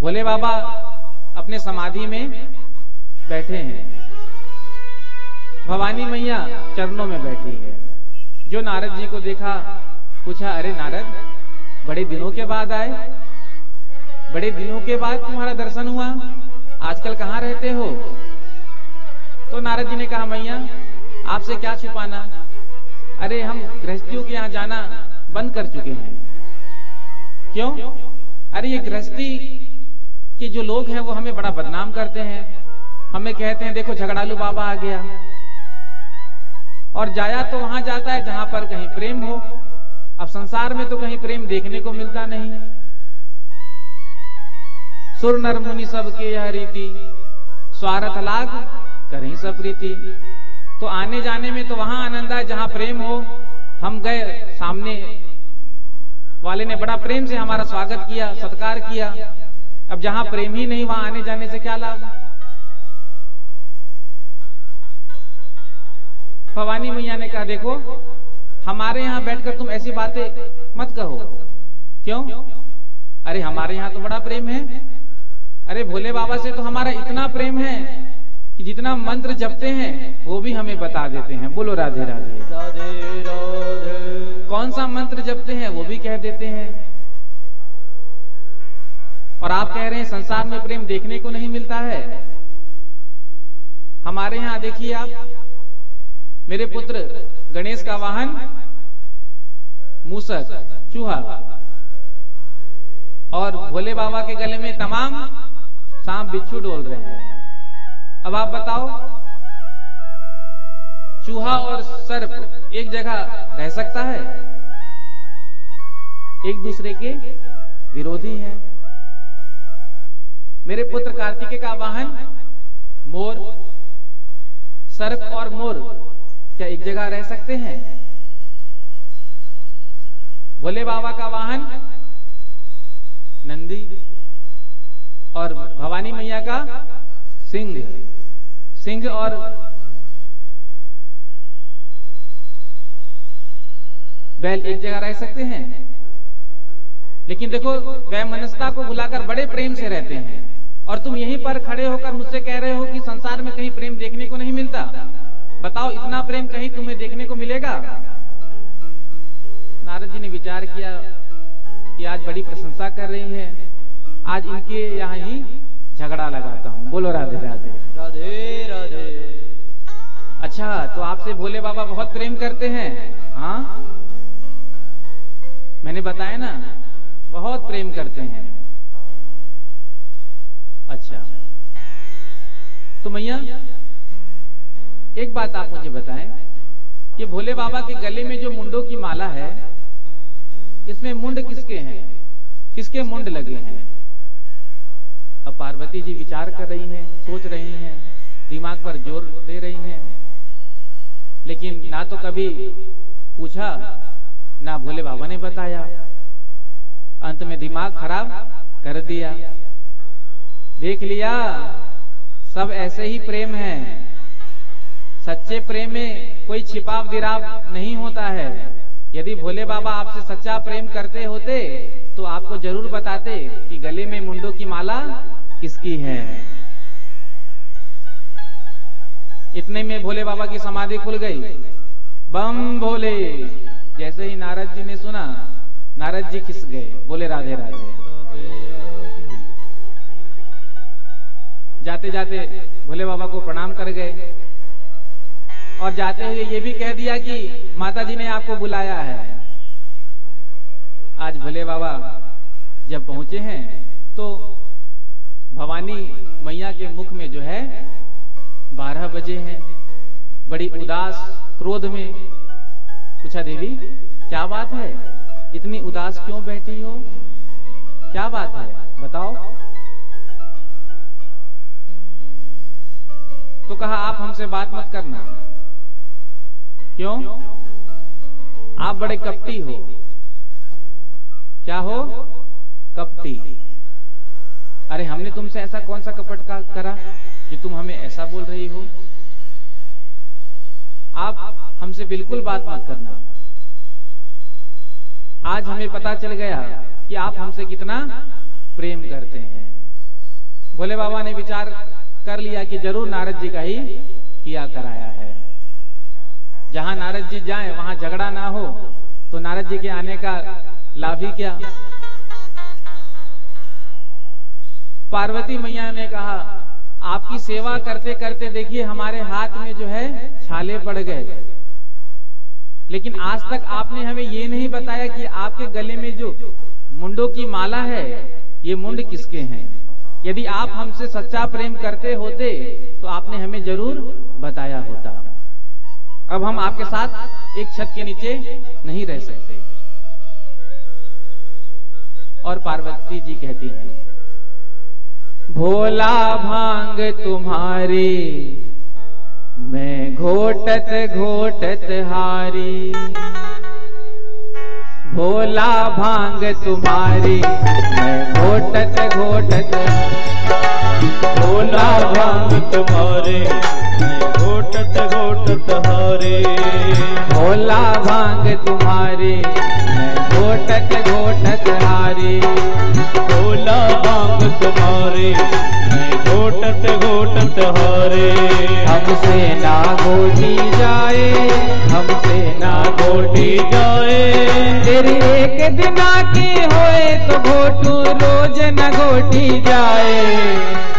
भोले बाबा अपने समाधि में बैठे हैं, भवानी मैया चरणों में बैठी है। जो नारद जी को देखा, पूछा, अरे नारद, बड़े दिनों के बाद आए, बड़े दिनों के बाद तुम्हारा दर्शन हुआ, आजकल कहाँ रहते हो? तो नारद जी ने कहा, मैया आपसे क्या छुपाना, अरे हम गृहस्थियों के यहाँ जाना बंद कर चुके हैं। क्यों? अरे ये गृहस्थी के जो लोग हैं वो हमें बड़ा बदनाम करते हैं, हमें कहते हैं देखो झगड़ालू बाबा आ गया, और जाया तो वहां जाता है जहां पर कहीं प्रेम हो। अब संसार में तो कहीं प्रेम देखने को मिलता नहीं। सुर नर मुनि सबके यह रीति, स्वार्थ लाग करें सब प्रीति। तो आने जाने में तो वहां आनंद है जहां प्रेम हो। हम गए, सामने वाले ने बड़ा प्रेम से हमारा स्वागत किया, सत्कार किया। अब जहां प्रेम ही नहीं, वहां आने जाने से क्या लाभ? भवानी मैया ने कहा, देखो हमारे यहां बैठकर तुम ऐसी बातें मत कहो। क्यों? अरे हमारे यहां तो बड़ा प्रेम है। अरे भोले बाबा से तो हमारा इतना प्रेम है कि जितना मंत्र जपते हैं वो भी हमें बता देते हैं। बोलो राधे राधे। राधे राधे। कौन सा मंत्र जपते हैं वो भी कह देते हैं। और आप कह रहे हैं संसार में प्रेम देखने को नहीं मिलता है। हमारे यहां देखिए आप, मेरे पुत्र गणेश का वाहन मूसक, चूहा, और भोले बाबा के गले में तमाम सांप बिच्छू डोल रहे हैं। अब आप बताओ, चूहा और सर्प एक जगह रह सकता है? एक दूसरे के विरोधी हैं। मेरे पुत्र कार्तिकेय का वाहन मोर, सर्प और मोर क्या एक जगह रह सकते हैं? भोले बाबा का वाहन नंदी और भवानी मैया का सिंह। सिंह और बैल एक जगह रह सकते हैं? लेकिन देखो, वैमनस्यता को भुलाकर बड़े प्रेम से रहते हैं। और तुम यहीं पर खड़े होकर मुझसे कह रहे हो कि संसार में कहीं प्रेम देखने को नहीं मिलता। बताओ, इतना प्रेम कहीं तुम्हें देखने को मिलेगा? नारद जी ने विचार किया कि आज बड़ी प्रशंसा कर रही है, आज इनके यहाँ ही झगड़ा लगाता हूँ। बोलो राधे राधे। राधे राधे। अच्छा, तो आपसे भोले बाबा बहुत प्रेम करते हैं? हाँ, मैंने बताया ना, बहुत प्रेम करते हैं। अच्छा, तो मैया एक बात आप मुझे बताएं, ये भोले बाबा के गले में जो मुंडों की माला है, इसमें मुंड किसके हैं, किसके मुंड लगे हैं? अब पार्वती जी विचार कर रही हैं, सोच रही हैं, दिमाग पर जोर दे रही हैं, लेकिन ना तो कभी पूछा, ना भोले बाबा ने बताया। अंत में दिमाग खराब कर दिया। देख लिया, सब ऐसे ही प्रेम है। सच्चे प्रेम में कोई छिपाव दिराव नहीं होता है। यदि भोले बाबा आपसे सच्चा प्रेम करते होते तो आपको जरूर बताते कि गले में मुंडों की माला किसकी है। इतने में भोले बाबा की समाधि खुल गई। बम भोले। जैसे ही नारद जी ने सुना, नारद जी खिस गए। बोले राधे राधे। जाते जाते भोले बाबा को प्रणाम कर गए और जाते हुए ये भी कह दिया कि माता जी ने आपको बुलाया है। आज भोले बाबा जब पहुंचे हैं तो भवानी मैया के मुख में जो है 12 बजे हैं। बड़ी उदास क्रोध में पूछा, देवी क्या बात है, इतनी उदास क्यों बैठी हो, क्या बात है बताओ। तो कहा, आप हमसे बात मत करना। क्यों? आप बड़े कपटी हो। क्या हो? कपटी। अरे हमने तुमसे ऐसा कौन सा कपट का करा कि तुम हमें ऐसा बोल रही हो? आप हमसे बिल्कुल बात मत करना। आज हमें पता चल गया कि आप हमसे कितना प्रेम करते हैं। भोले बाबा ने विचार कर लिया कि जरूर नारद जी का ही किया कराया है। जहां नारद जी जाएं वहां झगड़ा ना हो, तो नारद जी के आने का लाभ ही क्या। पार्वती मैया ने कहा, आपकी सेवा करते करते देखिए हमारे हाथ में जो है छाले पड़ गए, लेकिन आज तक आपने हमें ये नहीं बताया कि आपके गले में जो मुंडों की माला है ये मुंड किसके हैं। यदि आप हमसे सच्चा प्रेम करते होते तो आपने हमें जरूर बताया होता। अब हम आपके साथ एक छत के नीचे नहीं रह सकते। और पार्वती जी कहती हैं, भोला भांग तुम्हारी मैं घोटत घोटत हारी। भोला भांग तुम्हारी मैं घोटत घोटत। भोला भांग तुम्हारे मैं घोटत घोटत हारे। भोला भांग तुम्हारी मैं घोटत घोटत हारी। भोला भांग तुम्हारे मैं घोटत घोटत हारे। हमसे ना घोटी जाए, हमसे ना घोटी जाए। तेरी एक दिना की होए तो घोटू रोज न घोटी जाए।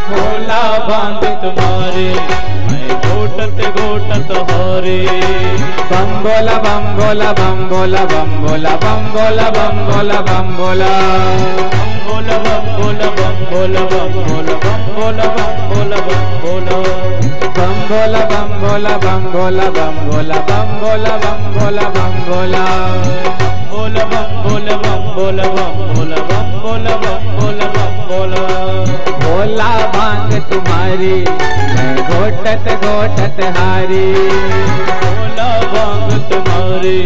भोला भांग तुम्हारे मैं घोटत घोटत हारे। बम बोला बम बोला बम बोला बम बोला बम बोला बम बोला बम बोला बोला बम बोला बम बोला बम बोला बम बोला बम बोला बम बोला बम बोला बम बोला बम बोला बम बोला बम बोला बम बोला बम बोला बोला बम बोला बम बोला बम बोला बम बोला बम बोला बम बोला। भोला भांग तुम्हारी मैं घोटत घोटत हारी। भोला भांग तुम्हारे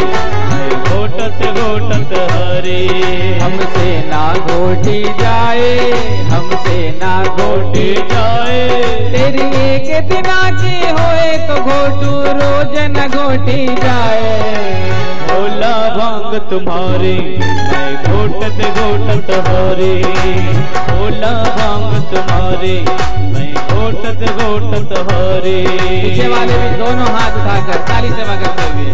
मैं घोटत घोटत हारे। हमसे ना घोटी जाए, हमसे ना घोटी जाए। तेरी एक दिना की होए तो घोटू रोज न घोटी जाए। भोला भांग तुम्हारे मैं घोटत घोटत हारे। भोला भांग तुम्हारे मैं घोटत घोटत हारे। पीछे वाले भी दोनों हाथ उठाकर ताली सेवा करते हुए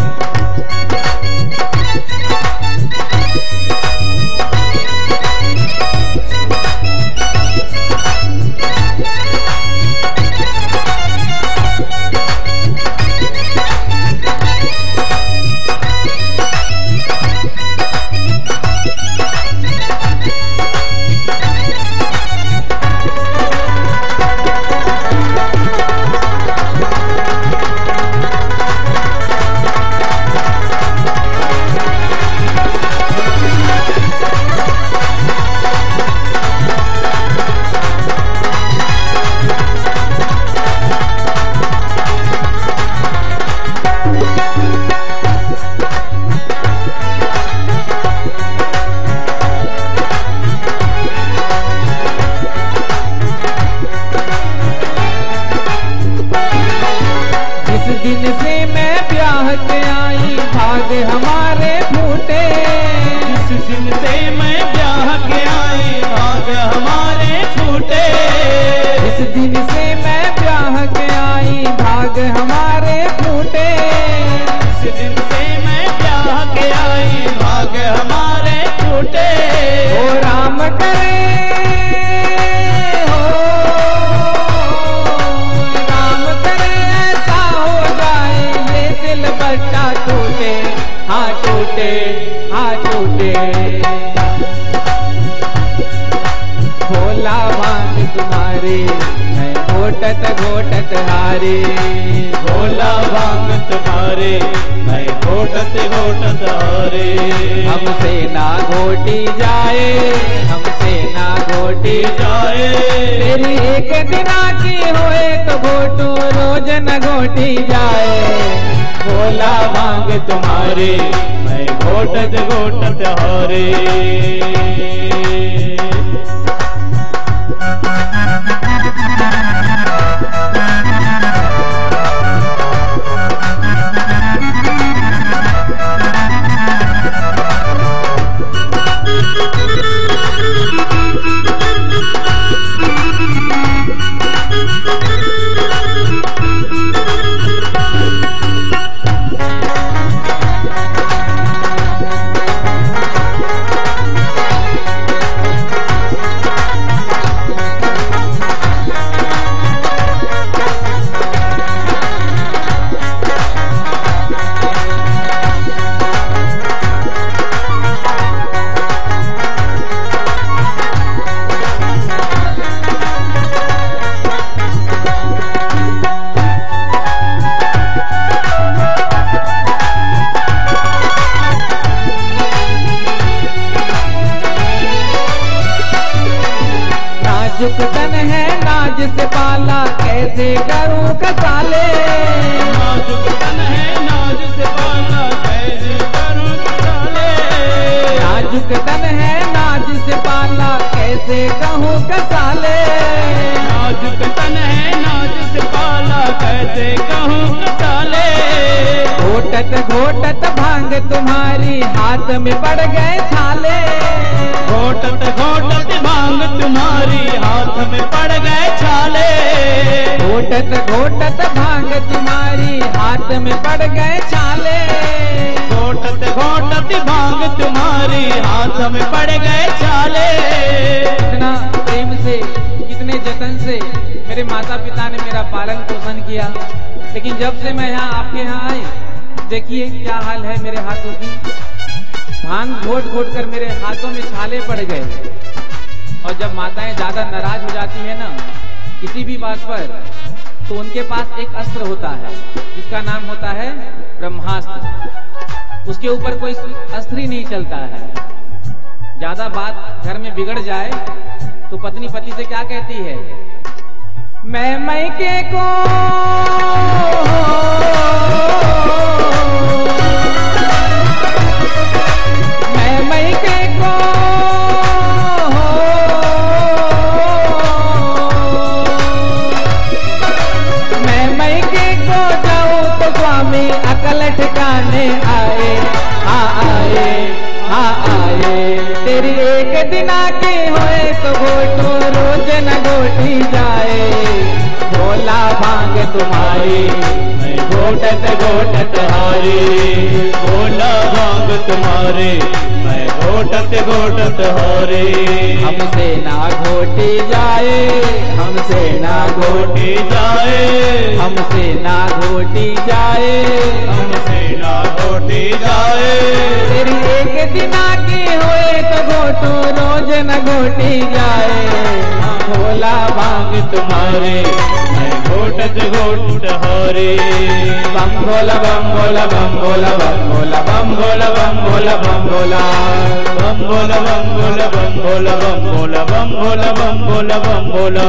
घोटत घोटत हारे। भोला भांग तुम्हारे मैं घोटत घोटत हारे। हमसे ना घोटी जाए, हमसे ना घोटी जाए। तेरी एक दिना की होए तो घोटू रोज न घोटी जाए। भोला भांग तुम्हारे मैं घोटत घोटत हारे। कसाले। नाजुक तन है नाज से पाला कैसे करूं कसाले। नाजुक तन है नाज से पाला कैसे कहूँ कसाले। नाजुक तन है नाज से पाला कैसे कहूं कसाले। घोटत घोटत भांग तुम्हारी हाथ में पड़ गए छाले। घोटत घोटत भांग तुम्हारी हाथ में पड़ गए छाले। घोटत घोटत भांग तुम्हारी हाथ में पड़ गए छाले। घोटत घोटत भांग तुम्हारी हाथ में पड़ गए छाले। कितना प्रेम से कितने जतन से मेरे माता पिता ने मेरा पालन पोषण किया, लेकिन जब से मैं यहाँ आपके यहाँ आई, देखिए क्या हाल है मेरे हाथों की। भांग घोट घोट कर मेरे हाथों में छाले पड़ गए। और जब माताएं ज्यादा नाराज हो जाती है ना किसी भी बात पर, तो उनके पास एक अस्त्र होता है जिसका नाम होता है ब्रह्मास्त्र। उसके ऊपर कोई अस्त्र ही नहीं चलता है। ज्यादा बात घर में बिगड़ जाए तो पत्नी पति से क्या कहती है, मैं मैके को अकल ठिकाने आए, आए, आए। तेरी एक दिन आके होए तो घोटो रोज न घोटी जाए। भोला भांग तुम्हारी मैं घोटत घोटत हारी। भोला भांग तुम्हारे मैं घोटत घोटत हारे। हमसे ना घोटी जाए, हमसे ना घोटी जाए, हमसे ना घोटी जाए, हमसे ना घोटी जाए। तेरी एक दिन आके होए तो घोटो रोज न घोटी जाए। भोला भांग तुम्हारे मैं घोटत घोटत हारे। बम भोला बम भोला बम भोला बम भोला बम भोला बम भोला बम भोला बम भोला बम भोला बम भोला बम भोला बम भोला बम भोला बम भोला।